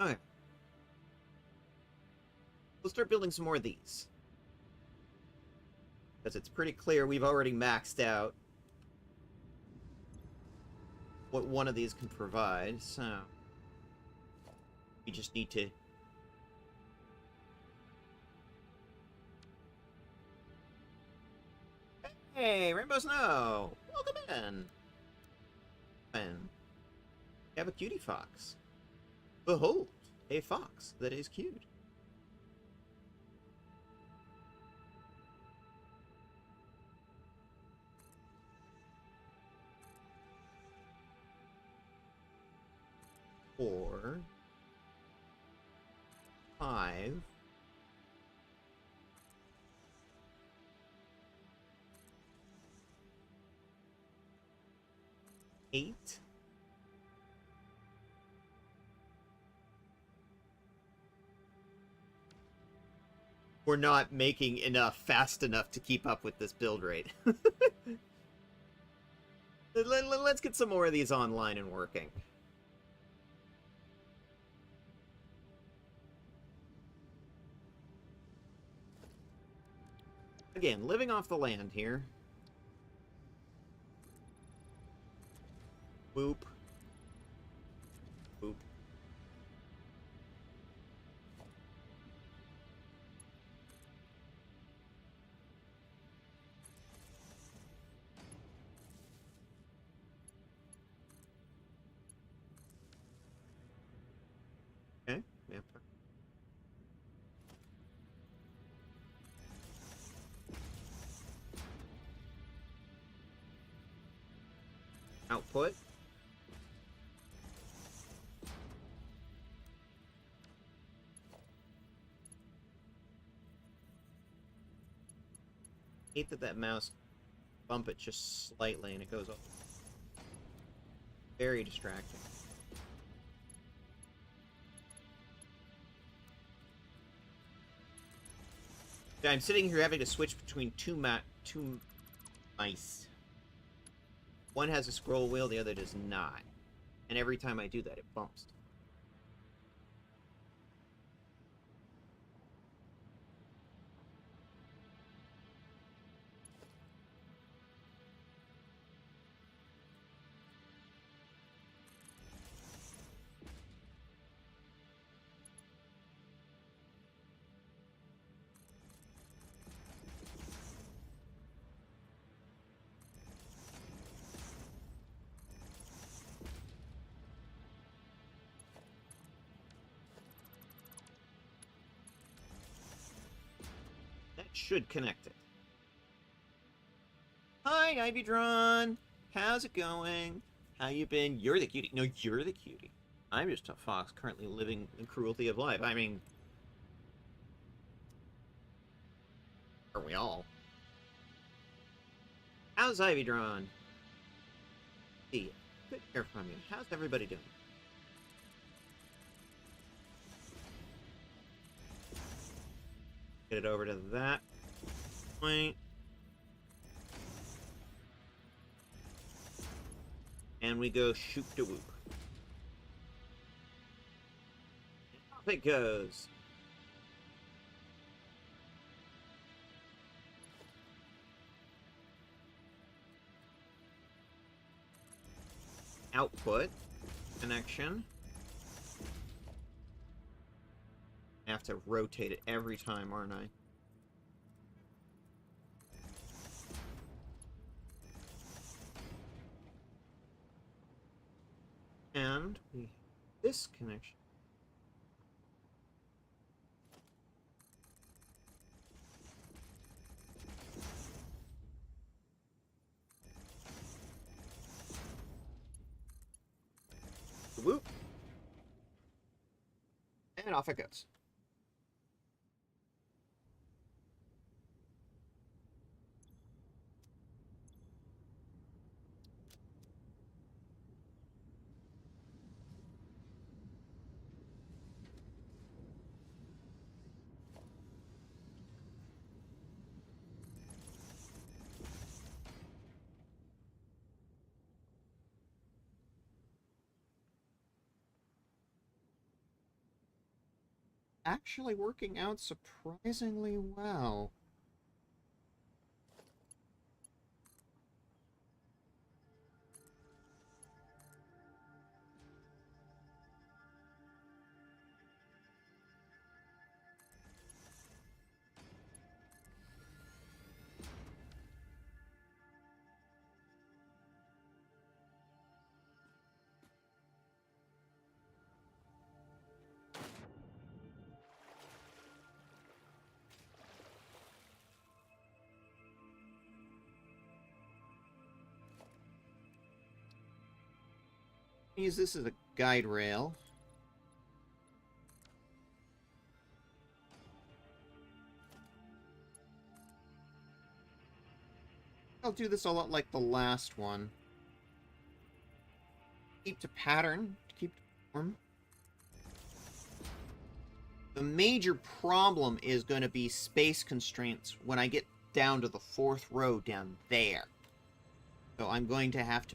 Okay. We'll start building some more of these. Because it's pretty clear we've already maxed out what one of these can provide, so we just need to Hey, Rainbow Snow! Welcome in! And we have a cutie fox. Behold, a fox that is cute. Four, 5, 8, we're not making enough fast enough to keep up with this build rate. Let's get some more of these online and working. Again, living off the land here. Boop. Boop. Okay. Yep. Output. Hate that mouse bump it just slightly and it goes off. Very distracting. Yeah, I'm sitting here having to switch between two mice. One has a scroll wheel, the other does not. And every time I do that, it bumps. That should connect it. Hi, Ivy Drawn. How's it going? How you been? You're the cutie. No, you're the cutie. I'm just a fox currently living the cruelty of life. I mean, aren't we all? How's Ivy Drawn? See ya. Good to hear from you. How's everybody doing? Get it over to that point. And we go shoop de whoop. Off it goes. Output connection. I have to rotate it every time, aren't I? And we have this connection. Whoop. And off it goes. Actually working out surprisingly well. Use this as a guide rail. I'll do this a lot like the last one. Keep to pattern, to keep to form. The major problem is going to be space constraints when I get down to the 4th row down there. So I'm going to have to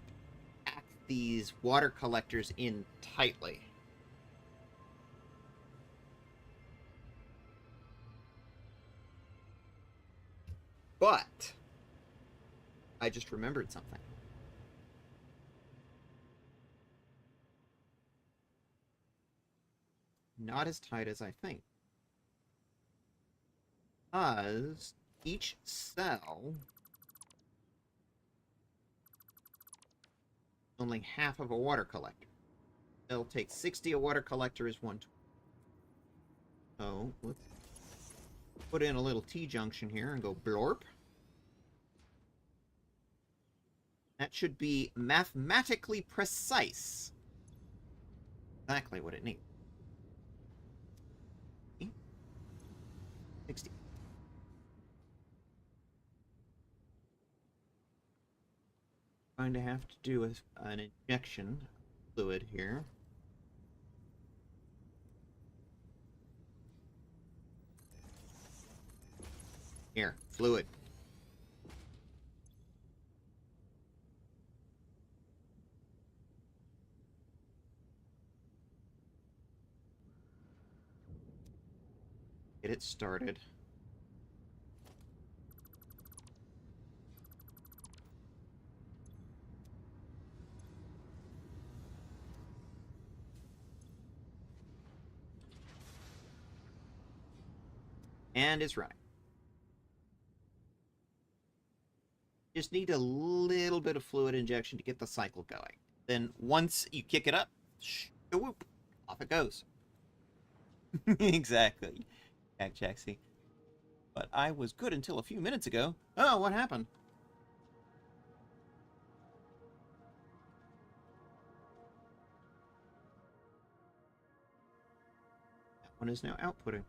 pack these water collectors in tightly. But I just remembered something. Not as tight as I think. Because each cell is only half of a water collector. It'll take 60, a water collector is 120. So let's put in a little T-junction here and go blorp. That should be mathematically precise. Exactly what it needs. 60. Going to have to do an injection fluid here. Here, fluid. Get it started. And it's running. Just need a little bit of fluid injection to get the cycle going. Then once you kick it up, whoop, off it goes. Exactly. Jaxie. But I was good until a few minutes ago. Oh, what happened? That one is now outputting.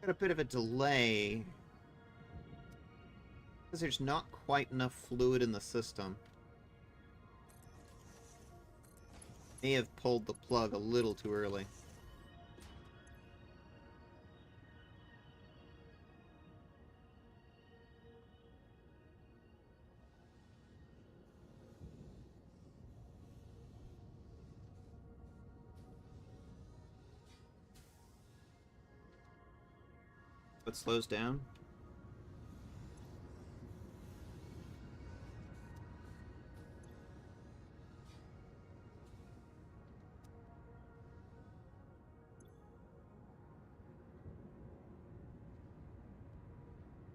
got a bit of a delay because there's not quite enough fluid in the system. May have pulled the plug a little too early. It slows down.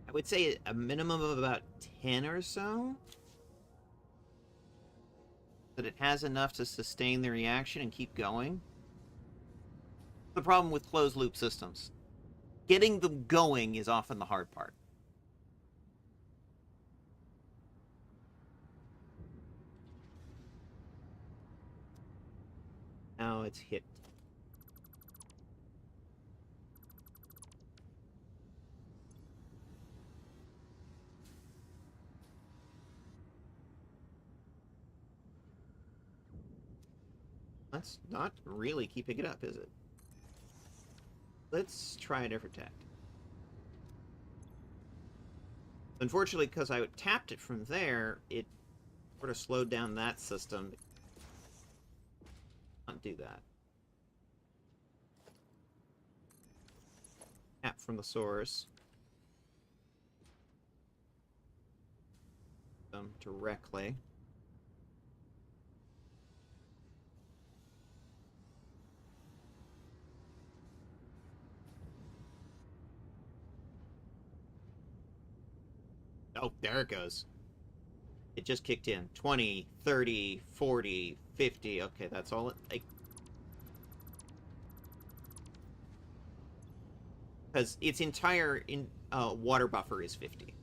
I would say a minimum of about 10 or so. That it has enough to sustain the reaction and keep going. The problem with closed loop systems. Getting them going is often the hard part. Now it's hit. That's not really keeping it up, is it? Let's try a different tact. Unfortunately, because I tapped it from there, it sort of slowed down that system. Can't do that. Tap from the source. Directly. Oh, there it goes. It just kicked in. 20, 30, 40, 50. Okay, that's all it... Because its entire water buffer is 50.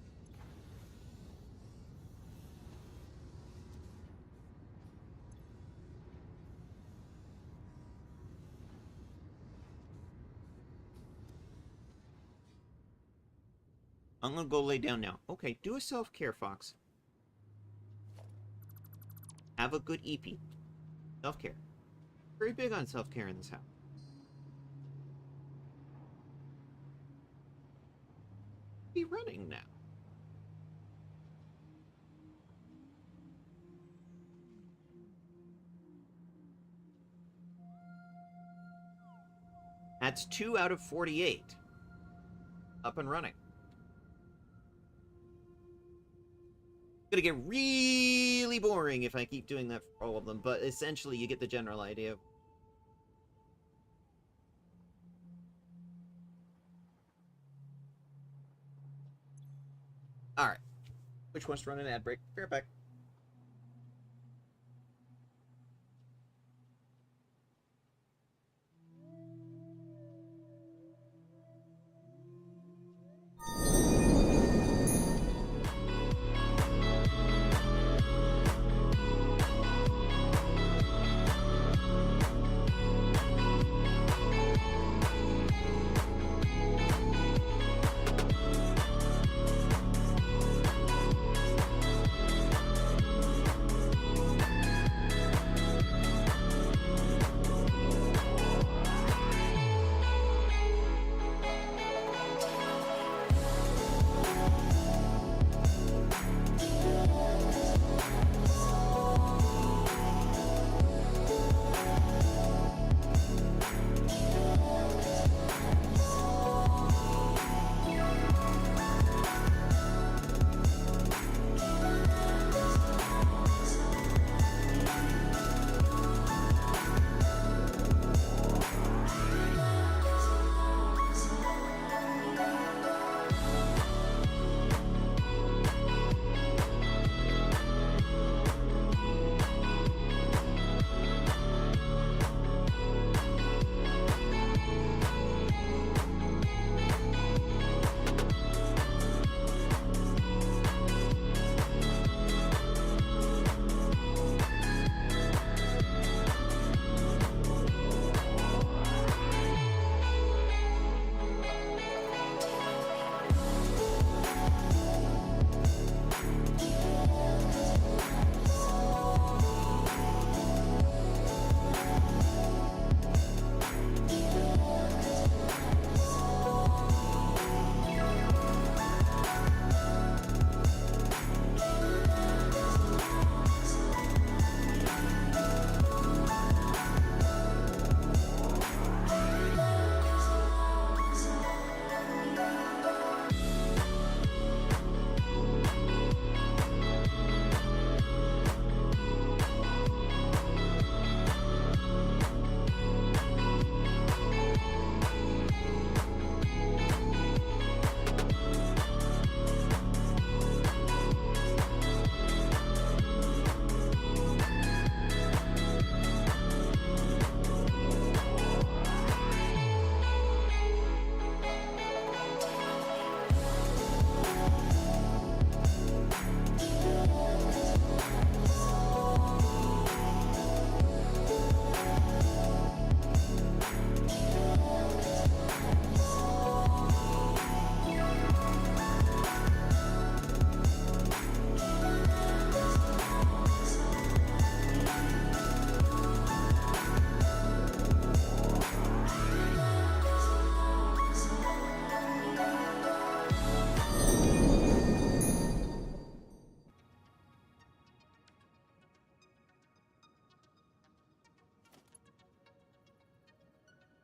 I'm gonna go lay down now. Okay, do a self-care, Fox. Have a good EP. Self-care. Very big on self-care in this house. Be running now. That's 2 out of 48. Up and running. Gonna get really boring if I keep doing that for all of them, but essentially you get the general idea. Alright. Which wants to run an ad break? Be right back.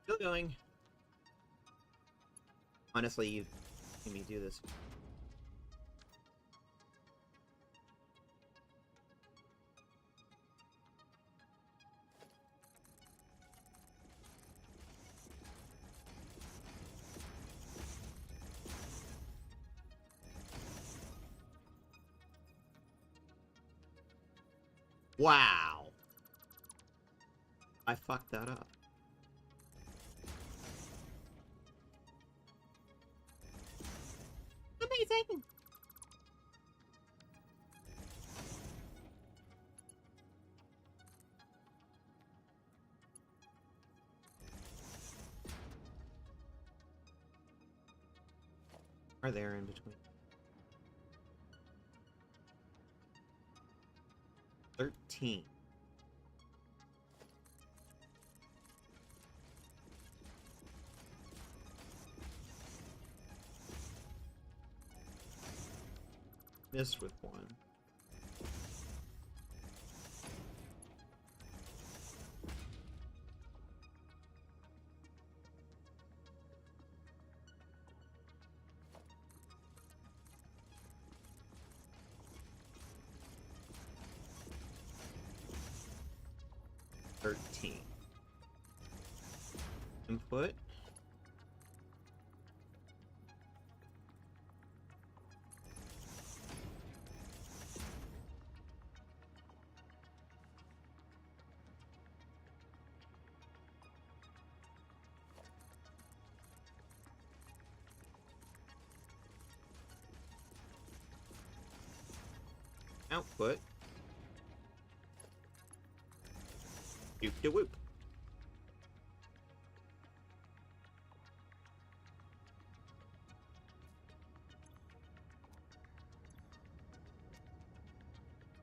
Still going. Honestly, you see me do this. Wow. I fucked that up. Amazing. Are there in between? 13. Missed with one. Input. Output. Doop-de-whoop.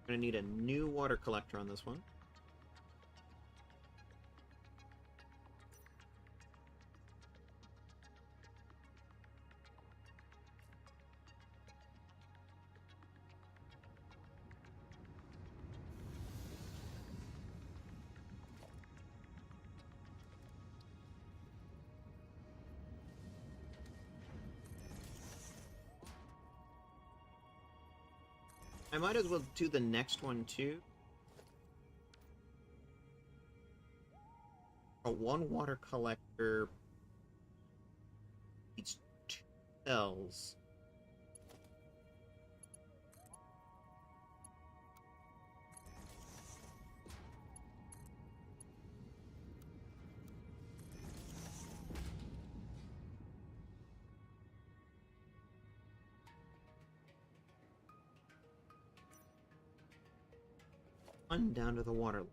Gonna need a new water collector on this one. I might as well do the next one too. A one water collector needs 2 cells. One down to the water.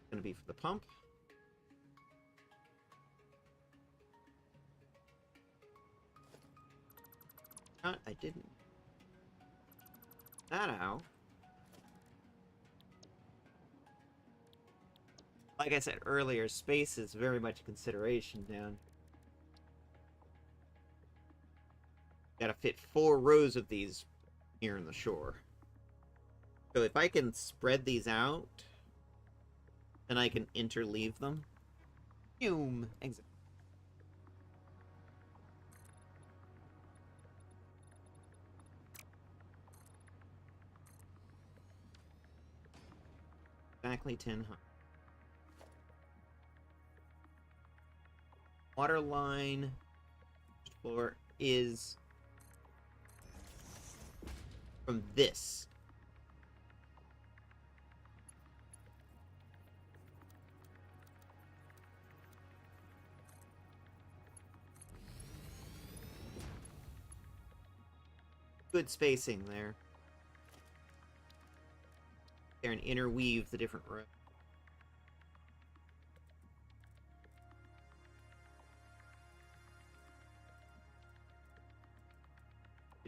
Gonna be for the pump. I didn't. That out. Like I said earlier, space is very much a consideration down. Gotta fit 4 rows of these here in the shore. So if I can spread these out, then I can interleave them. Boom. Exit. Exactly 10. Water line floor is from this. Good spacing there. There and interweave the different rows.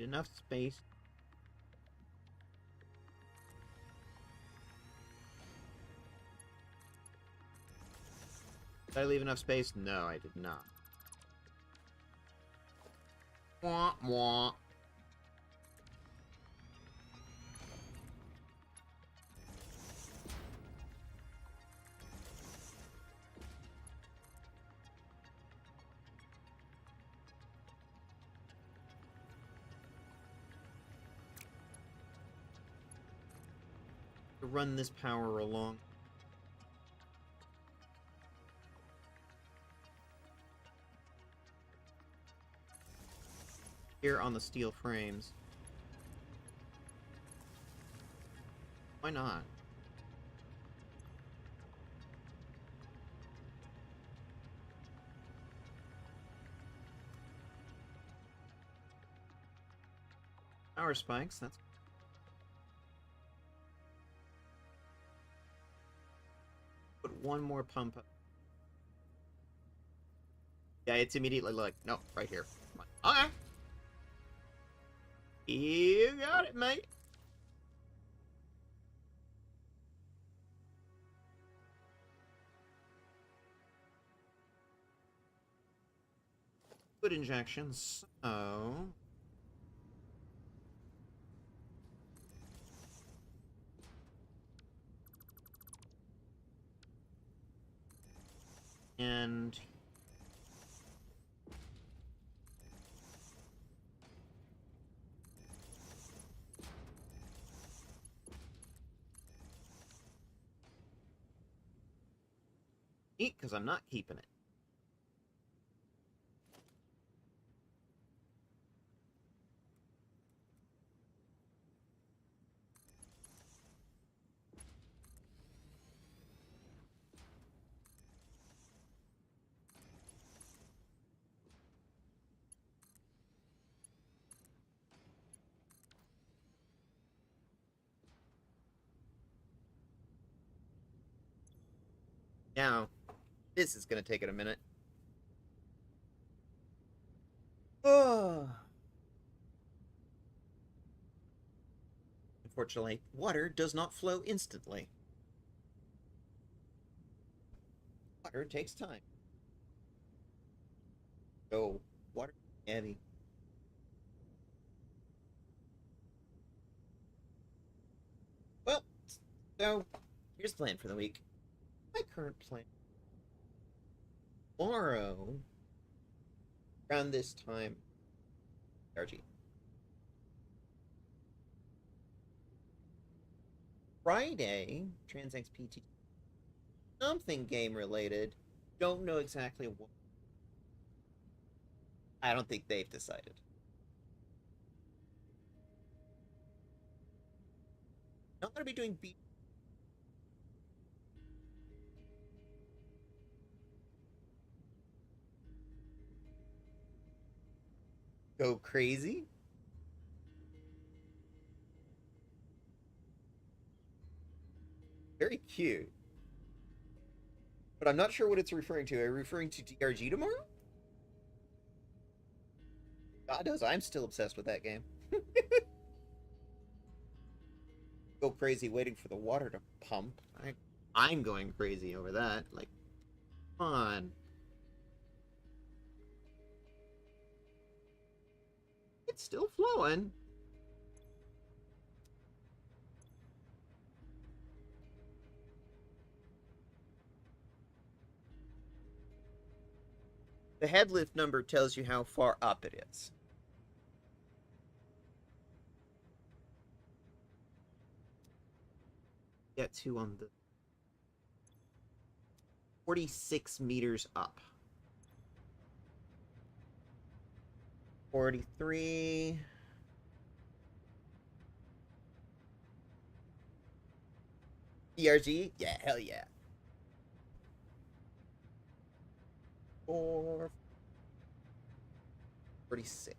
Enough space. Did I leave enough space? No, I did not. Wah, wah. To run this power along. Here on the steel frames. Why not? Power spikes, that's... Put one more pump up. Yeah, it's immediately like, no, right here. Come on. Okay. You got it, mate. Good injections. So... And... Neat, because I'm not keeping it. Now, this is going to take it a minute. Oh. Unfortunately, water does not flow instantly. Water takes time. So, water heavy. Well, so, here's the plan for the week. My current plan. Tomorrow, around this time, RG. Friday, TransX PT. Something game related. Don't know exactly what. I don't think they've decided. Not gonna be doing beat. Go crazy. Very cute. But I'm not sure what it's referring to. Are you referring to DRG tomorrow? God knows I'm still obsessed with that game. Go crazy waiting for the water to pump. I'm going crazy over that. Like, come on. It's still flowing. The head lift number tells you how far up it is. Get to on the 46 meters up. 43. DRG? Yeah, hell yeah. 46.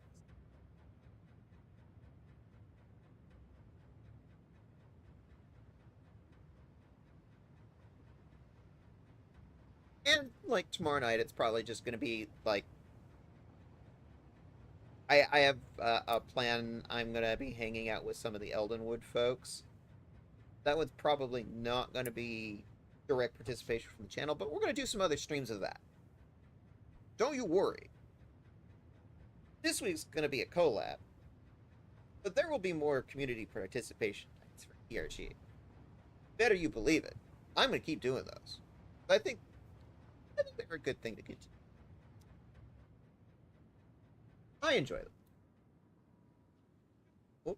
And, like, tomorrow night, it's probably just going to be, like, I have a plan. I'm gonna be hanging out with some of the Eldenwood folks. That one's probably not gonna be direct participation from the channel, but we're gonna do some other streams of that. Don't you worry. This week's gonna be a collab, but there will be more community participation nights for ERG. Better you believe it. I'm gonna keep doing those. I think they're a good thing to continue. I enjoy them. Oh.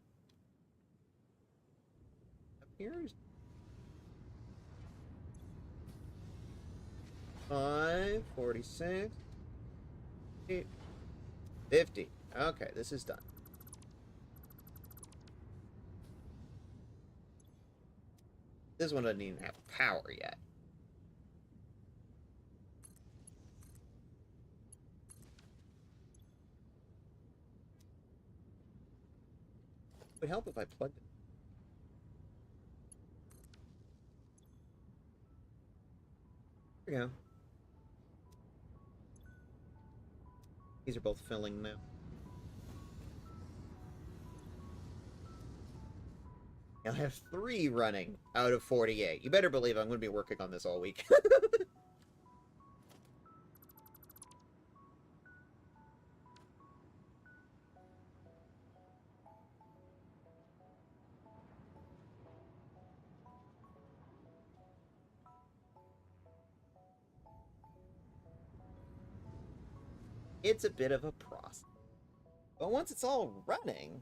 Here's 5, 46, 50. Okay, this is done. This one doesn't even have power yet. It would help if I plugged it. There we go. These are both filling now. I have 3 running out of 48. You better believe I'm going to be working on this all week. It's a bit of a process. But once it's all running,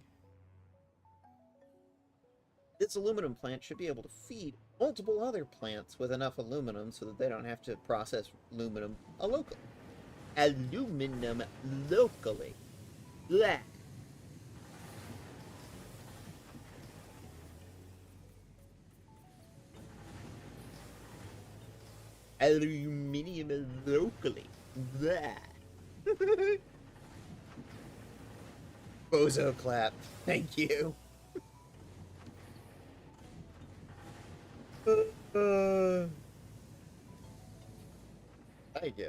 this aluminum plant should be able to feed multiple other plants with enough aluminum so that they don't have to process aluminum locally. Aluminum locally. Blah. Aluminium locally. Blah. Bozo clap. Thank you.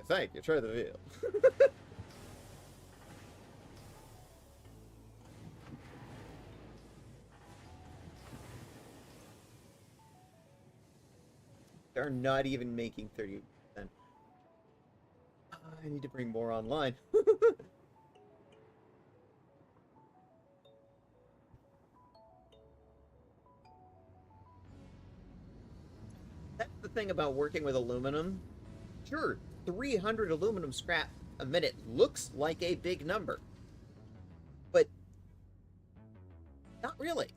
Thank you. Try the veal. They're not even making 30%. I need to bring more online. That's the thing about working with aluminum. Sure, 300 aluminum scrap a minute looks like a big number, but not really.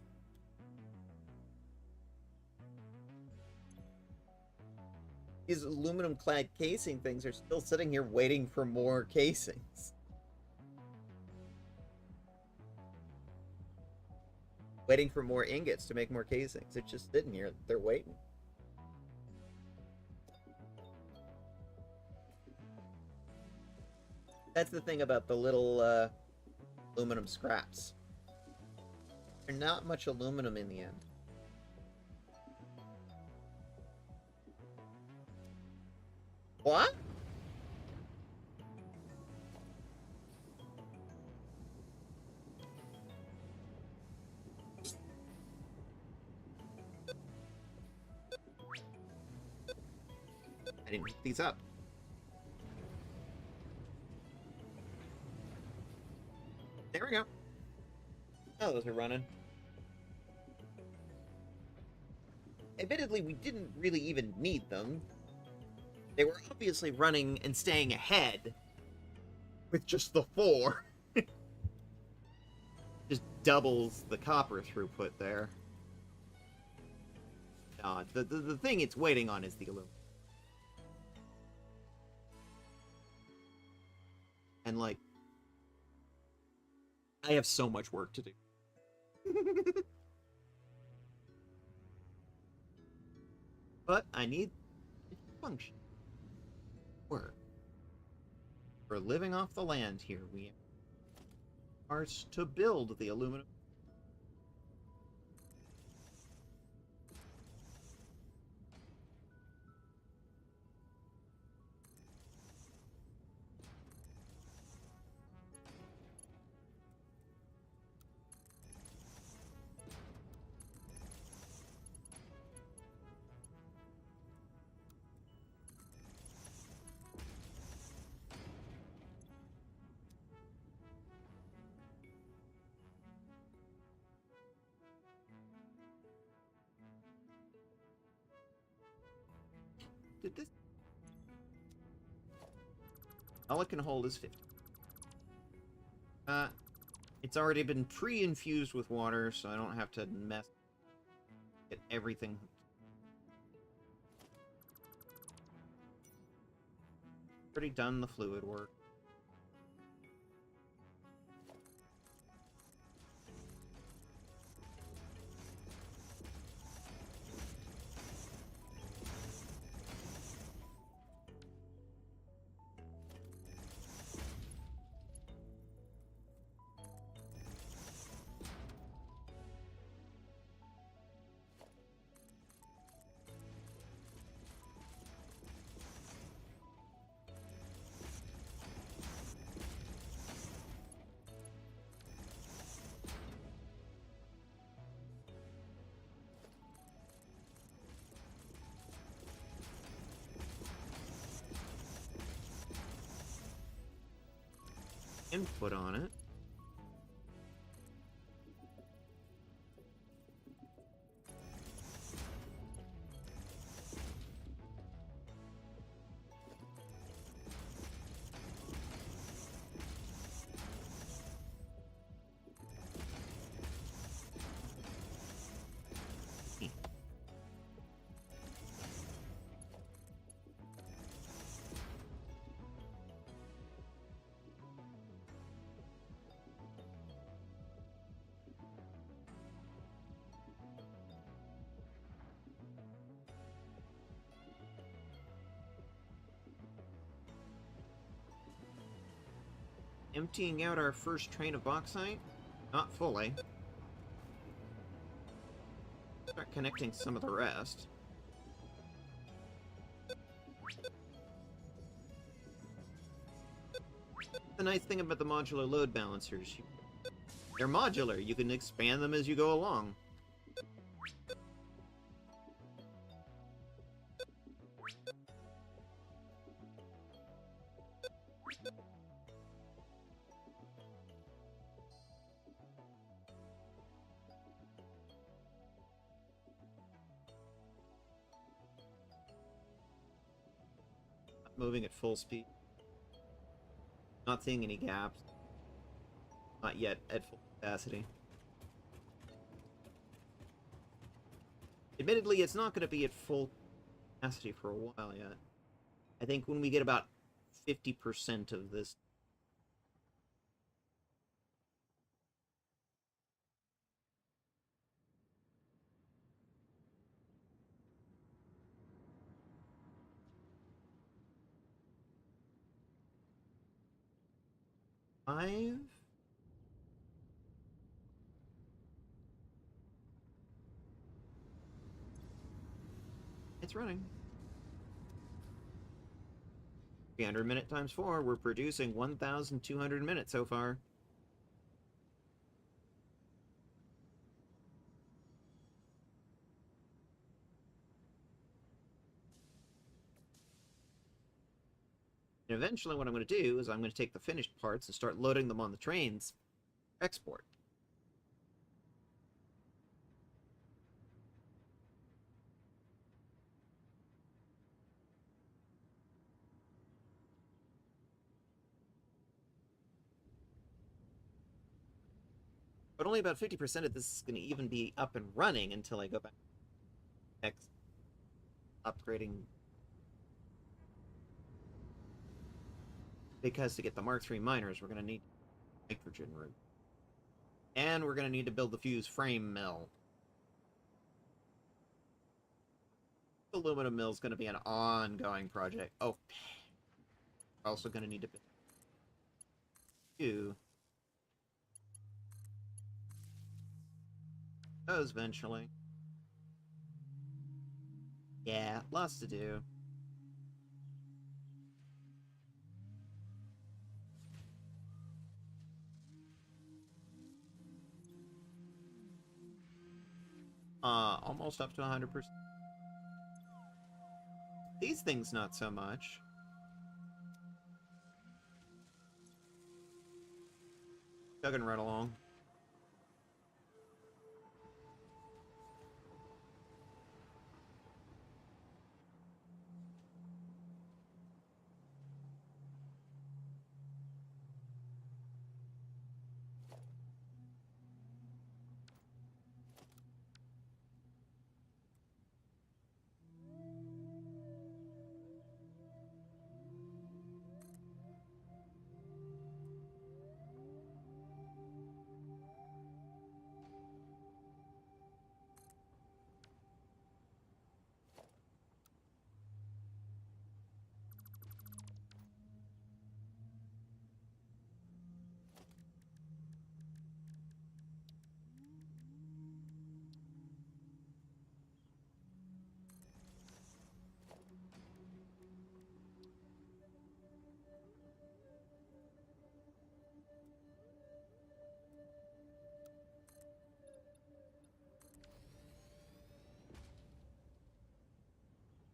These aluminum-clad casing things are still sitting here waiting for more casings. Waiting for more ingots to make more casings. They're just sitting here. They're waiting. That's the thing about the little aluminum scraps. There's not much aluminum in the end. What? I didn't pick these up. There we go. Oh, those are running. Admittedly, we didn't really even need them. They were obviously running and staying ahead with just the 4. Just doubles the copper throughput there. The thing it's waiting on is the aluminum. And, like, I have so much work to do. But I need it to function. Work. We're living off the land here. We have parts to build the aluminum. Did this? All it can hold is 50. It's already been pre-infused with water, so I don't have to get everything. Already done the fluid work. Input on it. Emptying out our first train of bauxite. Not fully. Start connecting some of the rest. The nice thing about the modular load balancers, they're modular. You can expand them as you go along. Moving at full speed. Not seeing any gaps. Not yet at full capacity. Admittedly, it's not going to be at full capacity for a while yet. I think when we get about 50% of this. Five? It's running. 300 minute times 4, we're producing 1,200 minutes so far. And eventually what I'm going to do is I'm going to take the finished parts and start loading them on the trains. Export. But only about 50% of this is going to even be up and running until I go back. Next. Upgrading. Because to get the Mark III miners, we're going to need nitrogen room. And we're going to need to build the fuse frame mill. The aluminum mill is going to be an ongoing project. Oh, we're also going to need to build two. Those eventually. Yeah, lots to do. Almost up to 100%. These things, not so much. Chugging right along.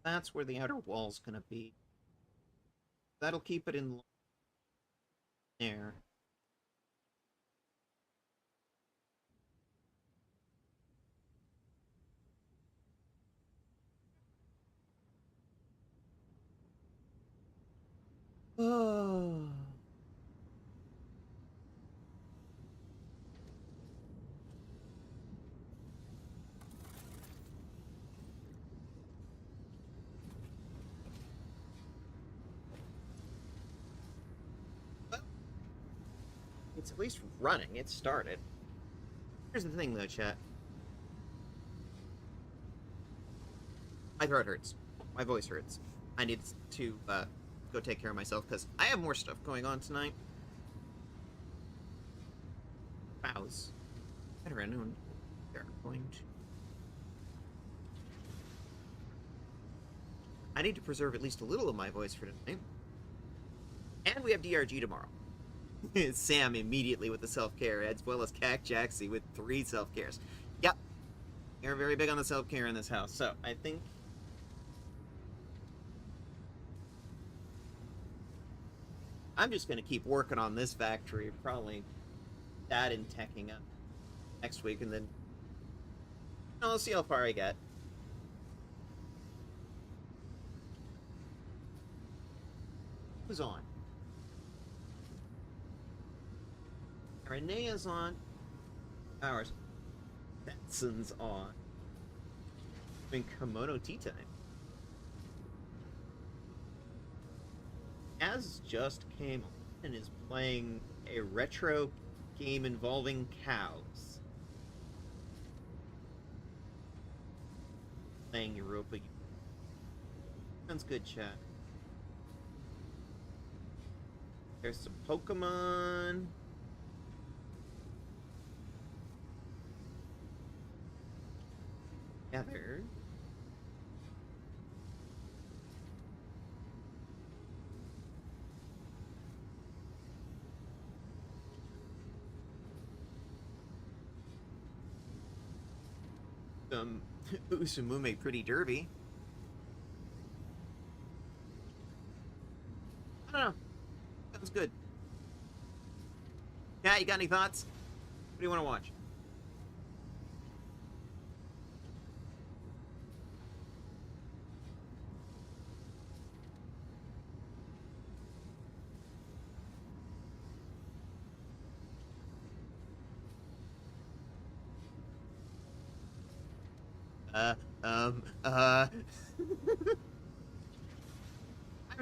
That's where the outer wall's gonna be. That'll keep it in there. Oh. Well, it's at least running. It started. Here's the thing, though, chat. My throat hurts. My voice hurts. I need to go take care of myself because I have more stuff going on tonight. Bows. Better unknown. They're going to. I need to preserve at least a little of my voice for tonight. And we have DRG tomorrow. Sam immediately with the self-care, as well as Cac Jaxie with 3 self-cares. Yep. You're very big on the self-care in this house, so I think I'm just going to keep working on this factory, probably that and teching up next week, and then I'll see how far I get. Who's on? Renee's on. Ours. Betson's on. Doing kimono tea time. Az just came on and is playing a retro game involving cows. Playing Europa. Sounds good, chat. There's some Pokemon. Together. Usumume Pretty Derby. I don't know. Sounds good. Yeah, you got any thoughts? What do you want to watch? I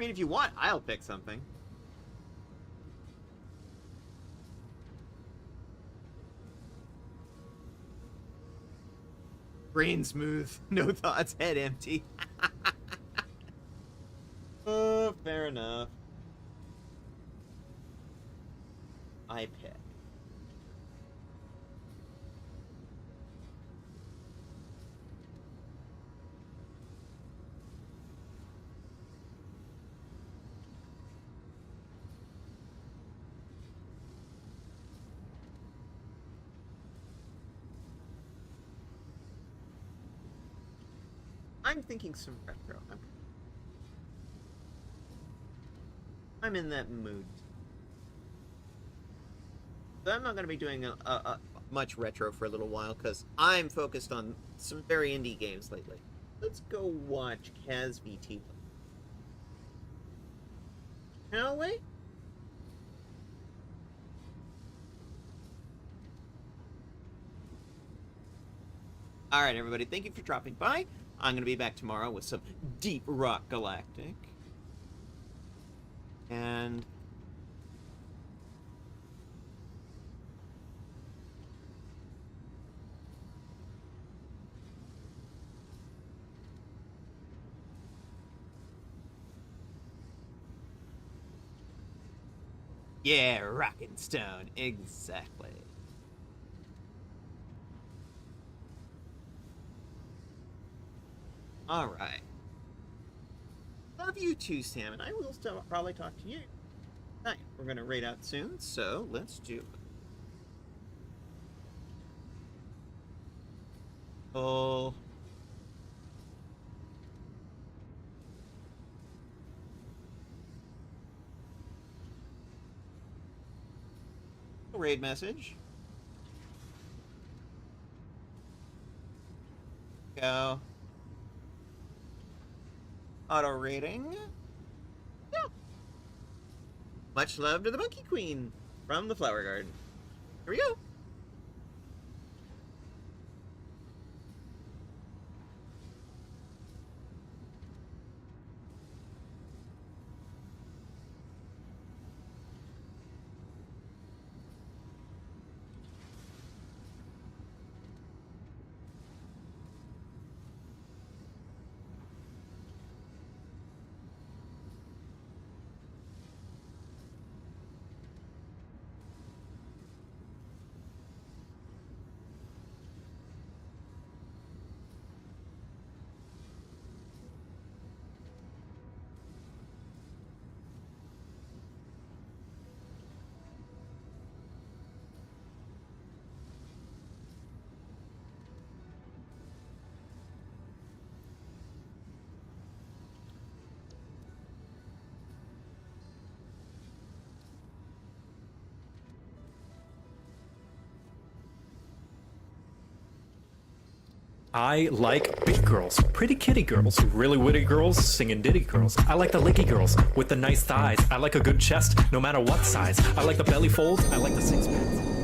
mean, if you want, I'll pick something. Brain smooth, no thoughts, head empty. Oh, fair enough. I pick. I'm thinking some retro. I'm in that mood. So I'm not going to be doing much retro for a little while because I'm focused on some very indie games lately. Let's go watch MithaVT. Shall we? Alright, everybody, thank you for dropping by. I'm going to be back tomorrow with some Deep Rock Galactic. And yeah, Rockin' Stone, exactly. Alright. Love you too, Sam, and I will still probably talk to you. Alright, we're gonna raid out soon, so let's do it. Oh. raid message. Go. Auto rating. Yeah. Much love to the Monkey Queen from the Flower Garden. Here we go. I like big girls, pretty kitty girls, really witty girls, singing ditty girls. I like the licky girls with the nice thighs. I like a good chest, no matter what size. I like the belly folds, I like the six packs.